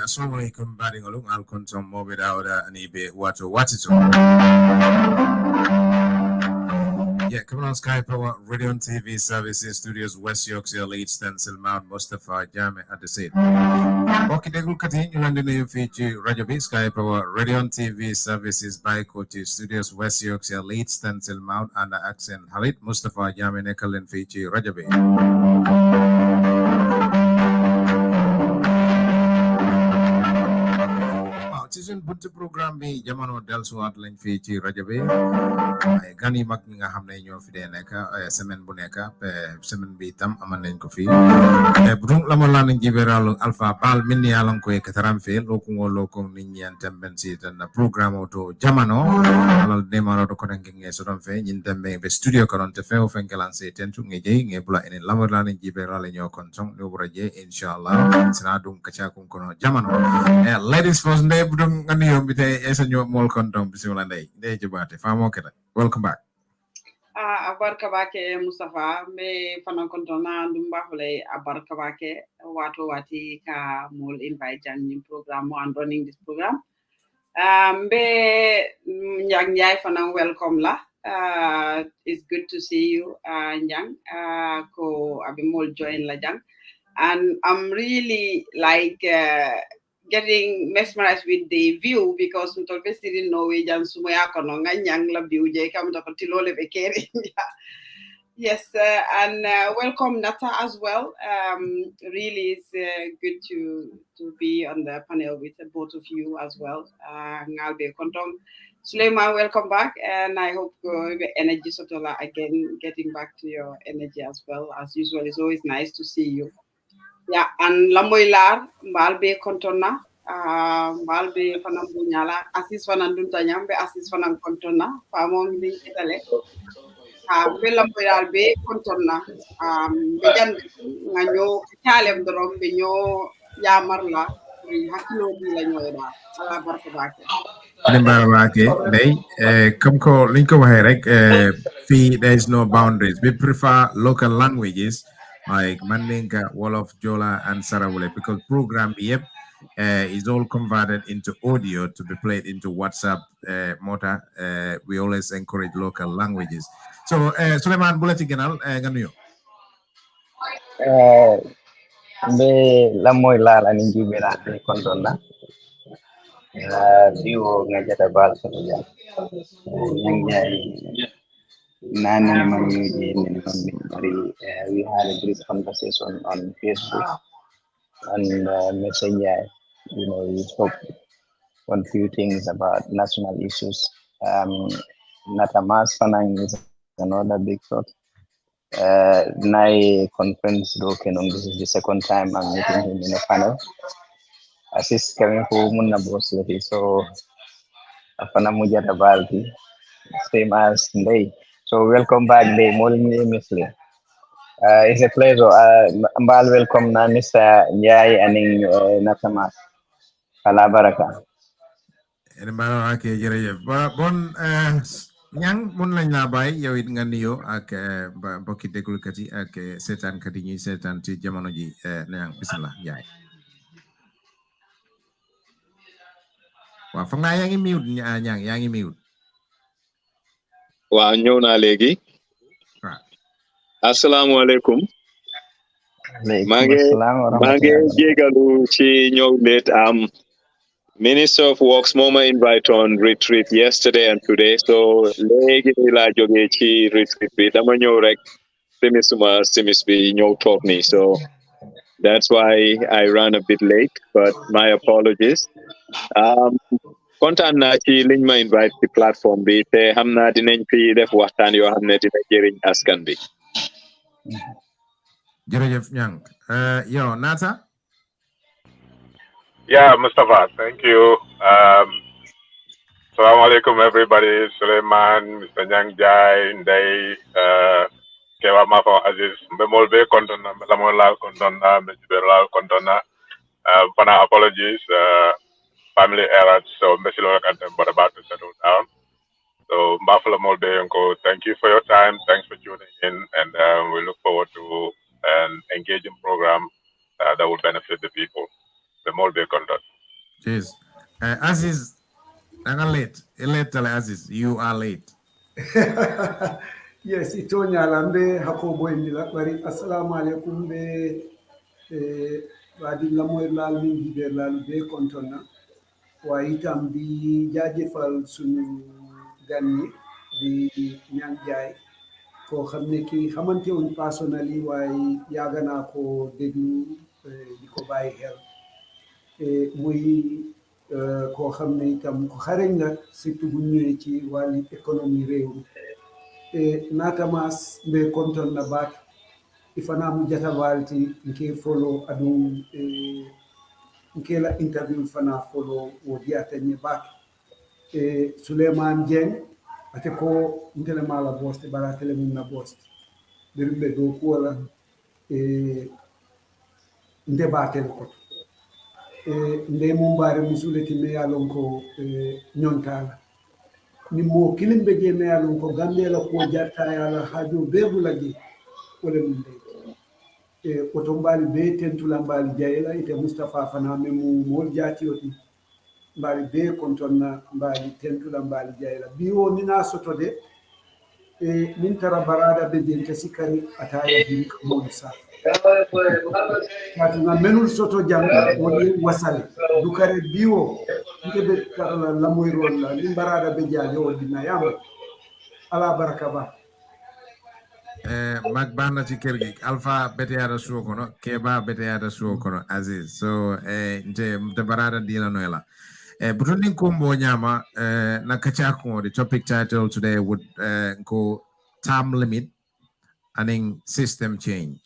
Assalamualaikum baringolung alkonsom mobeda oda anibe wato watito. Yeah, come on Sky Power Radio and TV Services Studios West Yorkshire Leeds Stencil Mount Mustapha Jammeh at the scene. Okay, they will continue London feature Radio B Sky Power Radio and TV Services by Koti Studios West Yorkshire Leeds Stencil Mount and the accent Halit Mustapha Jammeh Nekalin feature Radio B. Season buntu program bi jamono delsuwaat lañ fi ci rajo bi ay gan yu mag ñi nga xam ne ñoo fi dee nekk semaine bu nekk semaine bi tam amal nañ ko fi budung lama la nañ jiberalu alpha bal min ya lan ko kataram fe loko ngolo nit ñi antam ben ci tan programme to jamono alal demaro do ko ngi so don fe ñin dembe be studio ko don te fe o fen kelan se tentu ngi jey ngi bula enen lama la nañ jiberalu ñoo kon song do raje inshallah sina dum kacha ko kono jamono ladies first day ngani yombite esanyo mol kontom bismillah ndey Jobarteh famo keta welcome back abarka bake Mustapha me fanan kontona ndum bafle abarka bake wato wati ka mol invite Jang in program and running this program be Njie fanan welcome la it's good to see you Jang ko abi mol join la Jang and I'm really like getting mesmerized with the view because we didn't know we jan sumaya kono nganyang la view je kam to tilole be kere. Yes, and welcome Nata as well. Really it's good to be on the panel with both of you as well. Ngalbe kontong Suleiman, welcome back, and I hope the energy sotola again, getting back to your energy as well. As usual, it's always nice to see you. Yeah, and lamoilar malbe kontona malbe fanam bunyala asis fanan dunta nyambe asis fanan kontona famong di itale be lamoilar be kontona be jan nganyo talem dorom be nyo yamarla hakilo di la nyoyda ala barka bake come ko linko waxe rek fi there is no boundaries. We prefer local languages like Mandinka, Wolof, Jola, and Sarawule because program yep is all converted into audio to be played into WhatsApp motor. We always encourage local languages. So Suleiman Bulati Genal Ganuyo. Be lamoy lal ani jibera be kondona biwo ngajata bal so ya Njie nani mangi we had a brief conversation on Facebook and Messenger. You know, we spoke on few things about national issues. Natamas Fanang is another big talk. Nai conference this is the second time I'm meeting him in a panel. Assist coming for Munna Bosley, so Afana Mujata Balti, same as Ndey. So welcome back, Ndey. Morning, Misli. It's a pleasure. Mbal welcome na Mr. Njie and Natamas. Ala baraka. Mbal ake jerejef. Bon ñang mun lañ la bay yow it nga niyo ak mbokki déglukat yi ak seetaan kat yi ñuy seetaan ci jamono ji ñang bismillah Njie. Wa fa nga yaa ngi mute ñang yaa ngi mute. Wa ñëw naa léegi. Assalamu alaikum. maa ngi jégalu ci ñëw net Minister of Works Moma invite on retreat yesterday and today, so léegi la jóge ci retreat bi dama ñëw rek simis bi ñëw toog ni, so that's why I ran a bit late, but my apologies. Kontaan naa ci liñ ma invite ci platform bi te xam naa dinañ fi def waxtaan yoo xam ne dina jëriñ askan bi. Jërëjëf ñang yow Nata. Yeah, Mustapha, thank you. Assalamu alaikum, everybody. Suleiman, Mr. Njie, Ndey, Kewa Mafo Aziz, Mbemolbe Kontona, Melamola Kontona, Mjiberla Kontona. Pana apologies, family errors, so Mbesilo Kantem, but about to settle down. So Mbafala Molbeyenko, thank you for your time. Thanks for tuning in, and we look forward to an engaging program that will benefit the people. The Molbe conduct. Cheers. Aziz, I'm late. Late, Aziz. You are late. Yes, itonya lambe hakobo indila bari assalamu alaikum be wadi lamoy lal min be lal be kontona wa itam di jajeufal sunu ganni di Njie ko xamne ki xamante wuñ personally way yagana ko deglu di ko baye xel muy ko xamne itam ko xareñ la surtout bu ñëwé ci wali économie réew natamas be konton na bak ifana mu jata walti nke follow adum nke la interview fana follow wo diata ni bak Suleiman Jeng ate ko ndele mala boste bara tele mun na boste berbe do ko wala nde batel ko nde mu bare musuleti me yalon ko nyontala ni mo kilin be je me yalon ko gambela ko jatta yala hajo bebulagi wala mun de oto mbali be tentula mbali jayla ite Mustapha fana memu mol jati oti mbali be kontonna mbali tentula mbali jayla biwo nina soto de min tara barada be jente sikari ataya hin mo sa kati na menul soto jang woni wasale dukare biwo ngebe tara la moy rol la min barada be jaje wodi na yam ala baraka ba mag bana ci kër gi alpha beteada suo kono keba beteada suo kono Aziz so nte barada dina noela butundi kumbo nyama na kacha ko the topic title today would go term limit and system change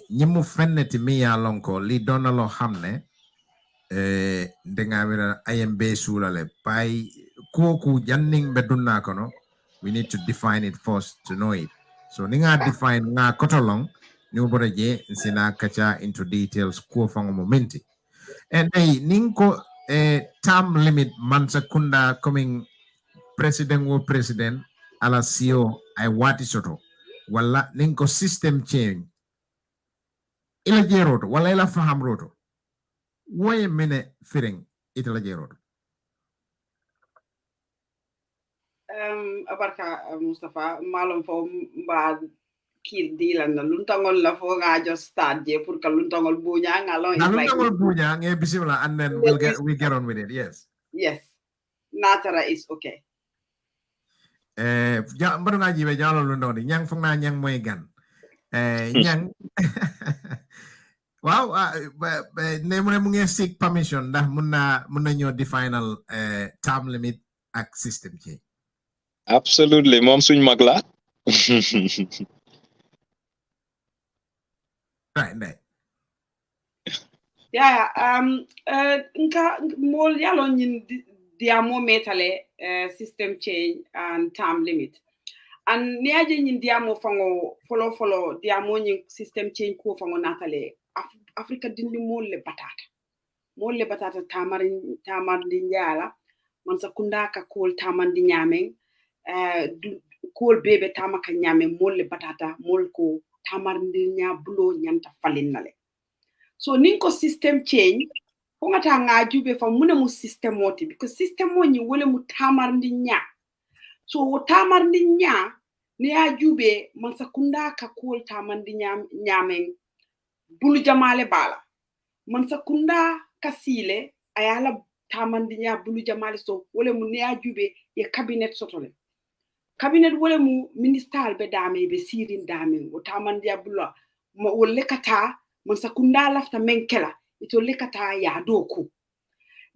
nyimu fenneti mi ya lonko li donalo hamne denga wira IMB sulale pai koku janning bedunna kono we need to define it first to know it. So ninga define nga kotolong ni uboreje nsina kacha into details ko fango momenti. And ninko term limit mansakunda coming president or president ala CEO ay wati soto wala ninko system change ila jeroto wala ila faham roto woye mine firing itala jeroto. Abarka Mustapha malum fo mba kir dilan na luntangol la fo nga just start je pour que luntangol buña nga lo Na luntangol buña nge bismillah and then we get on with it. Yes natara is okay mbaro nga jibe jalo luntangol nyang fo na nyang moy gan nyang wow ne mu nge seek permission ndax mun na ñoo define term limit ak system change. Absolutely, mom suñ mag la. Right. Yeah, nka mol yalo nyin diamo metale system change and term limit. And niaje nyin diamo fango follow diamo nyin system change ko fango natale Africa dindi mol le batata tamar di njala man sakunda ka kol tamar di nyame kol bebe tamaka nyame mol le batata mol ko tamar di nya bulo nyanta falin nale so ninko system change ko ngata nga jube fa mune mu system woti because system woni wole mu tamar di nya so wo tamar di nya ni ya jube man sakunda ka kol tamar di nyame bulu jamale bala man sakunda kasile ayala tamandinya bulu jamali so wole mu ne ajube ye cabinet sotole cabinet wole mu ministal be dame be sirin dame o tamandiya bulu mo wolle kata man sakunda lafta menkela ito lekata ya doku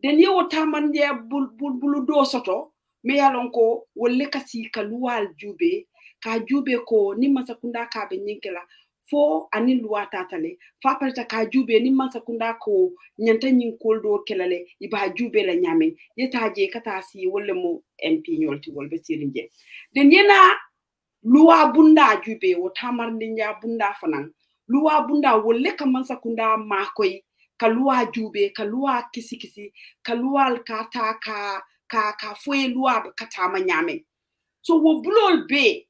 den yo tamandiya bulu do soto me yalon ko wolle kasi kaluwal jube ka jube ko ni man sakunda ka be nyinkela fo ani luwa tatale fa parta ka jube ni man sakunda ko nyanta nyin koldo kelale iba jube la nyame yetaje kata si wolle mo MP nyolti wolbe sirinje den yena luwa bunda jube o tamarndi nya bunda fanan luwa bunda wolle ka man sakunda makoy ka luwa jube ka luwa kisi ka luwa kata ka ka foye loi katama nyame so wo bulol be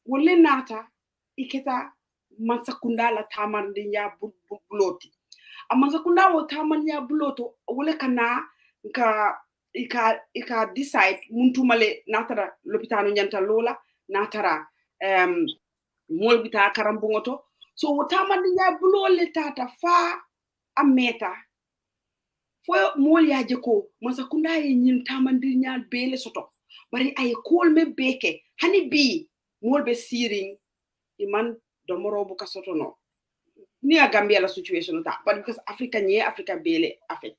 wolle nata iketa mansakunda la tamarndi ya buloti amansakunda wo tamarndi ya buloto wolle kana ika decide muntumale natara lopitano nyanta lola natara molbita karambungoto so wo tamarndi ya bulole tata fa ameta fo mol ya jeko mansakunda ye nyin tamarndi nya bele soto bari ay kol me beke hani bi mol be siring iman domoro bu kasoto no ni a Gambia la situation ta but because Africa bele afe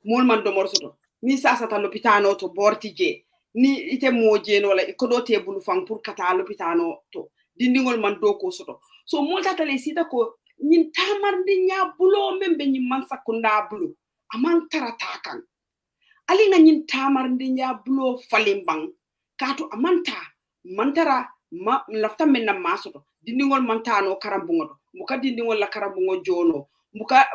mol man domoro soto ni sasa ta lopitano to bortije ni ite moje no la ko do te bulu fang pour kata lopitano to dindingol man do ko soto so mol tata le sita ko nyin tamarndi nya bulo membe nyi man sakunda bulu aman taratakan ali nga nyin tamarndi nya bulo falimbang kato amanta mantara ma lafta menna masoto dindingol mantano karambungo muka dindingol la karambungo jono muka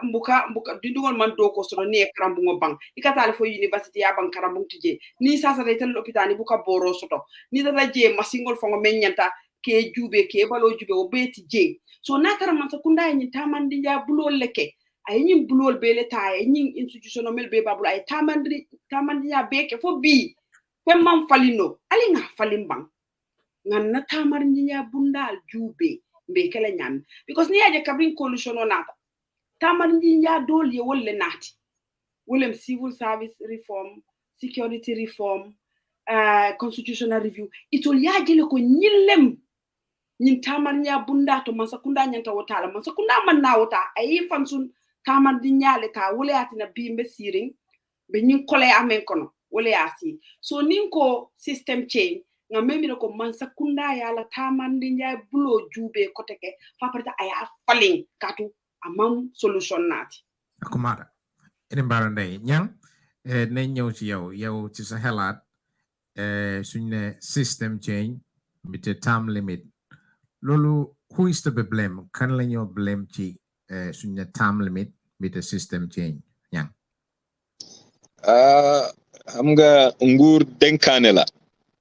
dindingol man doko sono ne karambungo bang ikata fo university ya bang karambung tije ni sasa retel l'hôpital ni buka boro soto ni dara je masingol fongo menyanta ke jube ke balo jube o beti je so natara man sakunda nyin tamandi ya bulol leke ay nyin bulol bele ta ay nyin institutional mel be babul ay tamandi ya beke fo bi mam falino ali nga falimbang nganna tamar nyinya bundal jube be kala nyam because ni aje kabrin coalition onata tamar nyinya dol ye wolle nati wolem civil service reform security reform constitutional review itol yaje le ko nyillem nyin tamar nya bunda to masakunda nyanta wotala masakunda man na wota ay fansun tamar nyinya le ka wole atina bimbe siring be nyin kole amen kono wole asi so ninko system change nga memiro ko mansakunda ya la tamandi nya bulo jube koteke faparta aya falling katu amam solution nati akumara ene barande nyang ne ñew ci yow ci sa xelaat suñ ne system change with term limit lolu who is to be blame kan la ñoo blame ci suñ ne term limit with system change nyang xam nga nguur denkaane la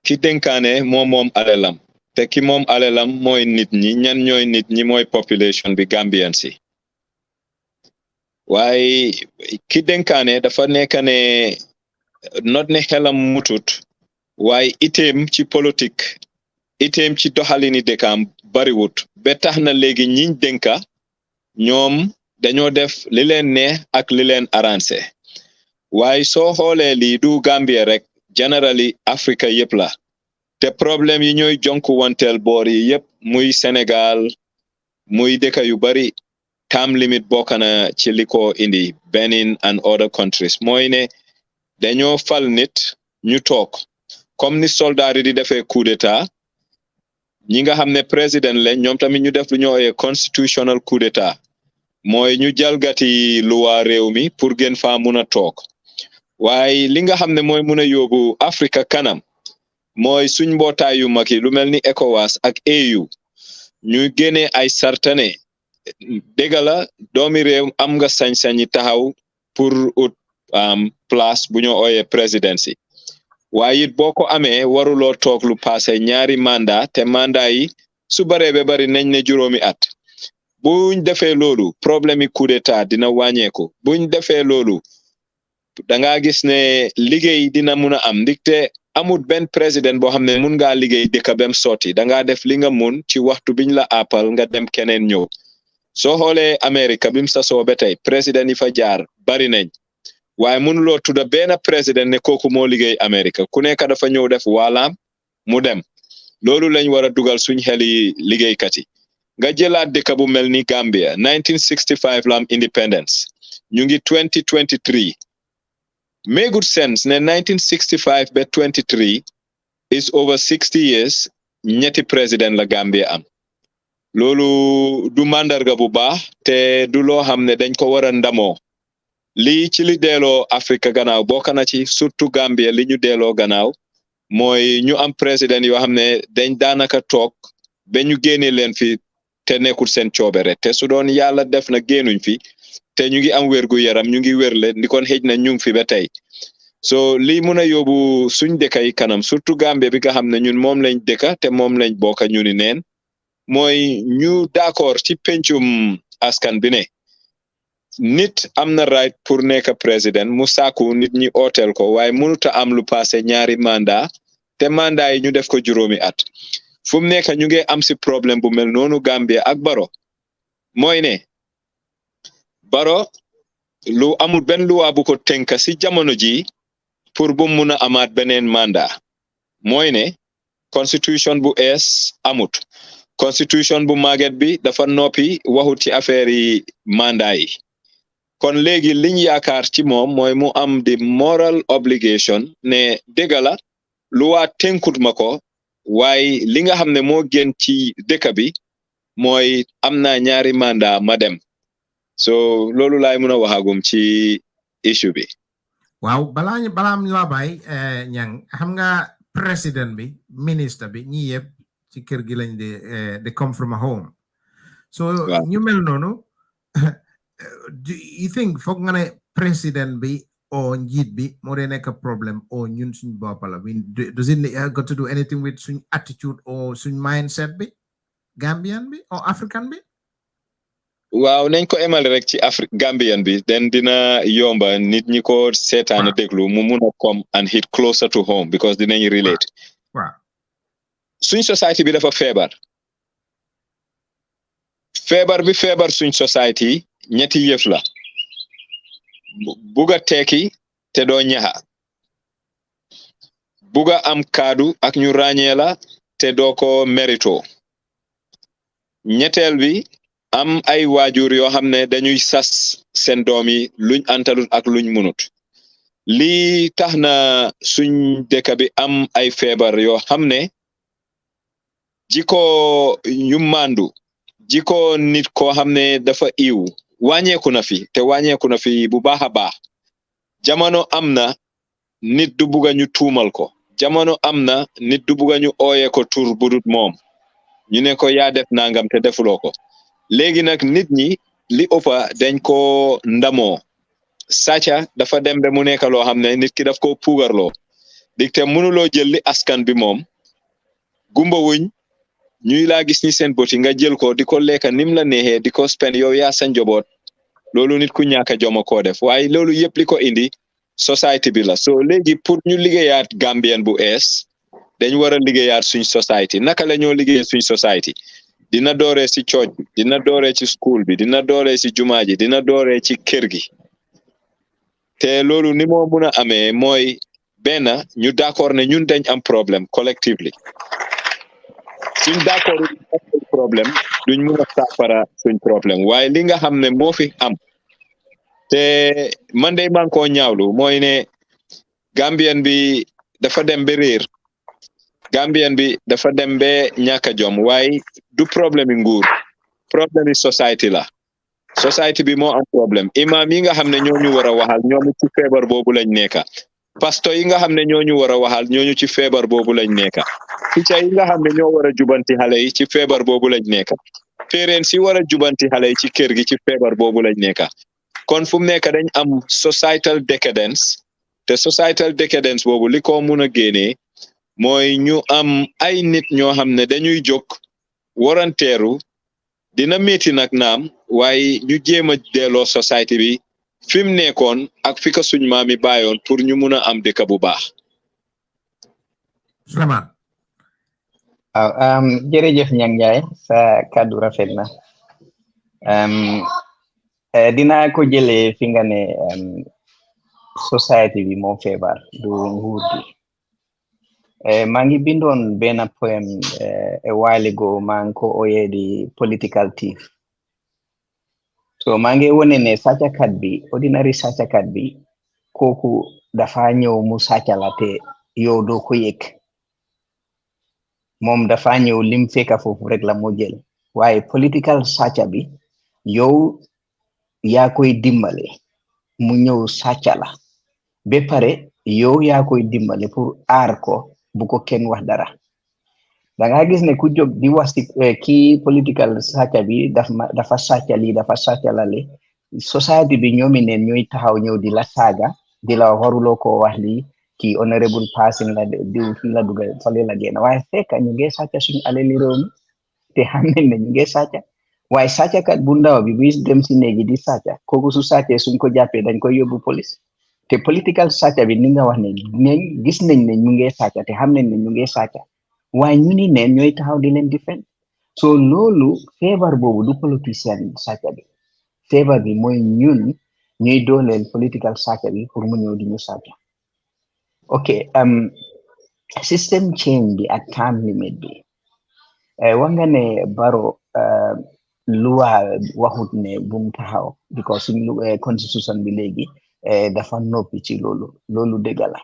ki denkaane moom alalam te ki moom alalam mooy nit ñi ñan ñooy nit ñi mooy population bi Gambian si waaye ki denkaane dafa nekk ne not ne xelam mutut waaye iteem ci politique iteem ci doxalini dëkkaam bariwut ba tax na léegi ñiñ denka ñoom dañoo def li leen neex ak li leen arrangé waaye soo xoolee lii du Gambia rek generally Africa yëpp la te problème yi ñooy jonku wanteel boor yi yëpp muy Sénégal muy dëkk yu bari term limit bokk na ci li ko indi Benin and other countries mooy ne dañoo fal nit ñu toog comme ni soldat yi di defee coup d'état ñi nga xam ne président leen ñoom tamit ñu def lu ñu ooyee constitutional coup d'état mooy ñu jalgati luwa réew mi pour gën faa mun a toog waaye li nga xam ne mooy mun a yóbbu Afrika kanam mooy suñ mbootaay yu mag yi lu mel ni ECOWAS ak AU ñu génnee ay sartane dégg la doomi réew am nga sañ-sañi taxaw pour ut place bu ñu ooyee présidence waaye it boo ko amee waruloo toog lu passé ñaari mandat te mandat yi su baree ba bari nañ ne juróomi at buñ defee loolu problème yi coup d'état dina wàññeeku buñ defee loolu da nga gis ne liggéey dina mun a am ndigte amut benn président boo xam ne mun ngaa liggéey dëkk bem sotti da ngaa def li nga mun ci waxtu biñ la appal nga dem keneen ñëw soo xoolee Amérique bim sa soo ba tey président yi fa jaar bari nañ waaye mënuloo tudda benn président ne kooku moo liggéey Amérique ku nekk dafa ñëw def waalaam mu dem loolu lañ war a dugal suñ xeli liggéeykat yi nga jëlaat dëkk bu mel ni Gambia 1965 la am independence ñu ngi 2023 make good sense ne 1965 ba 23 is over 60 years ñetti président la Gambia am loolu du mandarga bu baax te du loo xam ne dañ ko war a ndamoo lii ci li deeloo Afrique gannaaw bokk na ci surtout Gambia li ñu deeloo gannaaw mooy ñu am président yoo xam ne dañ daanaka toog ba ñu génne leen fi te nekkul seen coobere te su doon yàlla def na génnuñ fi te ñu ngi am wérgu yaram ñu ngi wérle ndi kon xëj na ñu ngi fi ba tey so li mëna yóbbu suñ dëkk yi kanam surtout Gambie bi nga xam ne ñun moom lañ dëkka te moom lañ bokka ñu ni neen mooy ñu d'accord ci pencum askan bi ne nit am na right pour nekk président mu sàkku nit ñi ooteel ko waaye mënuta am lu passé ñaari mandat te mandat yi ñu def ko juróomi at fu mu nekk ñu ngi am si problème bu mel noonu Gambia ak Baro mooy ne Baro lu amul benn luwaa bu ko tënka si jamono ji pour bu mun a amaat beneen mandat mooy ne constitution bu ees amut constitution bu màgget bi dafa noppi waxut ci affaire yi mandat yi kon léegi liñ yaakaar ci moom mooy mu am di moral obligation ne dëgg la luwaa tënkut ma ko waaye li nga xam ne moo gën ci dëkk bi mooy am naa ñaari mandat ma dem so loolu laay mën a waxagum ci issue bi. waaw balaa ñu la bay ñang xam nga président bi ministre bi ñi yëpp ci kër gi lañ de come from home so ñu mel noonu do you think foog nga ne président bi o njiit bi moo dee nekk problème o ñun suñ bopp la does it got to do anything with suñ attitude or suñ mindset bi Gambian bi or African bi waaw nañ ko emale rek ci Gambian bi den dina yomba nit ñi ko seetaan déglu mu mun a come and hit closer to home because dinañ relate suñ society bi dafa feebar suñ society ñetti yëf la buga tekki te doo ñaxa buga am kaddu ak ñu ràññee la te doo ko mérito ñetteel bi am ay waajur yoo xam ne dañuy sas seen doom yi luñ antalut ak luñ munut lii tax na suñ dëkk bi am ay feebar yoo xam ne jiko ñu mandu jiko nit koo xam ne dafa iw wàññeeku na fi te wàññeeku na fi bu baax a baax jamono am na nit du bugga ñu tuumal ko jamono am na nit du bugga ñu ooye ko tur budut moom ñu ne ko yaa def nangam te defuloo ko léegi nag nit ñi li ëppa dañ ko ndamoo sàcca dafa dem ba mu nekk loo xam ne nit ki daf ko puugarloo dik te mënuloo jël li askan bi moom gumba wuñ ñuy laa gis ni seen boti nga jël ko di ko lekka nim la neexee di ko spend yow yaa sa njaboot loolu nit ku ñàkk joma koo def waaye loolu yëpp li ko indi society bi la so léegi pour ñu liggéeyaat Gambien bu ees dañ war a liggéeyaat suñ society naka la ñoo liggéey suñ society dina dooree ci church bi dina dooree ci school bi dina dooree ci jumaa ji dina dooree ci kër gi te loolu ni moo mun a amee mooy benn ñu d'accord ne ñun dañ am problème collectively suñ d'accord problème duñ mun a saafara suñ problème waaye li nga xam ne moo fi am te man de man koo ñaawlu mooy ne Gambien bi dafa dem ba réer Gambien bi dafa dem ba ñàkk a jom waaye du problème yi nguur problème yi society la society bi moo am problème imam yi nga xam ne ñoo ñu war a waxal ñooñu ci feebar boobu lañ nekka pasteur yi nga xam ne ñoo ñu war a waxal ñooñu ci feebar boobu lañ nekka teacher yi nga xam ne ñoo war a jubanti xale yi ci feebar boobu lañ nekka parents yi war a jubanti xale yi ci kër gi ci feebar boobu lañ nekka kon fu mu nekk dañ am societal decadence te societal decadence boobu li ko mun a génnee mooy ñu am ay nit ñoo xam ne dañuy jóg waranteeru dina métti nag naam waaye ñu jéem a delloo society bi fi mu nekkoon ak fi ko suñ maam yi bàyyoon pour ñu mun a am dëkk bu baax. Souleymane. waaw jërëjëf Njang Njie sa kàddu rafet na dinaa ko jëlee fi nga ne society bi moo feebar du nguur gi maa ngi bindoon benn poème a while ago maa ngi ko oyee di political thief so maa ngi wone ne sàccakat bi ordinary sàccakat bi kooku dafa ñëw mu sàcca la te yow doo ko yëg moom dafa ñëw lim fekka foofu rek la moo jël waaye political sàcca bi yow yaa koy dimbale mu ñëw sàcca la ba pare yow yaa koy dimbale pour aar ko bu ko kenn wax dara da nga gis ne ku jóg di wax ci kii political sàcca bi dafa sàcca lii dafa sàcca la le society bi ñoomi neen ñooy taxaw ñëw di la saaga di la waruloo ko wax lii kii honorable passing la diw fi la dugal fale la génn waaye fekk ñu ngi sàcca suñu alali réew mi te xam nañ ne ñu ngi sàcca waaye sàccakat bu ndaw bi buy dem si néegi di sàcca kooku su sàccee suñ ko jàppee dañ koy yóbbu police te political sàcca bi ni nga wax ne nañ gis nañ ne ñu ngi sàcca te xam nañ ne ñu ngi sàcca waaye ñu ni neen ñooy taxaw di leen defend so loolu feebar boobu du politicien sàcca bi feebar bi mooy ñun ñuy dooleel political sàcca bi pour mu ñëw di ñu sàcca ok system change bi ak time limit bi wax nga ne Barrow luwa waxut ne bu mu taxaw because suñu constitution bi léegi dafa noppi ci loolu dëgg la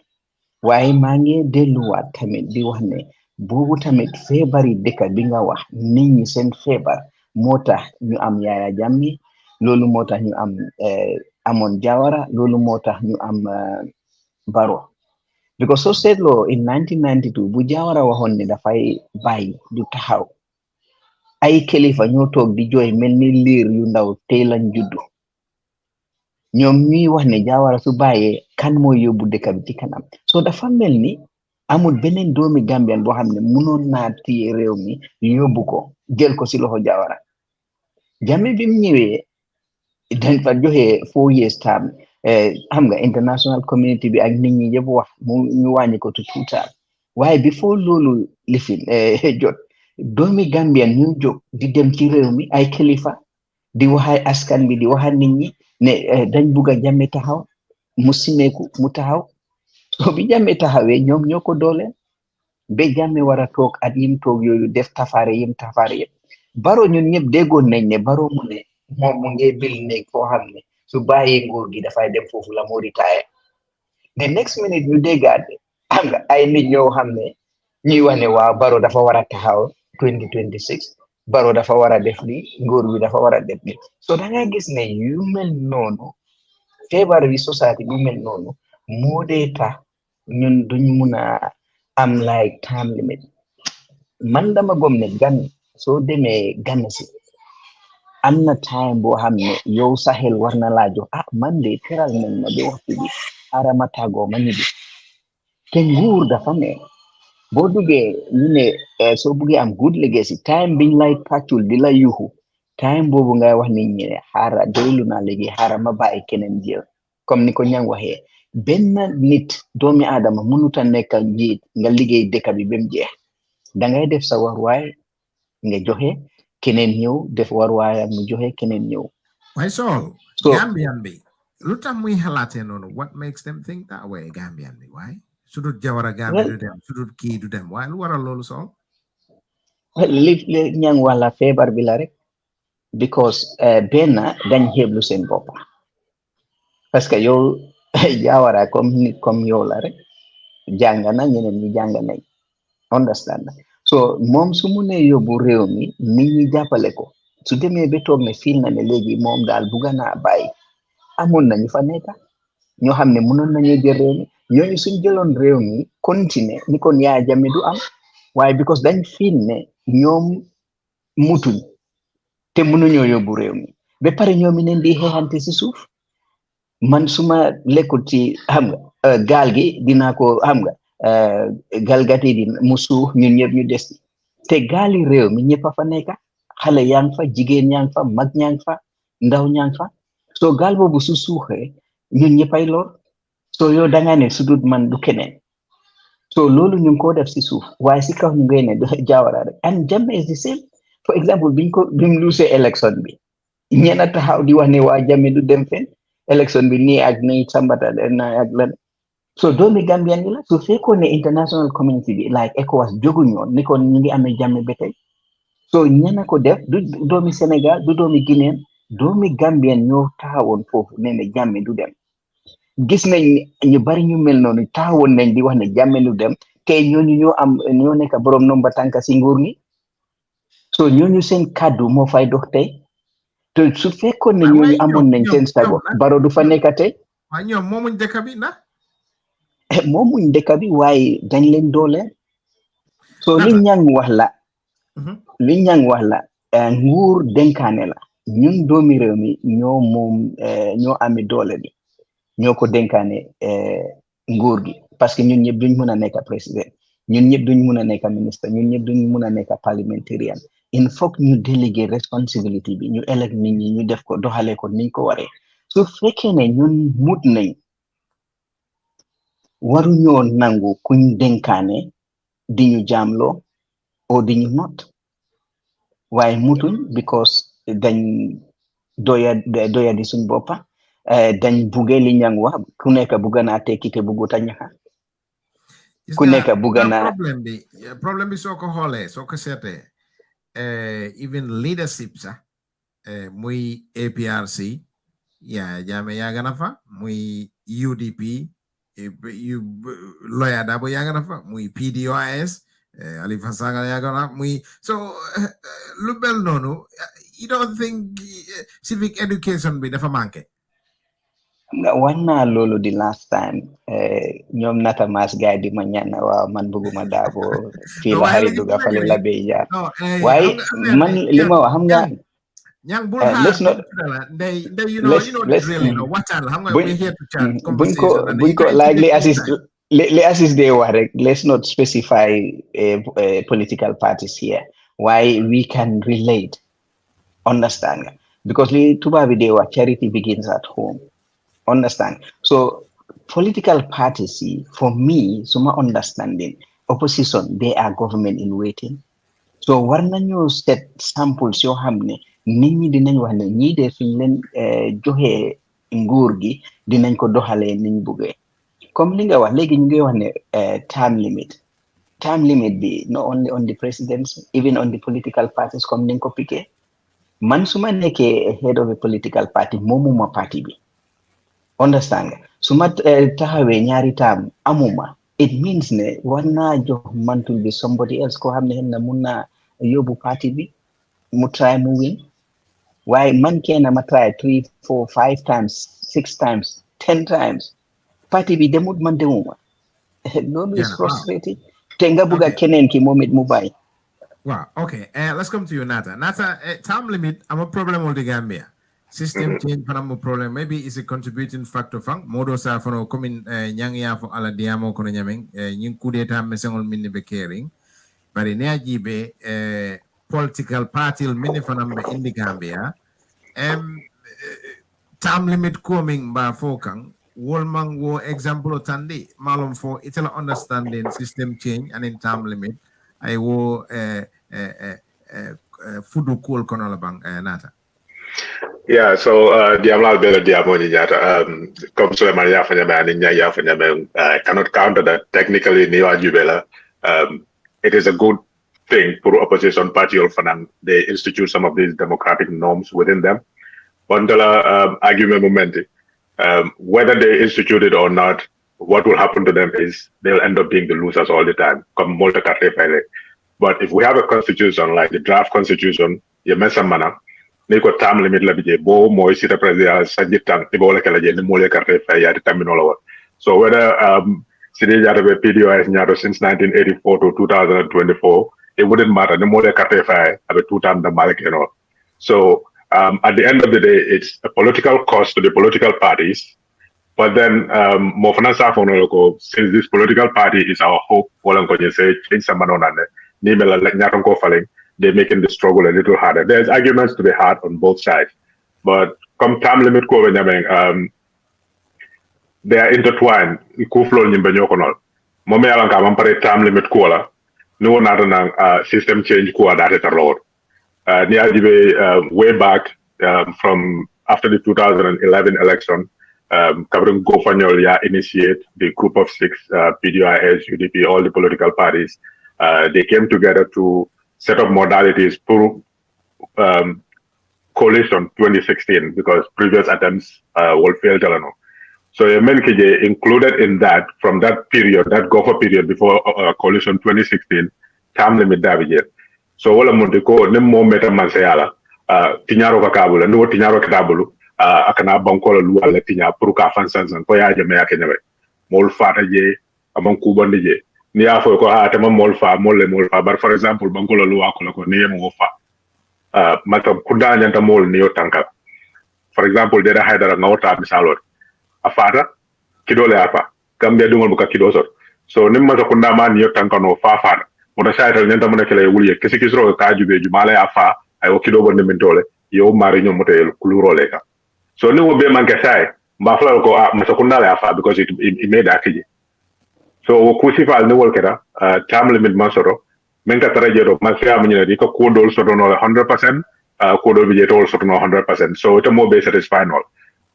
waaye maa ngi delluwaat tamit di wax ne boobu tamit feebari dëkk bi nga wax nit ñi seen feebar moo tax ñu am Yaya Jammeh loolu moo tax ñu am amoon Jawara loolu moo tax ñu am Barrow because soo seetloo in 1992 bu Jawara waxoon ne dafay bàyyi du taxaw ay kilifa ñoo toog di jooy mel ni liir yu ndaw tey lañ juddu ñoom ñuy wax ne Jawara su bàyyee kan mooy yóbbu dëkk bi ci kanam so dafa mel ni amul beneen doomi Gambian boo xam ne mënoon naa téye réew mi yóbbu ko jël ko si loxo Jawara Jammeh bi mu ñëwee dañ fa joxe 4 years term xam nga international community bi ak nit ñi yëpp wax ñu wàññi ko to 2 term waaye before loolu lifin jot doomi Gambian ñu jóg di dem ci réew mi ay kilifa di waxay askan bi di waxal nit ñi ne dañ bugg a Jammeh taxaw mu simeeku mu taxaw so bi Jammeh taxawee ñoom ñoo ko dooleel ba Jammeh war a toog at yim toog yooyu def tafaare yim tafaare yëpp Barrow ñun ñëpp déggoon nañ ne Barrow mu ne moom mu ngi bil nekk foo xam ne su bàyyee nguur gi dafay dem foofu la moo retire the next minute ñu déggaat xam nga ay nit ñoo xam ne ñuy wax ne waaw Barrow dafa war a taxaw 2026 Barrow dafa war a def lii nguur bi dafa war a def lii so da ngay gis ne yu mel noonu feebar bi société bu mel noonu moo dee tax ñun duñ mun a am like time limit man dama gom ne gan soo demee gan si am na time boo xam ne yow sa xel war na laa jox man de teral nañ ma ba waxtu bi arama tàggoo ma ñibbi te nguur dafa ne boo duggee ñu ne soo buggee am good legacy time biñ lay pàccul di la yuxu time boobu ngay wax nit ñi ne xaara doylu naa léegi xaara ma bàyyi keneen jël comme ni ko ñang waxee benn nit doomi aadama mënut a nekk njiit nga liggéey dëkk bi ba mu jeex da ngay def sa waruwaay nga joxe keneen ñëw def waruwaayam mu joxe keneen ñëw. waaye so Gambian bi lu tax muy xalaatee noonu what makes them think that way Gambian bi waaye sudut Jawara Gambia du dem sudut kii du dem waaye lu waral loolu so li ñang wala feebar bi la rek because benn dañ xeeblu seen bopp parce que yow Jawara comme nit comme yow la rek jàng na ñeneen ñi jàng nañ understand so moom su mu ne yóbbu réew mi nit ñi jàppale ko su demee ba toog ne fiil na ne léegi moom daal bugga naa bàyyi amoon nañu fa nekk ñoo xam ne mënoon nañu jël réew mi ñooñu suñ jëloon réew mi continuer ni kon Yaya Jammeh du am waaye because dañ fiil ne ñoom mutuñ te mënuñoo yóbbu réew mi ba pare ñoom i neen di xeexante si suuf man suma lekkul ci xam nga gaal gi dinaa ko xam nga galgati di mu suux ñun ñëpp ñu des te gaali réew mi ñëpp a fa nekk xale yaa ngi fa jigéen yaa ngi fa mag ñaa ngi fa ndaw ñaa ngi fa soo gaal boobu su suuxee ñun ñëppay lor soo yow da nga ne su dut man du keneen soo loolu ñu ngi ko def si suuf waaye si kaw ñu ngay ne Jawara rek and Jammeh is the same for example biñ mu luusee élection bi ñeena taxaw di wax ne waa Jammeh du dem fen élection bi nii ak nii sambata na ak lan so doomi Gambian yi la su fekkoon ne international community bi like ECOWAS jóguñoon ni kon ñu ngi amee Jammeh ba tey so ñana ko def du doomi Sénégal du doomi Guinée doomi Gambian ñoo taxawoon foofu ne ne Jammeh du dem gis nañ ñu bari ñu mel noonu taxawoon nañ di wax ne Jammeh du dem te ñooñu ñoo nekk borom nomba tànka si nguur gi so ñooñu seen kàddu moo fay dox tey te su fekkoon ne ñooñu amoon nañ seen sago Barrow du fa nekk tey waaye ñoom moomuñ dëkk bi na moomuñ dëkk bi waaye dañ leen doole so li ñang wax la nguur dénkaane la ñun doomi réew mi ñoo amee doole bi ñoo ko dénkaane nguur gi parce que ñun ñëpp duñ mën a nekk président ñun ñëpp duñ mën a nekk ministre ñun ñëpp duñ mën a nekk parliamentarian il faut que ñu déléguer responsibility bi ñu élect nit ñi ñu def ko doxalee ko niñ ko waree su fekkee ne ñun mut nañ waruñoo nangu kuñ dénkaane di ñu jaamloo o di ñu not waaye mutuñ because dañ doya di suñ boppa dañ buggee li ñang wax ku nekk bugga naa tekki te buggut a ñaxa ku nekk bugga naa problème bi soo ko xoolee soo ko seetee even leadership sax muy APRC Jammeh yaaga na fa muy UDP Lawyer Darboe yaaga na fa muy PDOIS Halifa Sallah yaaga na muy so lu mel noonu you don't think civic education bi dafa manqué wax naa loolu di last time ñoom nata mas gaay di ma ñaan waaw man bëgguma Darboe fii la xarit duga fale la bay jaar waaye man li ma wax xam nga Yang bul let's not they you know this really waxtaan xam nga we here to chat conversation buñ ko like li assist day wax rek let's not specify political parties here why we can relate understand because li tubaab bi day wax charity begins at home understand so political parties for me suma understanding opposition they are government in waiting so war nañu set samples yoo xam ne nit ñi dinañ wax ne ñii de suñ leen joxe nguur gi dinañ ko doxalee niñ buggee comme li nga wax léegi ñu ngi wax ne term limit bi not only on the presidents even on the political parties comme ni nga ko piqué man su ma nekkee head of a political party moomuma party bi understand nga su ma taxawee ñaari term amuma it means ne war naa jox mantul bi somebody else koo xam ne xen na mun naa yóbbu party bi mu try mu win waaye man kenn ma try 3 4 5 times 6 times 10 times party bi demut man demuma loolu is frustrating te nga bugga keneen ki moom it mu bàyyi wow okay let's come to you Nata term limit am a problem with the Gambia system change panam problem maybe is a contributing factor fang modo sa fano komin nyang ya fo ala diamo kono nyameng nyin kudeta mesengol minni be caring bari ne ajibe political party mini fanam be indi Gambia term limit coming ba fokang wolmang wo example tandi malum for itala understanding system change and in term limit I wo fudu cool kono la bang Nata. Yeah, so Diamla Bella Diamoni Yata, come to Maria Fanyama and Njie Fanyama, I cannot counter that technically Niwa Jubela. It is a good thing for opposition party or Fanam. They institute some of these democratic norms within them. Bondala argument moment. Whether they institute it or not, what will happen to them is they'll end up being the losers all the time. Come But if we have a constitution like the draft constitution, you mess a manner. Niko term limit la bije bo moy sita president sajitan ibo la kala je ni mole carte fa ya terminal. So whether Sidi Jata be PDOS nyato since 1984 to 2024, it wouldn't matter. The mole carte fa abe two times the malik and all. So at the end of the day, it's a political cost to the political parties. But then more financial for since this political party is our hope, say change some they're making the struggle a little harder. There's arguments to be had on both sides. But come term limit they are intertwined. Term limit system change way back from after the 2011 election, covering Gofanyol initiate the group of 6 PDIS, UDP, all the political parties. They came together to set up modalities for coalition 2016 because previous attempts will fail. So MNKJ included in that, from that period, that GOFA period before coalition 2016, term limit Davijet. So wala mundiko nemo meta mansayala tinyaro kakabula no tinyaro kitabulu akana bankola luala tinya puruka fansansan ko ya Jammeh akenyabe mol fata je amon kubande je ni afo ko ha tema mol fa but for example bankola luwa ko ni mo fa matam kudanya ta mol ni yotanka for example deda haidara ngawta misalot afata kido le afa Gambia dungol buka kido sot so nimma to kunda man yo tankano fa fata mota saytal nyanta mo nekele wuliye kesi kisro ka jube jumala afa ay o kido bonde mentole yo mari nyom motel kuluro le ka so ni wo be manke say mbafla ko mata kunda le afa because it made akiji so wo kusifal ni wol keda time limit masoro men ka tarajeto masya munyina di ko kodol soto no 100% kodol bi jeto soto no 100% so ito mo be satisfied no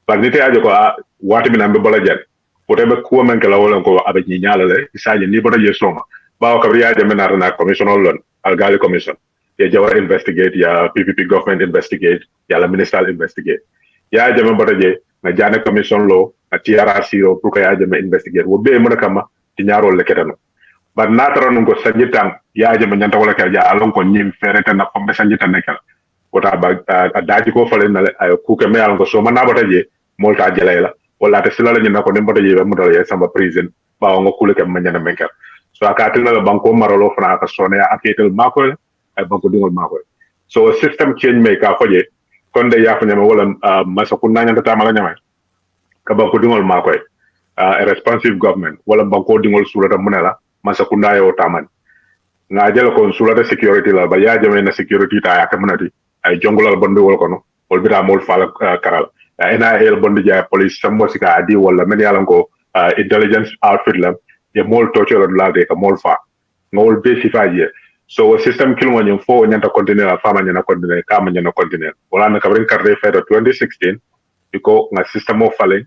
but nite ajo ko wati mi nambe bola jet whatever ko men ka lawol ko abe ni nyala le isaje ni boda je soma bawo ka riya de menata na commission lon algali commission ya jawar investigate ya PPP government investigate ya la ministerial investigate ya jame boda je na jana commission law na TRRC ro pour ka ya jame investigate wo be mo kama ti ñaarol le ketano but natara nun ko sanjitan yaaje ma nyanta wala kala ja alon ko nyim ferete na ko be sanjitan ne kala wota ba daaji ko falen na ay ku ke me alon ko so man nabata je molta jelayla wala te silala nyina ko nemboto je be mudal ye samba prison ba ngo kule ke ma nyana menkel so akatil na banko marolo fana ka sone aketel mako ay banko dingol mako so system change me ka foje kon de yafa nyama wala masa kunna nyanta tamala nyama ka banko dingol mako a responsive government wala banko dingol sulata munela masa kunda yo taman nga jelo kon sulata security la ba ya jame na security ta ya kamunati ay jongolal bondi wol kono wol bita mol fala karal NIL bondi ja police sammo sika adi wala men yalan ko intelligence outfit la ye mol tocho la de ka mol fa ngol be sifaje so system kilmo nyum fo nyanta continuer fama nyana continuer kama nyana continuer wala na kabrin carte feta 2016 biko nga system of falling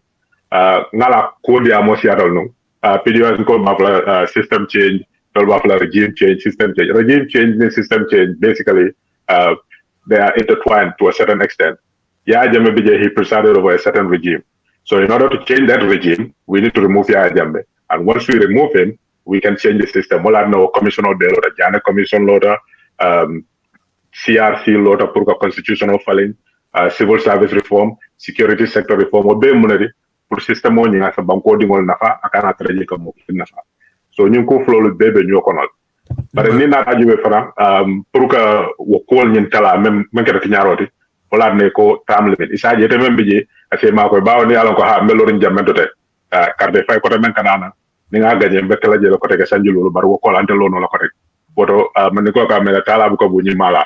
ngala kodi amos yadal no PDOS ko bafla system change tol bafla regime change system change and system change basically they are intertwined to a certain extent ya Jammeh bije he presided over a certain regime so in order to change that regime we need to remove ya Jammeh and once we remove him we can change the system wala no commissioner de lo jana commission loader CRC loader pour constitutional falling civil service reform security sector reform o be munadi pour système o ñinga sa banko dingol nafa akana traje ko mo nafa so ñing ko flolu bebe ñoko nol bare ni na ajube fara pour que wo ko ñin tala même ke rek ñaaroti wala ne ko tam limit isa je te même bije ase ma ko baaw ni ala ko ha melorin Jammeh to te carte fay ko te men kanana ni nga gagné mbek la jël ko te sanjul lu bar wo ko lante lo no la ko rek boto man ko ka mela tala bu ko bu ñi mala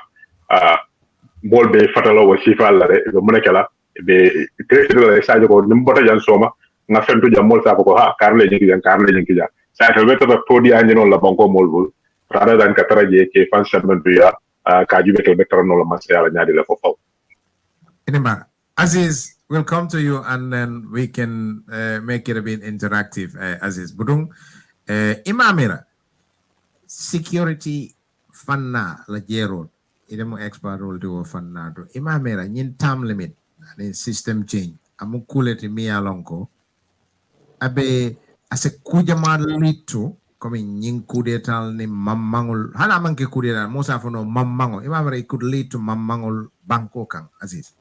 bol be fatalo wo sifal la de mo nekela be crédit la sadio ko nim bota jan soma nga fentu jam mol sa ko ha karle ñi ja sa to beto to di andi non la banko mol bul rather than kataraje ke function via ka jube ke better no la masala ñaadi la fo Inema Aziz, we'll come to you and then we can make it a bit interactive. Aziz Budung Imamira security fanna la jero idemo expert role to fanna do Imamira ñin time limit and system change amu kuleti mi alonko abe ase kujama litu comme ñing kudetal ni mamangol hala manke kudeta musa fono mamango Imamira it could lead to mamangol banko kan Aziz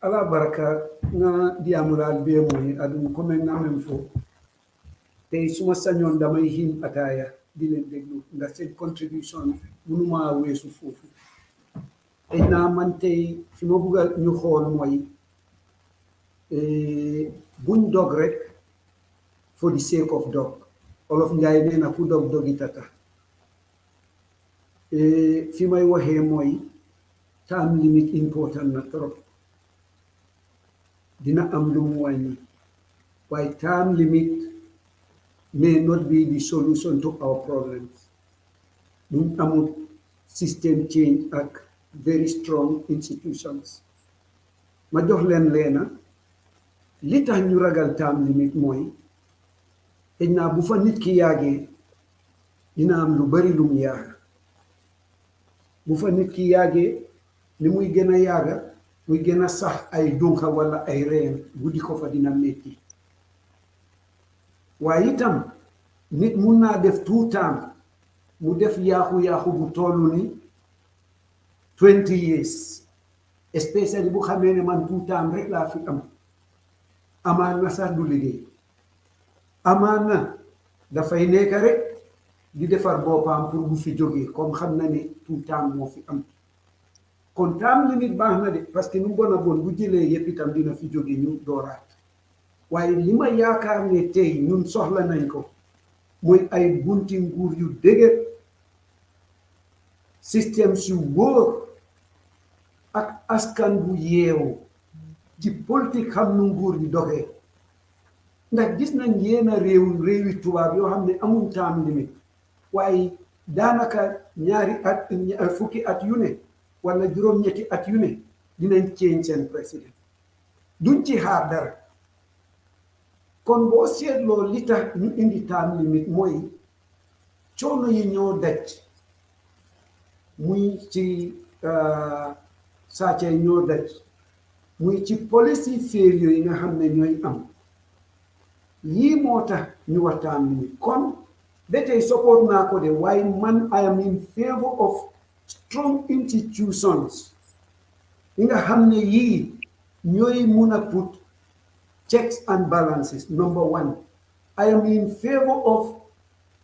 ala baraka nga diamural be moy adum ko men ngamen fo tay suma sañon damay hin ataya di len deglu nga sen contribution munuma wessu fofu tay na man tay fi ma bugal ñu xol moy buñ dog rek for the sake of dog olof Njie neena ku dog dogi tata fi may waxe moy time limit important na trop dina am lu mu wàññi waaye time limit may not be the solution to our problems buñ amul system change ak very strong institutions ma jox leen leena li tax ñu ragal time limit mooy xëy naa bu fa nit ki yàggee dina am lu bari lu mu yàgg bu fa nit ki yàggee li muy gën a yàgga muy gën a sax ay dunka wala ay reen guddi ko fa dina metti waaye itam nit mun naa def tout temps mu def yaaxu bu tollu ni 20 years especially bu xamee ne man tout temps rek laa fi am amaan na sax du liggéey amaan na dafay nekk rek di defar boppam pour bu fi jógee comme xam na ne tout temps moo fi am kon time limit baax na de parce que nu bon a bon bu jëlee yëpp itam dina fi jóge ñu dooraat waaye li ma yaakaar ne tey ñun soxla nañ ko mooy ay bunti nguur yu dëgër système su wóor ak askan bu yeewu ci politique xam nu nguur gi doxee ndax gis nañ yenn réewi tubaab yoo xam ne amul time limit waaye daanaka fukki at yu ne wala juróom-ñetti at yu ne dinañ change seen président duñ ci xaar dara kon boo seetloo li tax ñu indi time limit mooy coono yi ñoo daj muy ci sàcca yi ñoo daj muy ci policy failure yi nga xam ne ñooy am yii moo tax ñu waxtaan ni kon ba tey support naa ko de waaye man I am in favor of strong institutions yi nga xam ne yii ñooy mun a put checks and balances. Number one, I am in favor of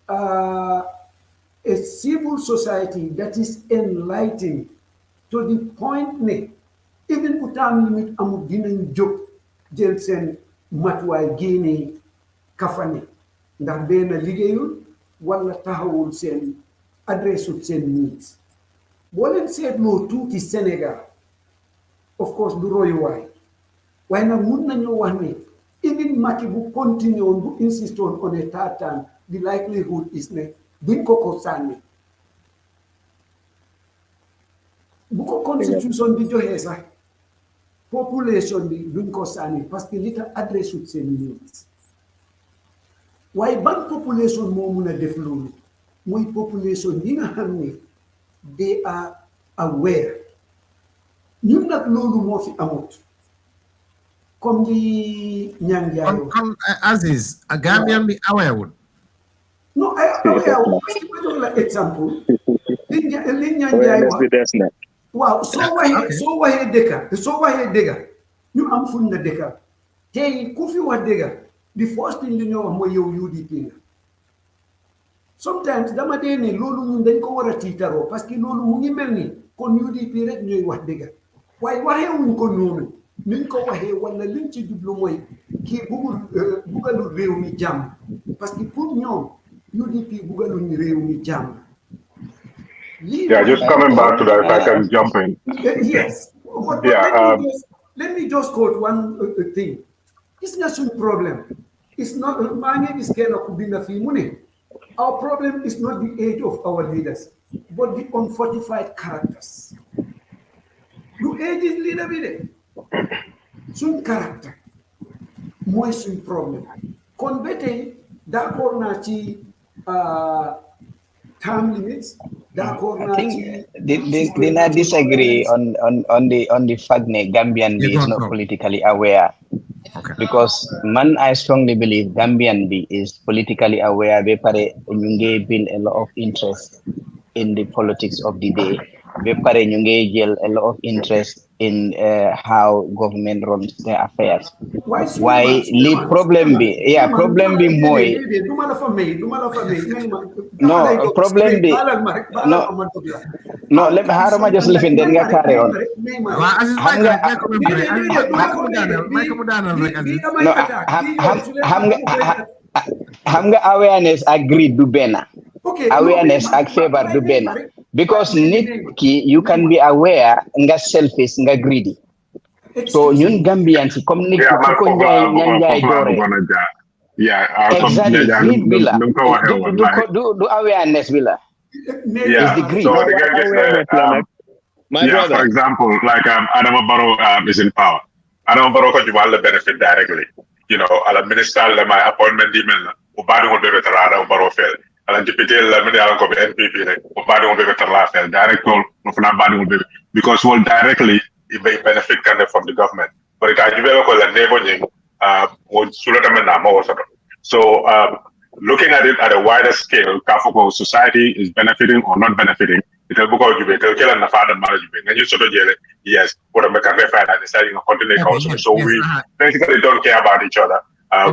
a civil society that is enlightened to the point ne even bu time limit amul dinañ jóg jël seen matuwaay génnee kafane ndax benn liggéeyul wala taxawul seen adressul seen needs boo leen seetloo tuuti Sénégal of course du royuwaay waaye nag mun nañoo wax ne even Macky bu continue on bu insist on a third term the likelihood is ne duñ ko sànni bu ko constitution bi joxee sax population bi duñ ko sànni parce que li tax adressul seen needs waaye ban population moo mun a def loolu mooy population yi nga xam ne they are aware ñun nag loolu moo fi amut comme li Njie kon Aziz a Gambian bi aware wul non ay aware wul parce que ma jox la exemple li Njie wax waaw soo waxee dëgga ñu am fuñ na dëkka tey ku fi wax dëgga the first thing li ñoo wax mooy yow UDP nga sometimes dama dee ne loolu ñun dañ ko war a tiitaroo parce que loolu mu ngi mel ni kon UDP rek ñooy wax dëgga waaye waxeewuñ ko noonu niñ ko waxee wala liñ ci jublu mooy kii bugalul réew mi jàmm parce que pour ñoom UDP bugaluñ réew mi jàmm. Yeah, just coming back to that, if I can jump in. Yes. But yeah, let me just quote one thing. It's not a problem. It's not, our problem is not the age of our leaders, but the unfortified characters. The age is leader with it. Some character. More some problem. Convete, d'accord na ci time limits. I think they not disagree on the fact that Gambian B is not politically aware. Okay. Because I strongly believe Gambian B is politically aware. They build a lot of interest in the politics of the day. They build a lot of interest in how government runs their affairs. Why the problem be? Yeah, problem be more. No, problem be. No, let me just live in then carry on. Hamga awareness agreed do bena. Awareness ag favor do bena. Because you can be aware nga selfish nga greedy. So ñun Gambians comme nit ko ñay dore. Exactly. Do awareness bila. Yeah. So for example, like Adama Barrow is in power. Adama Barrow ko jumal benefit directly. You know, ala minister le my appointment email o badi mo bebe Adama Barrow fail. Ala député la mini ala ko be NPP rek o badi mo bebe fail. Direct call no fana badi mo bebe because well directly it may benefit kind of from the government. But it can develop la neighbor nying so looking at it at a wider scale, Kafuko society is benefiting or not benefiting. It'll book out you it'll kill and the father marriage and you sort of yes, what a mechanic and deciding a continent also. So we basically don't care about each other.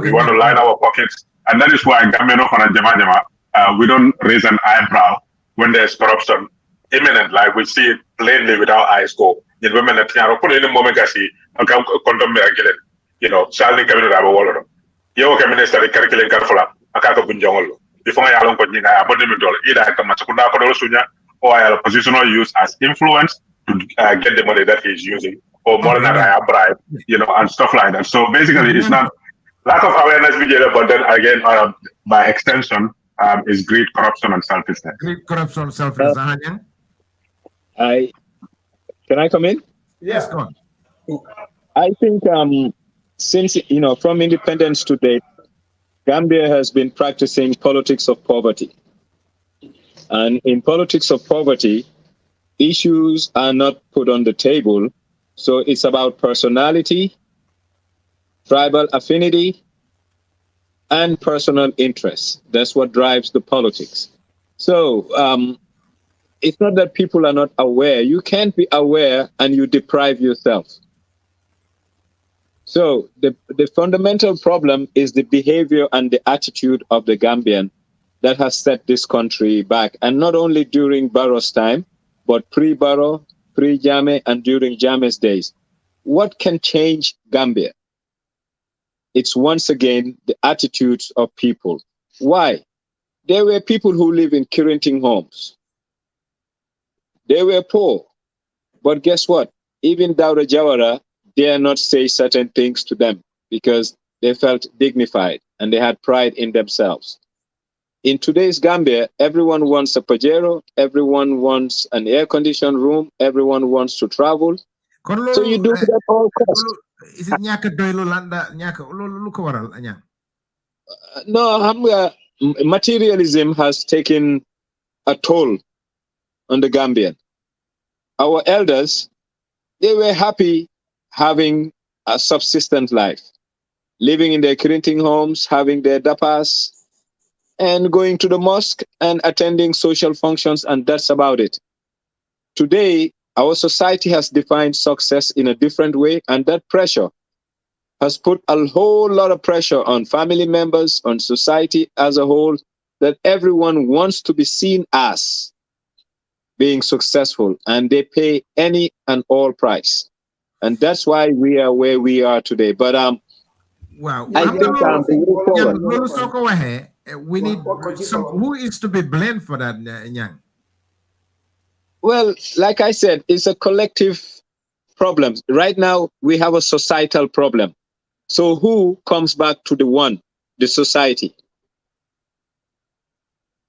We want to line our pockets, and that is why Gambian and Jammeh we don't raise an eyebrow when there's corruption imminent, like we see it plainly with our eyes go. In women that put in a moment I see condom again. Salary coming out of all yo minister curriculum carfula akaka bunjongolo before I along con ninga abonnement either come sakunda ko sunya or I positional use as influence to get the money that he's using or more than I bribe, and stuff like that. So basically it's not lack of awareness, but then again, by extension, is greed, corruption, and selfishness. Greed, corruption, selfishness. Can I come in? Yes, go on. I think since from independence to date, Gambia has been practicing politics of poverty, and in politics of poverty, issues are not put on the table. So it's about personality, tribal affinity, and personal interest. That's what drives the politics. So it's not that people are not aware. You can't be aware and you deprive yourself. So the fundamental problem is the behavior and the attitude of the Gambian that has set this country back. And not only during Barrow's time, but pre-Barrow, pre-Jammeh, and during Jammeh's days. What can change Gambia? It's once again the attitudes of people. Why? There were people who live in renting homes. They were poor. But guess what? Even Dawda Jawara dare not say certain things to them because they felt dignified and they had pride in themselves. In today's Gambia, everyone wants a Pajero, everyone wants an air-conditioned room, everyone wants to travel. So you do it at all costs. Is it nyaka doylo landa nyaka lu ko waral anyang? No, materialism has taken a toll on the Gambian. Our elders, they were happy having a subsistent life, living in their renting homes, having their dapas, and going to the mosque and attending social functions, and that's about it. Today, our society has defined success in a different way, and that pressure has put a whole lot of pressure on family members, on society as a whole, that everyone wants to be seen as being successful, and they pay any and all price. And that's why we are where we are today. But wow, I think we need some, who is to be blamed for that, Nyang? Well, like I said, it's a collective problem. Right now, we have a societal problem. So who comes back to the society?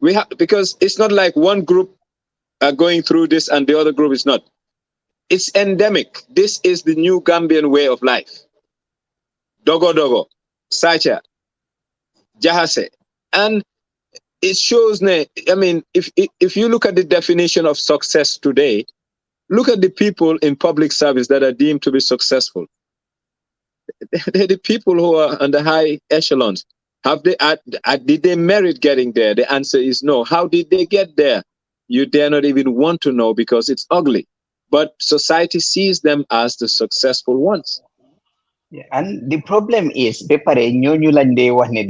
We have, because it's not like one group are going through this and the other group is not. It's endemic. This is the new Gambian way of life. Dogo Dogo, Sacha, Jahase. And it shows, I mean, if you look at the definition of success today, look at the people in public service that are deemed to be successful. They're the people who are on the high echelons. Did they merit getting there? The answer is no. How did they get there? You dare not even want to know because it's ugly. But society sees them as the successful ones. Yeah, and the problem is, they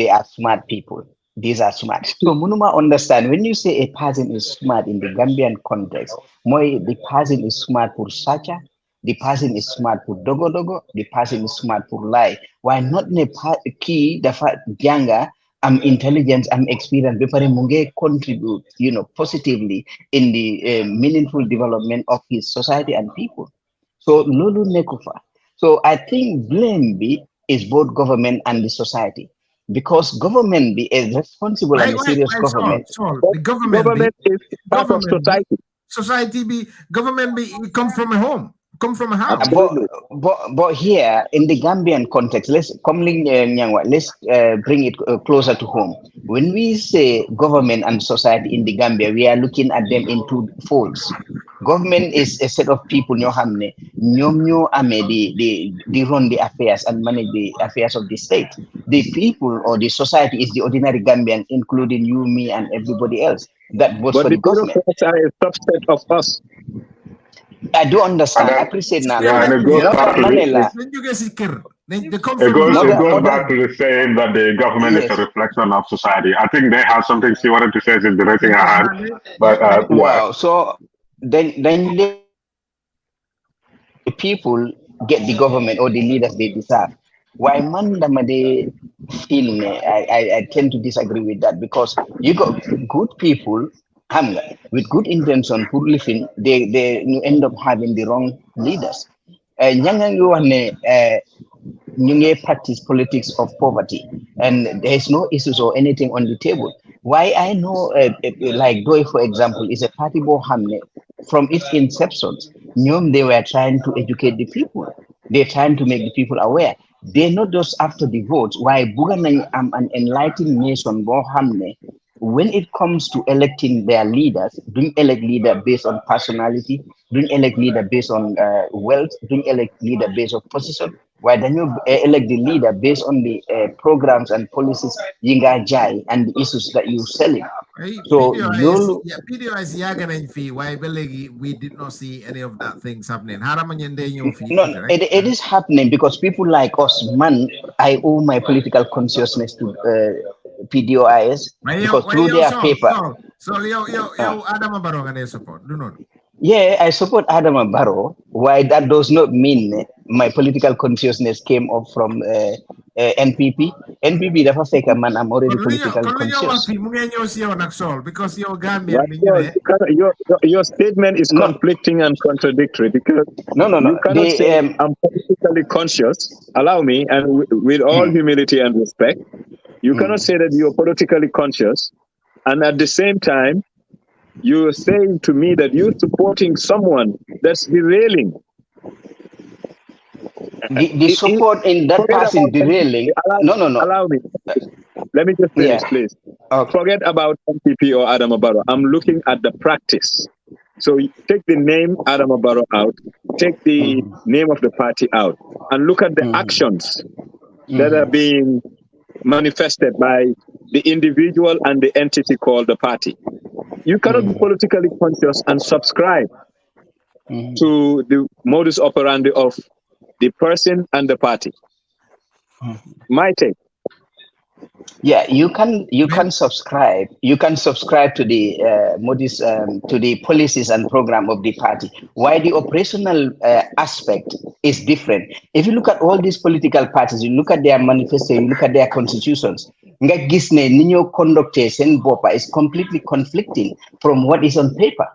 are smart people. These are smart. So Munuma understand when you say a person is smart in the Gambian context, the person is smart for Sacha, the person is smart for Dogo Dogo, the person is smart for Lie. Why not the key the younger intelligence and experience munge contribute, positively in the meaningful development of his society and people. So Lulu Nekufa. So I think blame is both government and the society. Because government be a responsible and a serious government. The government is part of society. Society government come from a home, come from a house. But here in the Gambian context, let's bring it closer to home. When we say government and society in the Gambia, we are looking at them in two folds. Government is a set of people they run the affairs and manage the affairs of the state. The people or the society is the ordinary Gambian, including you, me, and everybody else. That votes for the government. Are a subset of us. I do understand. I appreciate now. Yeah, and it goes back to the saying that the government is a reflection of society. I think they have something she wanted to say in the raising her hand. But wow, so then the people get the government or the leaders they deserve. Why man damade feel me? I tend to disagree with that because you got good people with good intention for living, they you end up having the wrong leaders. Nyanga you ñu ngi practice politics of poverty and there's no issues or anything on the table. Why I know like Doi, for example, is a party bohamne from its inception. They were trying to educate the people. They're trying to make the people aware. They're not just after the votes. Why Buganang am an enlightened nation bohamne. When it comes to electing their leaders, don't elect leader based on personality, don't elect leader based on wealth, don't elect leader based on position. Why don't you elect the leader based on the programs and policies Yinga Jai and the issues that you selling? So PDOIS yaga fee. Why we did not see any of that things happening. No, it is happening because people like us, man, I owe my political consciousness to PDOIS because through their paper. So yo Adam Barong support. Do not. Yeah, I support Adam Barrow. Why that does not mean my political consciousness came up from NPP. NPP the first man, I'm already political conscious. Because you're Gambian. Your statement is conflicting and contradictory because you cannot say I'm politically conscious. Allow me, and with all humility and respect, you cannot say that you're politically conscious, and at the same time, you're saying to me that you're supporting someone that's derailing. The support in that person derailing. No. Allow me. Let me just finish, please. Okay. Forget about MPP or Adam Barrow. I'm looking at the practice. So take the name Adam Barrow out, take the name of the party out, and look at the actions that are being manifested by the individual and the entity called the party. You cannot be politically conscious and subscribe to the modus operandi of the person and the party. My take. Yeah, you can subscribe. You can subscribe to the modus to the policies and program of the party. Why the operational aspect is different. If you look at all these political parties, you look at their manifesto, you look at their constitutions. Nga gisne ninyo conductors and bopa is completely conflicting from what is on paper.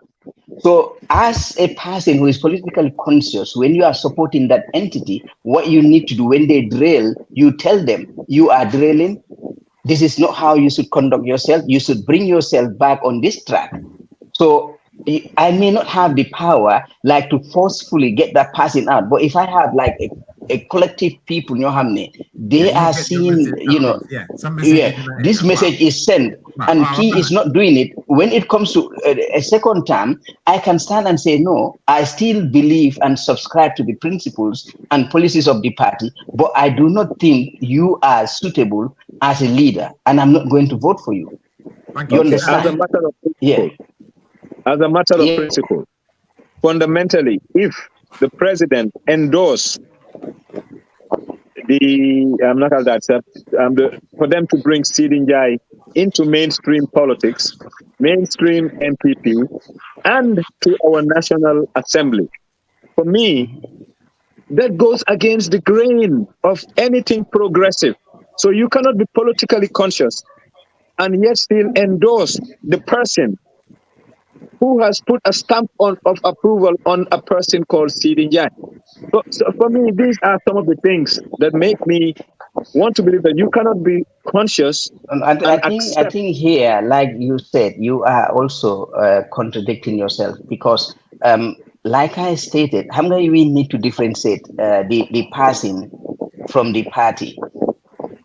So as a person who is politically conscious, when you are supporting that entity, what you need to do when they drill, you tell them you are drilling. This is not how you should conduct yourself. You should bring yourself back on this track. So I may not have the power like to forcefully get that person out, but if I have like a collective people, they are seeing, this message is sent and he is not doing it. When it comes to a second term, I can stand and say, no, I still believe and subscribe to the principles and policies of the party, but I do not think you are suitable as a leader and I'm not going to vote for you. You understand? As a matter of principle, as a matter of principle, fundamentally, if the president endorsed for them to bring Njie into mainstream politics, mainstream MPP, and to our National Assembly, for me, that goes against the grain of anything progressive. So you cannot be politically conscious and yet still endorse the person who has put a stamp of approval on a person called Njie. So for me, these are some of the things that make me want to believe that you cannot be conscious. I think here, like you said, you are also contradicting yourself because, like I stated, how many we need to differentiate the person from the party.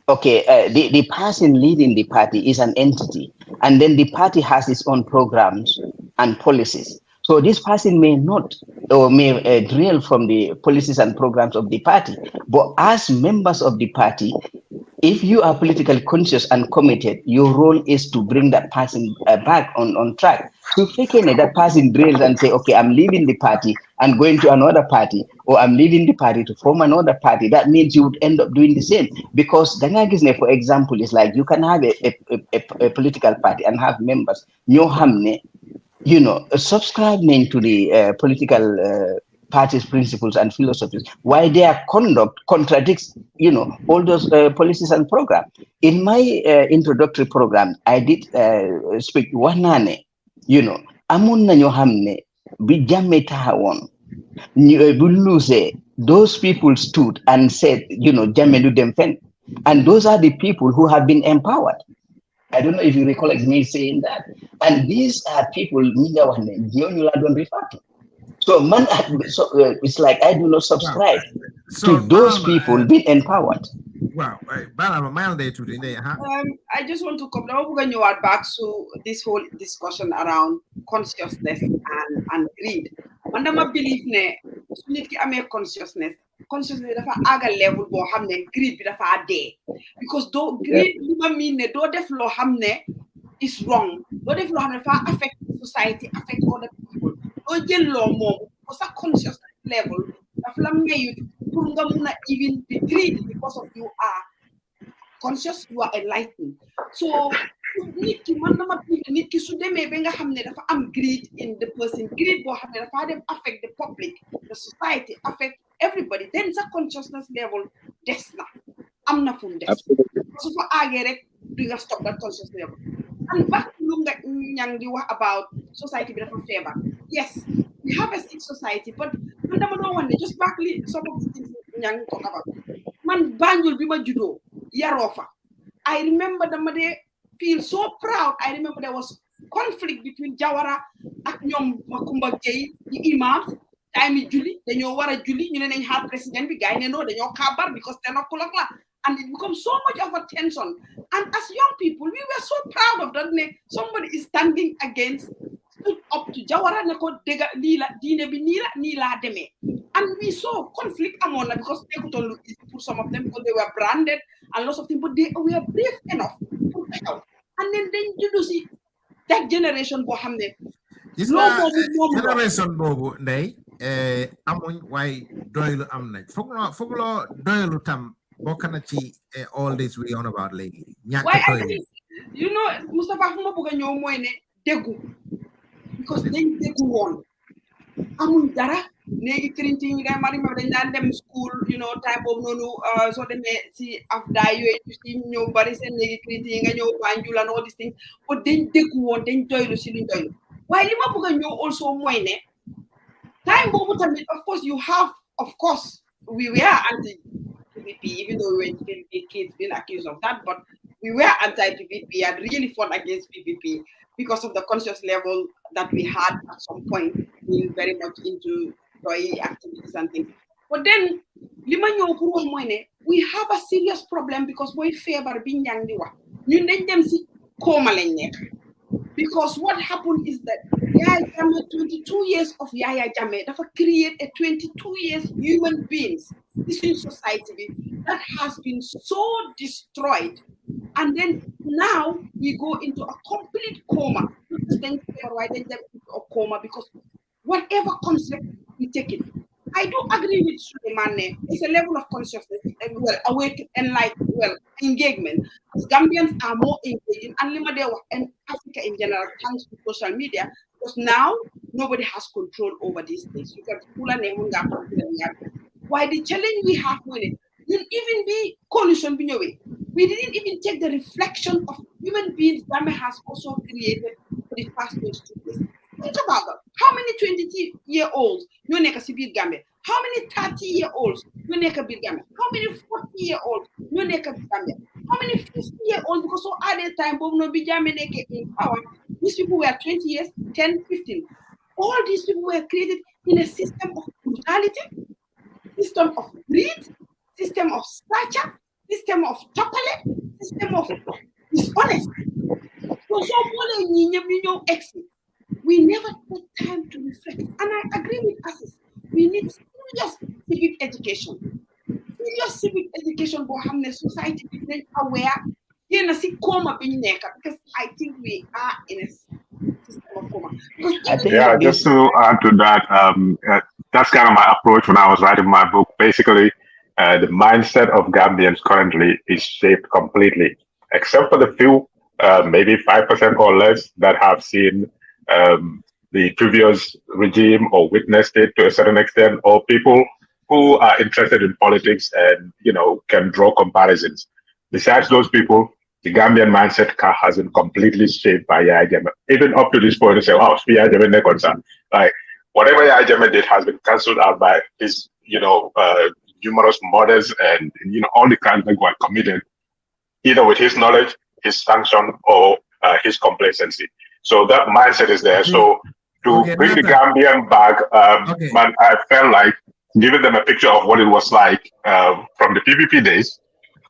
Okay, the person leading the party is an entity, and then the party has its own programs and policies. So this person may not or may drill from the policies and programs of the party, but as members of the party, if you are politically conscious and committed, your role is to bring that person back on track. So if that person drills and say, okay, I'm leaving the party and going to another party, or I'm leaving the party to form another party, that means you would end up doing the same. Because Dangagisne, for example, is like you can have a political party and have members. subscribing to the political parties' principles and philosophies, why their conduct contradicts, all those policies and programs. In my introductory program, I did speak one amun nañu xamne bi Jammeh taxawon bu lose, those people stood and said, Jammeh do them fen. And those are the people who have been empowered. I don't know if you recollect me saying that. And these are people don't refer to. So, it's like I do not subscribe to those people being empowered. Wow, I just want to come now back to this whole discussion around consciousness and greed. Man dama believe ne su nit ki amé consciousness dafa aga level bo xamné greed bi dafa dé, because do greed li ma mean ne do def lo xamné is wrong, do def lo xamné dafa affect society, affect other people, do jël lo mom ko sa consciousness level dafa la mayu pour nga mëna even be greedy because of you are conscious, you are enlightened. So nit ki man dama believe nit ki su démé ba nga xamné dafa am greed in the person, greed bo xamné dafa dem affect the public, the society, affect everybody, then sa consciousness level desna amna fu des. So for agé rek du nga stop that consciousness level. And back to lu nga ñang di wax about society bi dafa febar. Yes, we have a sick society, but man dama do wone just backly some of the things ñang talk about. Man Banjul bima judo yarofa, I remember the feel so proud. I remember there was conflict between Jawara and ñom Makumba Gay, the imams, time Julie, dañoo wara Julie, ñu ne nañ xaar president bi gaay ne no dañoo kabar because 10 o'clock la, and it becomes so much of a tension. And as young people, we were so proud of that. Somebody is standing against, stood up to Jawara ne ko dega li la diine bi ni la deme. And we saw conflict among them because they could only for some of them because they were branded and lots of things, but they were brave enough to take out. And then you see that generation bohamne. Generation bobu ndey amuñ way doylu am nañ foglo doylu tam bokana ci all this we on about legi ñak doylu. You know, Mustapha fuma bëgg ñew moy ne déggu, because dañ déggu won amuñ dara. Negi printing ngay mari ma dañ dem school, time bobu nonu so demé ci afda yoy ci ñew bari sen negi printing nga ñew Banjul and all these things, but dañ déggu won dañ doylu ci liñ doylu. Why li ma bëgg ñew also moy ne time bobu tamit, of course you have, of course we were anti PPP, even though we were kids being accused of that, but we were anti-PPP and really fought against PPP because of the conscious level that we had at some point, being very much into toy activities and things. But then, we have a serious problem because boy fever being young, you need them see coma. Because what happened is that Yaya Jammeh, 22 years of Yaya Jammeh, that create a 22 years human beings, this is society that has been so destroyed. And then now we go into a complete coma. Why they into a coma? Because whatever concept we take it. I do agree with Suleiman. It's a level of consciousness, awake and engagement. As Gambians are more engaging, and Africa in general, thanks to social media, because now nobody has control over these things. You can pull a name. Why the challenge we have with it didn't even be coalition. We didn't even take the reflection of human beings Jammeh has also created for the past 22 years. Think about that. How many 20-year-olds you make a civil Gambia? How many 30-year-olds you make a big Gambia? How many 40-year-olds you make a Gambia? How many 50-year-olds? Because so at that time, in power, these people were 20 years, 10, 15. All these people were created in a system of brutality, system of greed, system of stature, system of chocolate, system of dishonesty. So exit. We never take time to reflect. And I agree with us. We need serious civic education. Serious civic education for having society being aware. Because I think we are in a system of coma. Yeah, just to add to that, that's kind of my approach when I was writing my book. Basically, the mindset of Gambians currently is shaped completely, except for the few, maybe 5% or less, that have seen the previous regime or witnessed it to a certain extent, or people who are interested in politics and, can draw comparisons. Besides those people, the Gambian mindset has been completely shaped by Yahya Jammeh. Even up to this point, they say, wow, Yahya Jammeh is concerned. Like, whatever Yahya Jammeh did has been cancelled out by his, numerous murders and, all the crimes that were committed, either with his knowledge, his sanction, or his complacency. So that mindset is there. So to bring the Gambian back, man, I felt like giving them a picture of what it was like from the PPP days,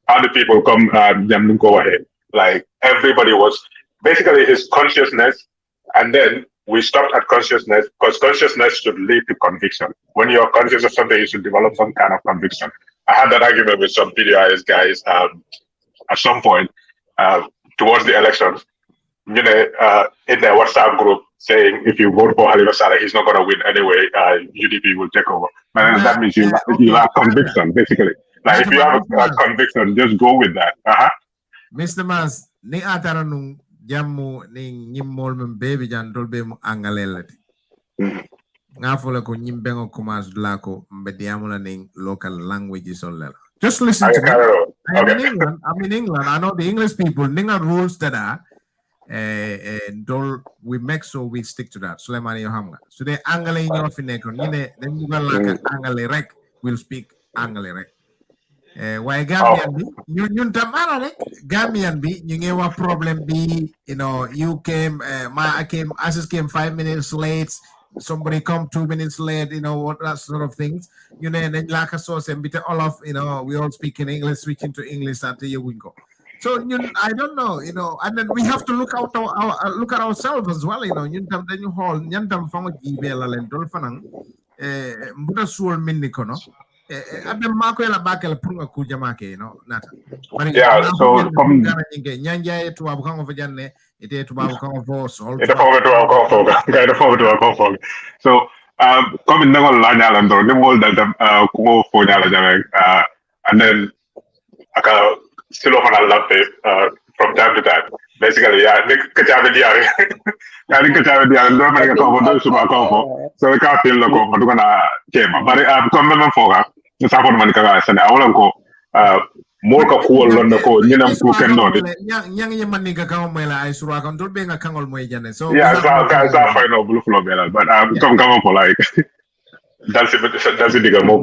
how the people come, them go ahead. Like everybody was basically his consciousness, and then we stopped at consciousness because consciousness should lead to conviction. When you're conscious of something, you should develop some kind of conviction. I had that argument with some PDIS guys at some point towards the elections, in their WhatsApp group, saying if you vote for Halifa Saleh, he's not going to win anyway. UDP will take over. And that means you have conviction, basically. Like if you have a conviction, just go with that. Mr. Mas, ni atara nung jammu ni nyimmol mem baby jan dolbe mu angalelati. Nga fola ko nyimbengo kumas dlako mbediamula ning local languages olela. Just listen to me. I'm in England. I know the English people. Ninga rules that are, and we make sure we stick to that. Sulemani Yohamga. So the Angale in your finekon. Then you will like Angale rek. We'll speak Angale rek. Why Gambian be? You tamara rek. Gambian be. You gave a problem be. You came. Asis came 5 minutes late. Somebody come 2 minutes late, what that sort of things. And then like a source and bit all of, we all speak in English, switching to English until you will go. So I don't know, and then we have to look at ourselves as well, then you hold nyantam famo gibela len dol fanang mbuta suol minni kono abbe mako la bakela punga ku jamake nata. Yeah, so comme nyanja to abu kango fajanne ite to babu kango fo sol ite fo to ko fo ga fo to ko fo. So comme ndangol la nyala ndo ni mol dal ko fo nyala jame and then aka still of an lampe from time to time. Basically, yeah, Nick Kachavi Diari. I think Kachavi Diari, don't make a cover, don't super cover. So we can't feel the cover, but we're gonna came. But I'm coming for her. The Sapon Manica, and I will go more cool on the code, who can know it. Young Yamanika Kamela, I saw a control being a Kangal Moyane. So, yeah, guys are fine of Blue Flow Bella, but I'm coming for like that's it, more.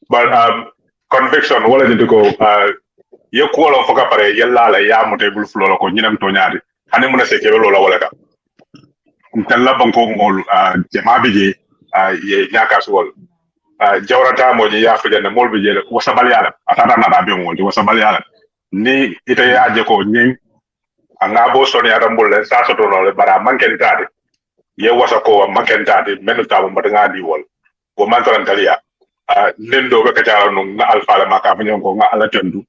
But conviction, what is it to go? Ye kuolo foka pare yella la ya motable flow ko nyinam to nyaade hané mo na séké lolo wala ka tella banko ngol jama bije ye nyakas wol jawrata mo je ya fujane mol bije wasabal yala atata na da be ngol wasabal yala ni ite ya je ko nyin anga bo soni adam bulle sa so to le bara manken tade ye wasa ko manken tade men ta mo nga di wol wo man tan talia nendo be ka no na alfa la maka fanyon ko nga ala tendu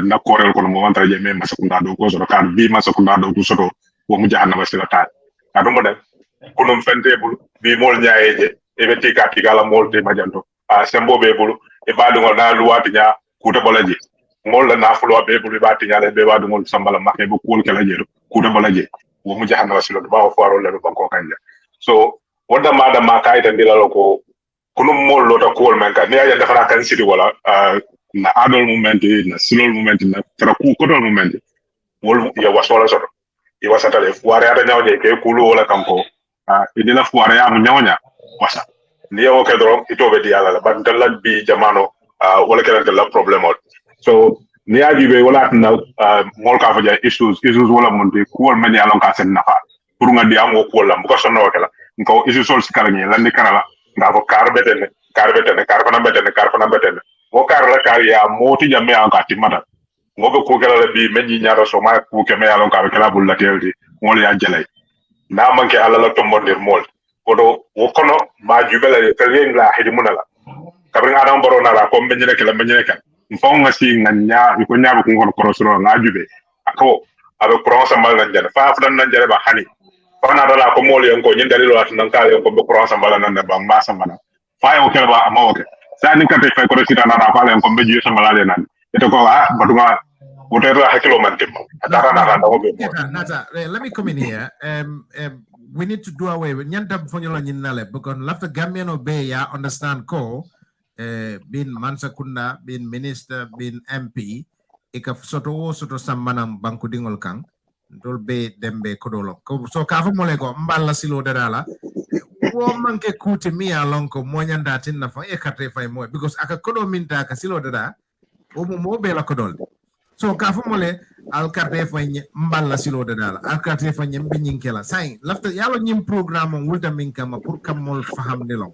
na korel kono mo wantara je me masakunda do ko so kan bi masakunda do ko soto wo mu jahanna basila ta ado mo dem kono fentebul bi mol nyaayeje e betti ka tigala mol te majanto sembo be bulu e baadu ngol na luwati nya kuta bolaje mol la na fulo be bulu ba tinya le be baadu ngol sambala makke bu kul kala jeeru kuta bolaje wo mu jahanna basila ba o faro le ba ko kanja so wonda mada makay tan dilalo ko kono mol lota kol men ka ne ya defara kan sidi wala na adol moment na silol moment na traku kotol moment wol ya wasola soto i wasata le fuare ada nyawje ke kulu wala kanko idina fuare ya mu nyawnya wasa ni yawo ke dro itobe di yalla ba dalla bi jamano wala ke dalla problem so ni aji be wala na mol ka faja issues wala monte ko men ya lon ka sen nafa pour nga di am ko lam ko sonno kala ko issues sol sikala ni lan ni kanala nga ko karbetene karfana betene wo kar la kar ya moti jamme an ka timata ngobe ko kala la bi menni nyaaro so ma ko ke me yalon ka be kala bul la teldi mol ya jelay na manke ala la tombondir mol odo wo kono ma jubele telen la hedi munala kabri adam baro na la ko menni nek la menni nek fo nga si nganya ko nyaabo ko ngon korosro nga jube ako abe pronsa mal nan jere fa fa nan jere ba hani fa na dala ko mol yon ko nyin dalilo at nan ka yon ko be pronsa mal nan ba mbasa mana fa yo kala ba amawoke sani kate fay ko resita na rafa len ko be jiyo sama lale nan eto ko batuma wotero hakilo man tim atara na randa ko be Nata, let me come in here. we need to do away with nyantam fonyola nyinale because after Gambian obey ya understand ko being Mansakunda, being minister, being MP, ika soto sammanam banku dingol kang dol be dembe kodolo so kafa molego mballa silo dadala wo manke kuti mi alonko moñanda tinna fa e karte fay moy because aka kodo minta ka silo dada o mo be la kodol so kafa mole al karte fay mballa silo dadala al karte fay nyimbe nyinkela say lafta yalo nyim programme wulta min kama pour kam mol faham de long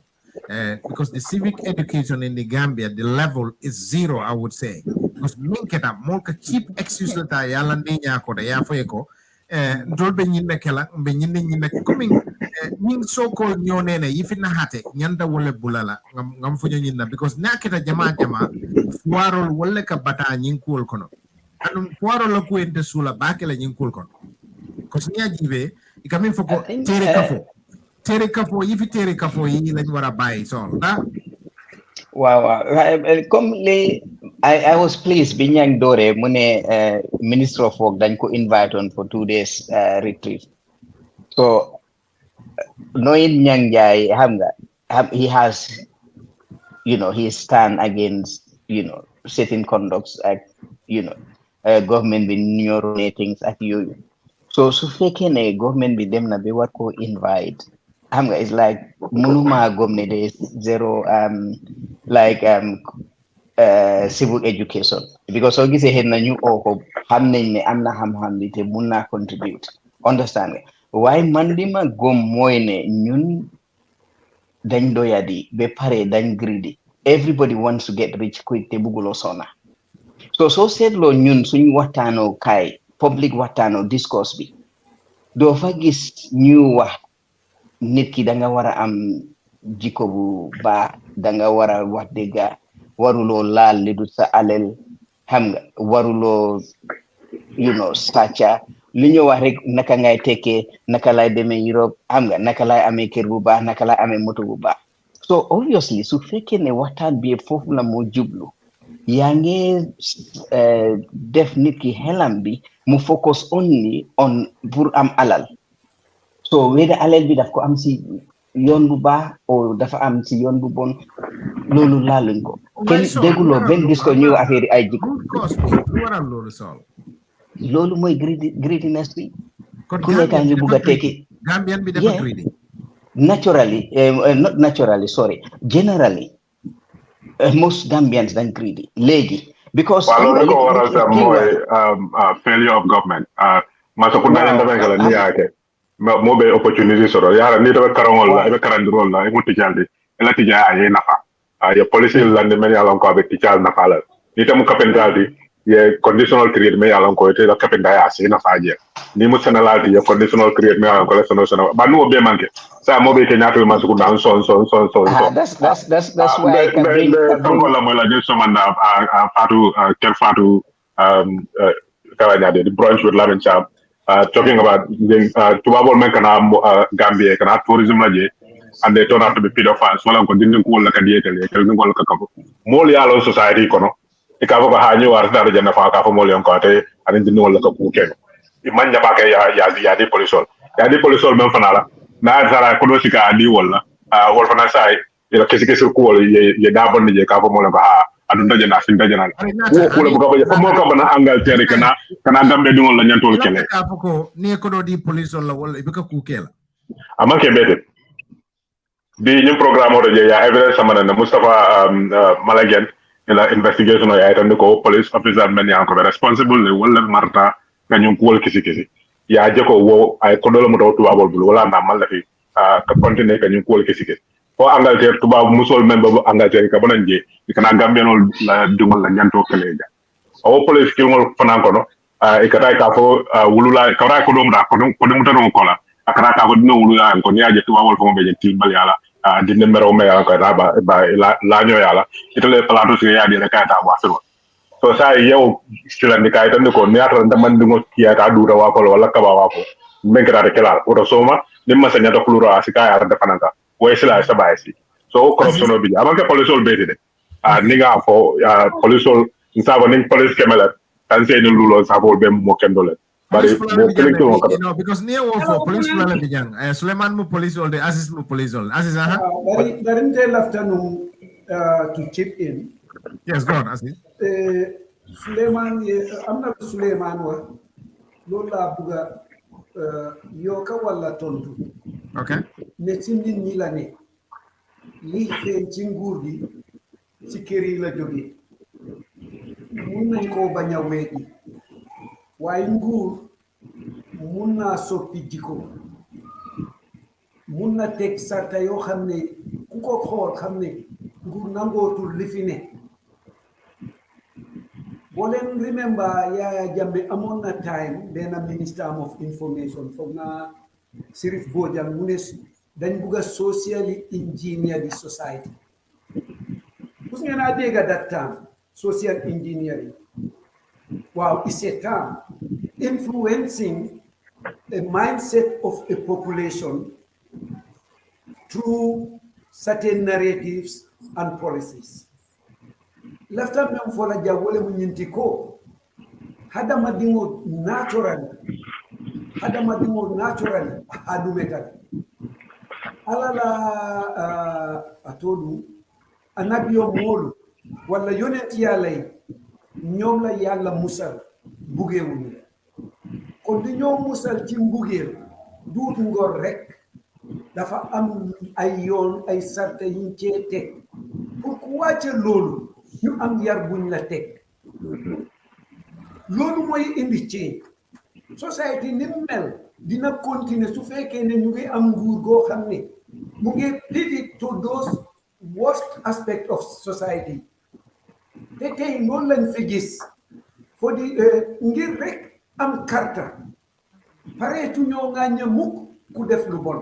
because the civic education in the Gambia, the level is 0, I would say. Because minketa molka cheap excuse la yala ndinya ko da ya feko dolbe nyinne kala be nyinne coming ning so called nyonene yifina hate nyanda wole bulala ngam fu nyinna because naketa jama fuarol wole ka bata nyinkul kono anum fuarol la ku ente sula bakela nyinkul kono because nya jibe ikamin foko tere kafo yifi tere kafo yi lañ wara bayi so da wow comme I was pleased binyang dore mune Minister of Work dañ ko invite on for 2 days retreat so knowing Njie he has his stand against certain conducts government bi ñoro things at you so su fekkee ne government bi dem na be war ko invite it's like munuma gomne there is zero civic education because so gise hen nañu ko xam nañ ne amna xam-xam bi te mun na contribute understand why mandima gom moy ne ñun dañ doyadi be pare dañ greedy everybody wants to get rich quick te bugulo sona so seetlo ñun suñ waxtaano kay public waxtaano discourse bi do fa gis ñu wax nit ki da nga wara am jikko bu ba da nga wara wax dega warulo laal li du sa alel xam nga warulo stacha li ñu wax rek naka ngay tekke naka lay demee Europe xam nga naka lay amee kër bu baax naka lay amee moto bu baax so obviously su fekkee ne waxtaan bi foofu la moo jublu yaa ngi def nit ki xelam bi mu focus only on pour am alal so weda alal bi daf ko am si yoon bu baax o dafa am si yoon bu bon loolu laaluñ ko kenn dégguloo benn gis ko ñu affaire ay jikko loolu mooy greediness bi ku nekk ngi bugg a tekki Gambian bi dafa greedy naturally not naturally sorry generally most Gambians dañ greedy léegi because loolu ko waral tam mooy failure of government maso ku nañ ndame kala ni yaake mo be opportunity soro yara ni tabe karangol la be karandirol la mo tijaldi la tija ay nafa ya policy lande men yalla ko be tijal nafa la ni tamu kapengaldi ye conditional create me yalla ko te la kapenda ya si nafa je ni mo senalaldi ye conditional create me yalla ko la sono ba no be manke sa mo be ke nyaato ma su dan son that's why I can bring la mo la just somanda fatu kel fatu kala nyade the brunch with Lamin Cham talking about tubabol men kana Gambia kana tourism laje and they turn out to be pedophiles wala ko dindin ko la ka dietele kel ngol ka kabo mol yalo society kono e ka ko ha ñu war dara janna fa ka fa mol yon ko te ani dindin wala ka ku ken e man jaba ka ya di polisol men fanala na zara ko do sika di wala wol fana sai ila kesi ko ye da bon je ka fa mol ko ha adu ndaje na fin daje na ko bu ko fa mo ko bana Angleterre kana Gambe dingol la ñantol kele ka ko ni ko do di police la wala be ka ku kela amanke bete bi ñu programme o je ya evidence samana na Mustapha Malagen ila investigation o ya tan ko police officer men ya ko responsible le wala marta nga ñu ko kisi ya je ko wo ay ko do mo do tubabol bul wala na mal la fi ka continuer ka ñu ko kisi ko Angleterre tubab musol men babu Angleterre ka bonan je kana Gambianol la dingol la ñanto kele ja o police ki ngol fanan ko no e kata ka fo wulula ka ra ko dum da ko dum tan ko la akara ka ko dino wulula ko ni aje tubabol ko be je timbal yala dinne mero me yala ko ba la ñoo yala itale plateau ci ya di rek ta wa so so sa yow student ka tan ko ni ata man dingo kiya ta dura wa ko wala ka ba wa ko men kara kelal o soma ni ma sanya to plura asika ya da fananga way sila sa baisi so corruption bi amaka polisol beti de ni nga fo polisol nsabo ni police kemela tan se ni lulo sabo be mo kendole police because near for police fulani bijang Suleiman mu police all the Aziz mu police all Aziz Darin tell afternoon to chip in. Yes, go on, Aziz. Suleiman amna Suleiman wa lola buga yoka wala tontu. Okay. Ne ci nit ñi la ne li xeen ci nguur gi ci kër yi la jóge mun nañ koo bañ a weeti waaye nguur mun naa soppi jikko mun na teg sarta yoo xam ne ku ko xool xam ne nguur nangootul li fi ne boo leen remember Yaya Jammeh amoon na time benn minister of information foog naa Sirif Bojang mu ne dañ bugg a socially engineer the society kus ngeen a dégg that term social engineering wow it's a term influencing a mindset of a population through certain narratives and policies lafta mem fola jawole mu nyinti ko hadama dingo natural adumetal alala atodu anabiyo molu wala yonent yàlla ñoom la yàlla musal bugeewuñu kon di ñoom musal ci mbugeel duut ngor rek dafa am ay yoon ay sarte yiñ cee teg pour ku wàcce loolu ñu am yar buñ la teg loolu mooy indi change society ni mel dina continuer su fekkee ne ñu ngi am nguur goo xam ne mu ngi pivot to those worst aspect of society te tey noonu lañ fi gis fo di ngir rek am karta pareetu ñoo ŋàññe mukk ku def lu bon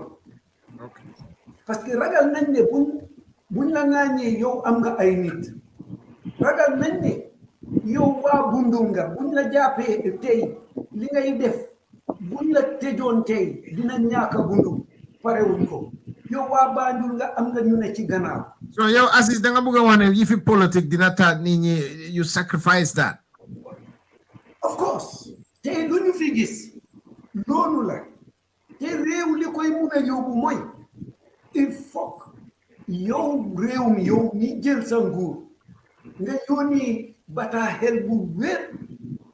parce que ragal nañ ne buñ la ŋàññee yow am nga ay nit ragal nañ ne yow waa Bundung nga buñ la jàppee tey li ngay def buñ la tëjoon tey dina ñàkk a Bundung parewuñ ko yow waa Banjul nga am nga ñu ne ci gannaaw. So yow Aziz da nga bëgg a wax ne yi fi politique dina tax nit ñi you sacrifice that. Of course tey lu ñu fi gis loolu la te réew li koy mun a yóbbu mooy il faut yow réew mi yow ñi jël sa nguur nga yónni bataaxel bu wér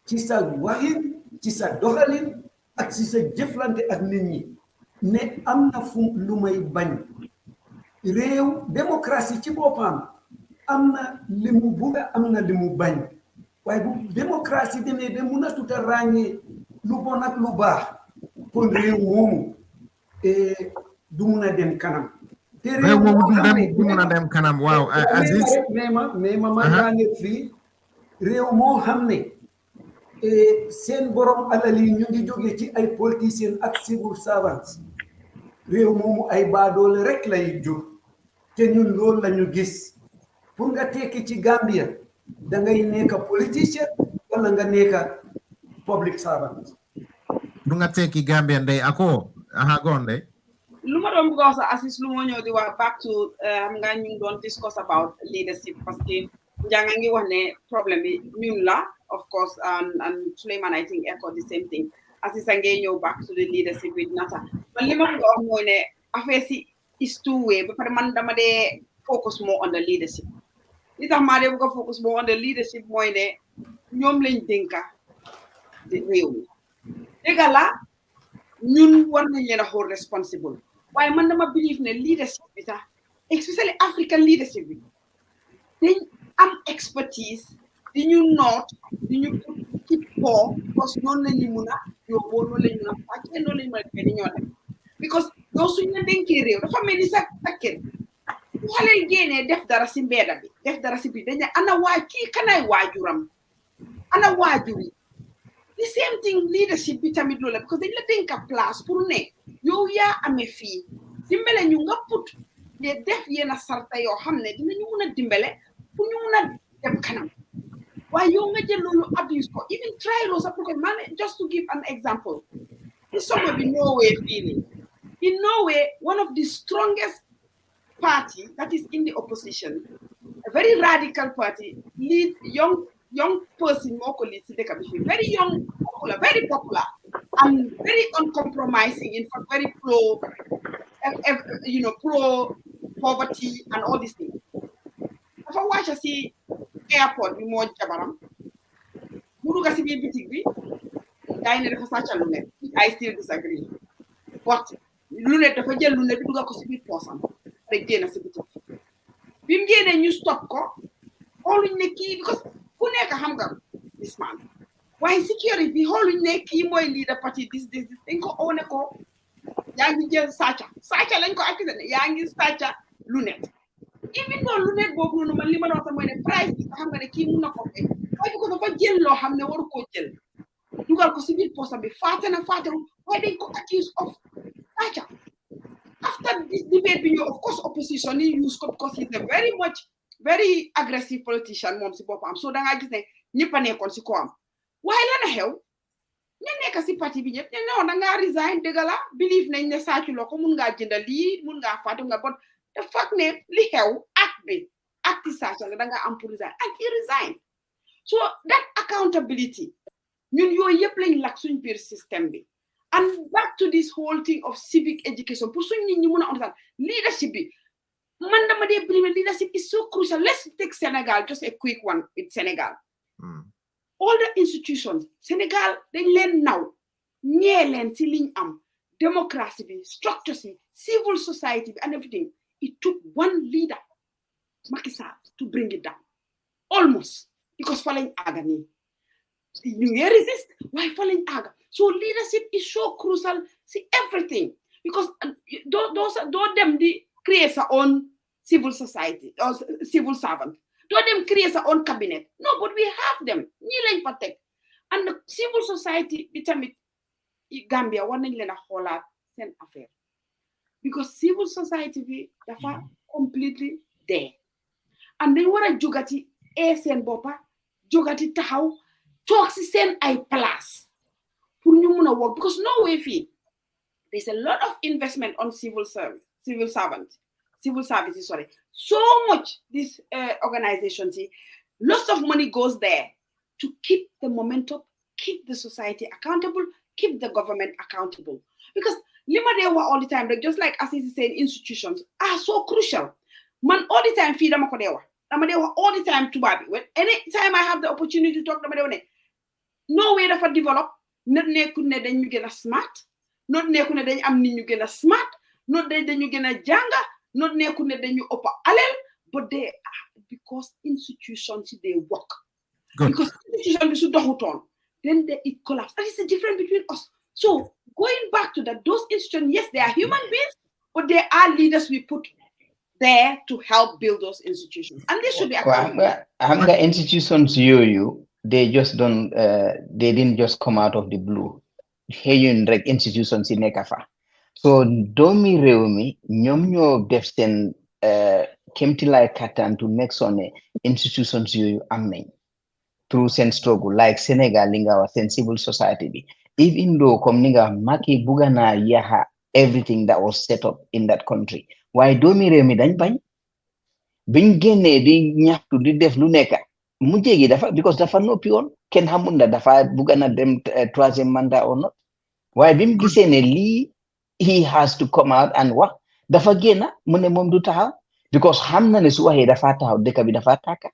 ci sa waxin ci sa doxalin ak ci sa jëflante ak nit ñi ne am na fu lu may bañ réew démocratie ci boppam am na li mu bugga am na li mu bañ waaye bu démocratie demee ba mun a tuta ràññee lu bon ak lu baax kon réew moomu du mun a dem kanam te réew moomu du mun a dem kanam waaw Aziz mais ma daane fii réew moo xam ne seen borom alal yi ñu ngi jóge ci ay politiciens ak civil servants réew moomu ay baadoole rek lay jur te ñun loolu la ñu gis pour nga tekki ci Gambia da ngay nekk politicien wala nga nekk public servant. du nga tekki Gambia ndey ako aha gonde lu ma doon bëgg a wax sax Aziz lu moo ñëw di wax back to xam nga ñu ngi doon discuss about leadership parce que njanga ngi wax ne problème bi ñun la of course and Suleiman I think echo the same thing Aziz a ngay ñëw back to the leadership with nata man li ma bëgg a wax mooy ne affaire si is two way ba pare man dama dee focus more on the leadership li tax maa dee bëgg a focus more on the leadership mooy ne ñoom lañ dénka réew mi dëgg la ñun war nañ leen a hold responsible waaye man dama believe ne leadership bi sax especially African leadership bi dañ am expertise di ñu noot di ñu keep poor parce que noonu la ñu mun a yóbboo noonu la ñu mun a fàccee noonu la ñu mun a defee di ñoo def because yow suñ la dénkee réew dafa mel ni sa kër bu xale yi génnee def dara si mbedda bi def dara si biir dañ ne ana waa kii kanay waajuram ana waajur yi the same thing leadership bi tamit loolu la because dañ la dénka place pour ne yow yaa amee fii dimbale ñu nga put de def yenn sarta yoo xam ne dinañu mun a dimbale pour ñu mun a dem kanam waaye yow nga jël loolu abuse ko even try loolu sax pour que man just to give an example in summer bi Norway fii nii in Norway one of the strongest party that is in the opposition a very radical party lead young person moo ko lead si dëkk bi fii very young popular very popular and very uncompromising, in fact, very pro, pro poverty and all these things. If I watch see airport, we more jabaram. Muru kasi bitik bi, gaay dafa sàccal lu nekk. I still disagree. But lu nekk dafa jël lu nekk dugal ko si biir poosam rek génn si bitik. Bi mu génnee ñu stop ko, xooluñ ne kii because ku nekk xam nga this man. Waaye security xooluñ ne kii mooy leader party this dañ ko oone ko yaa ngi jël sàcca lañ ko accusé ne yaa ngi sàcca lu nekk. Even though lu nekk boobu noonu man li ma doon wax mooy ne price bi xam nga ne kii mun na ko fay waaye ko dafa jël loo xam ne waru koo jël dugal ko si biir poosam bi faate waaye dañ ko accuse of sàcca. After this debate bi ñëw of course opposition yi use ko because he's a very aggressive politician moom si boppam so da ngaa gis ne ñëpp a nekkoon si kawam waaye lan a xew ñu nekk si parti bi ñëpp ne da ngaa resign dëgg la believe nañ ne sàcculoo ko mun ngaa jënda lii mun ngaa faatu nga bon the fact ne li xew acti sàcca la da ngaa am pour resign and he resigned so that accountability ñun yooyu yëpp lañ lak suñ biir système bi. And back to this whole thing of civic education, pour suñ nit ñi mun a understand leadership bi man dama dee believe leadership is so crucial. Let's take Senegal, just a quick one with Senegal. All the institutions Senegal dañ leen naw ñee leen si liñ am democracy bi structure si civil society bi and everything. It took one leader Macky Sall to bring it down almost because fa lañ aaga nii ñu ngi resist waaye fa lañ aaga. So leadership is so crucial. See everything because those them they create their own civil society or civil servant. Don't them create their own cabinet. No, but we have them. And the civil society determine Gambia one nañ leen a xoolaat seen affaire because civil society be dafa completely there and they war a jogati seen boppa jogati taxaw toog si seen ay place. Work because no way fee. There's a lot of investment on civil services. So much these organizations see, lots of money goes there to keep the momentum, keep the society accountable, keep the government accountable. Because lima dewa all the time, just like as is saying, institutions are so crucial. Man, all the time feed them all the time to Babi. When anytime I have the opportunity to talk to them, no way to develop. Not nekkul ne dañ ñu gëna smart not nekkul ne dañ am nit ñu gëna smart not dañu gëna janga not nekkul ne dañu ëpp alel but they are because institutions they work. Good. Because institutions su doxutoon then it collapse. That is the difference between us. So going back to that, those institutions, yes, they are human beings, but they are leaders we put there to help build those institutions, and they should be accountable. Institutions they just don't they didn't just come out of the blue. Xeyun rek institutions yi nekk fa so doomi réew mi ñoom ñoo def seen kéemtalaay kattan to make sure institutions yooyu am nañ through seen struggle like Senegal li nga wax seen civil society bi even though comme ni nga Macky bugga naa yaxa everything that was set up in that country waaye doomi réew mi dañ bañ biñ génnee di ñaxtu di def lu nekk mujjee gi dafa because dafa noppi woon kenn xamul na dafa bugga na dem troisième mandat or not waaye bi mu gisee ne lii he has to come out and wax dafa génna mu ne moom du taxaw because xam na ne su waxee dafa taxaw dëkk bi dafa tàkka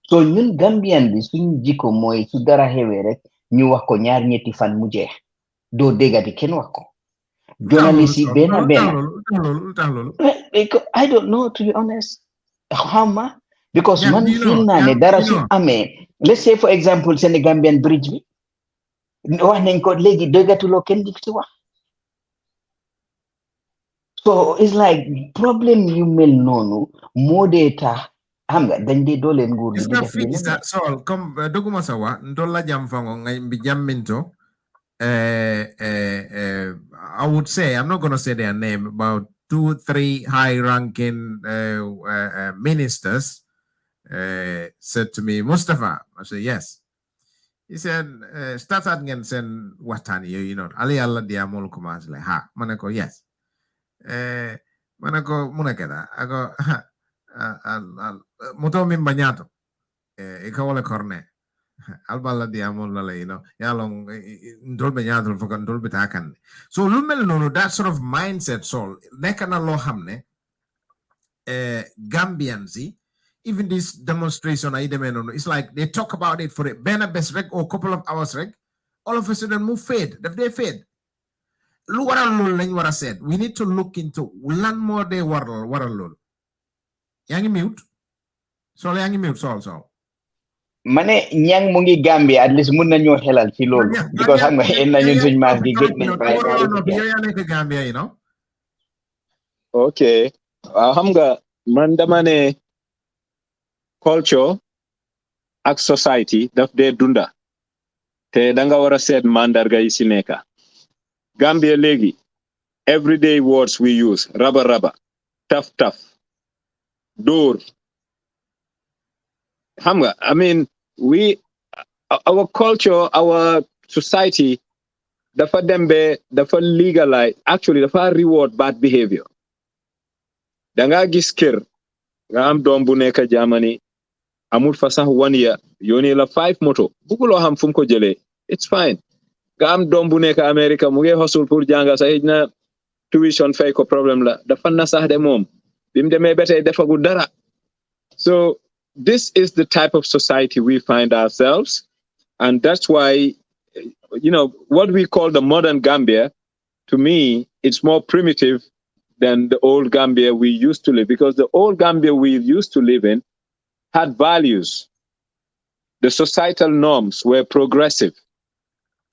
so ñun Gambian bi suñ jikko mooy su dara xewee rek ñu wax ko ñaar ñetti fan mu jeex doo déggati kenn wax ko journaliste yi benn I don't know to be honest how ma because man feel naa ne dara su amee let's say for example Senegambian bridge bi wax nañ ko léegi déggatuloo kenn di ci wax so it's like problem yu mel noonu moo dee tax xam nga dañ dee dooleel nguur gi def li so comme doguma sawa ndolla jam fango ngay mbi jamminto I would say I'm not going to say their name about 2-3 high-ranking ministers said to me, Mustapha, I said, yes. He said, start at again, send watani, you know, Ali Allah diamol kumas like, ha, manako, yes. Manako, munakeda, I go, muto min banyato, ikawale corne. albala di amol la you know yalong ndolbe nyaadol fokan ndolbe takan so lumel no that sort of mindset so nekana lo xamne Gambians even this demonstration it's like they talk about it for a best reg or couple of hours reg all of a sudden move fade they fade lu waral lol lañ wara set we need to look into lan more day waral lol yangi mute sol Mane Njang mu ngi Gambia at least mun nañoo xelal ci loolu because xam nga en na ñun suñ maas gi gëj nañ Gambia you know okay xam nga man dama ne culture ak society daf dee dunda te da nga war a seet mandarga yi si nekka Gambia léegi everyday words we use raba tough door xam nga I mean our culture our society dafa dembe dafa legalize actually dafa reward bad behavior da nga gis kër nga am doom bu nekk Germany amul fa sax 1 year yónnee la 5 moto buguloo xam fu mu ko jëlee it's fine nga am doom bu nekk America mu ngi hustle pour jànga sax na tuition fay ko problème la dafa na sax de moom bim demee ba tey defagul dara so this is the type of society we find ourselves and that's why what we call the modern Gambia to me it's more primitive than the old Gambia we used to live because the old Gambia we used to live in had values. The societal norms were progressive.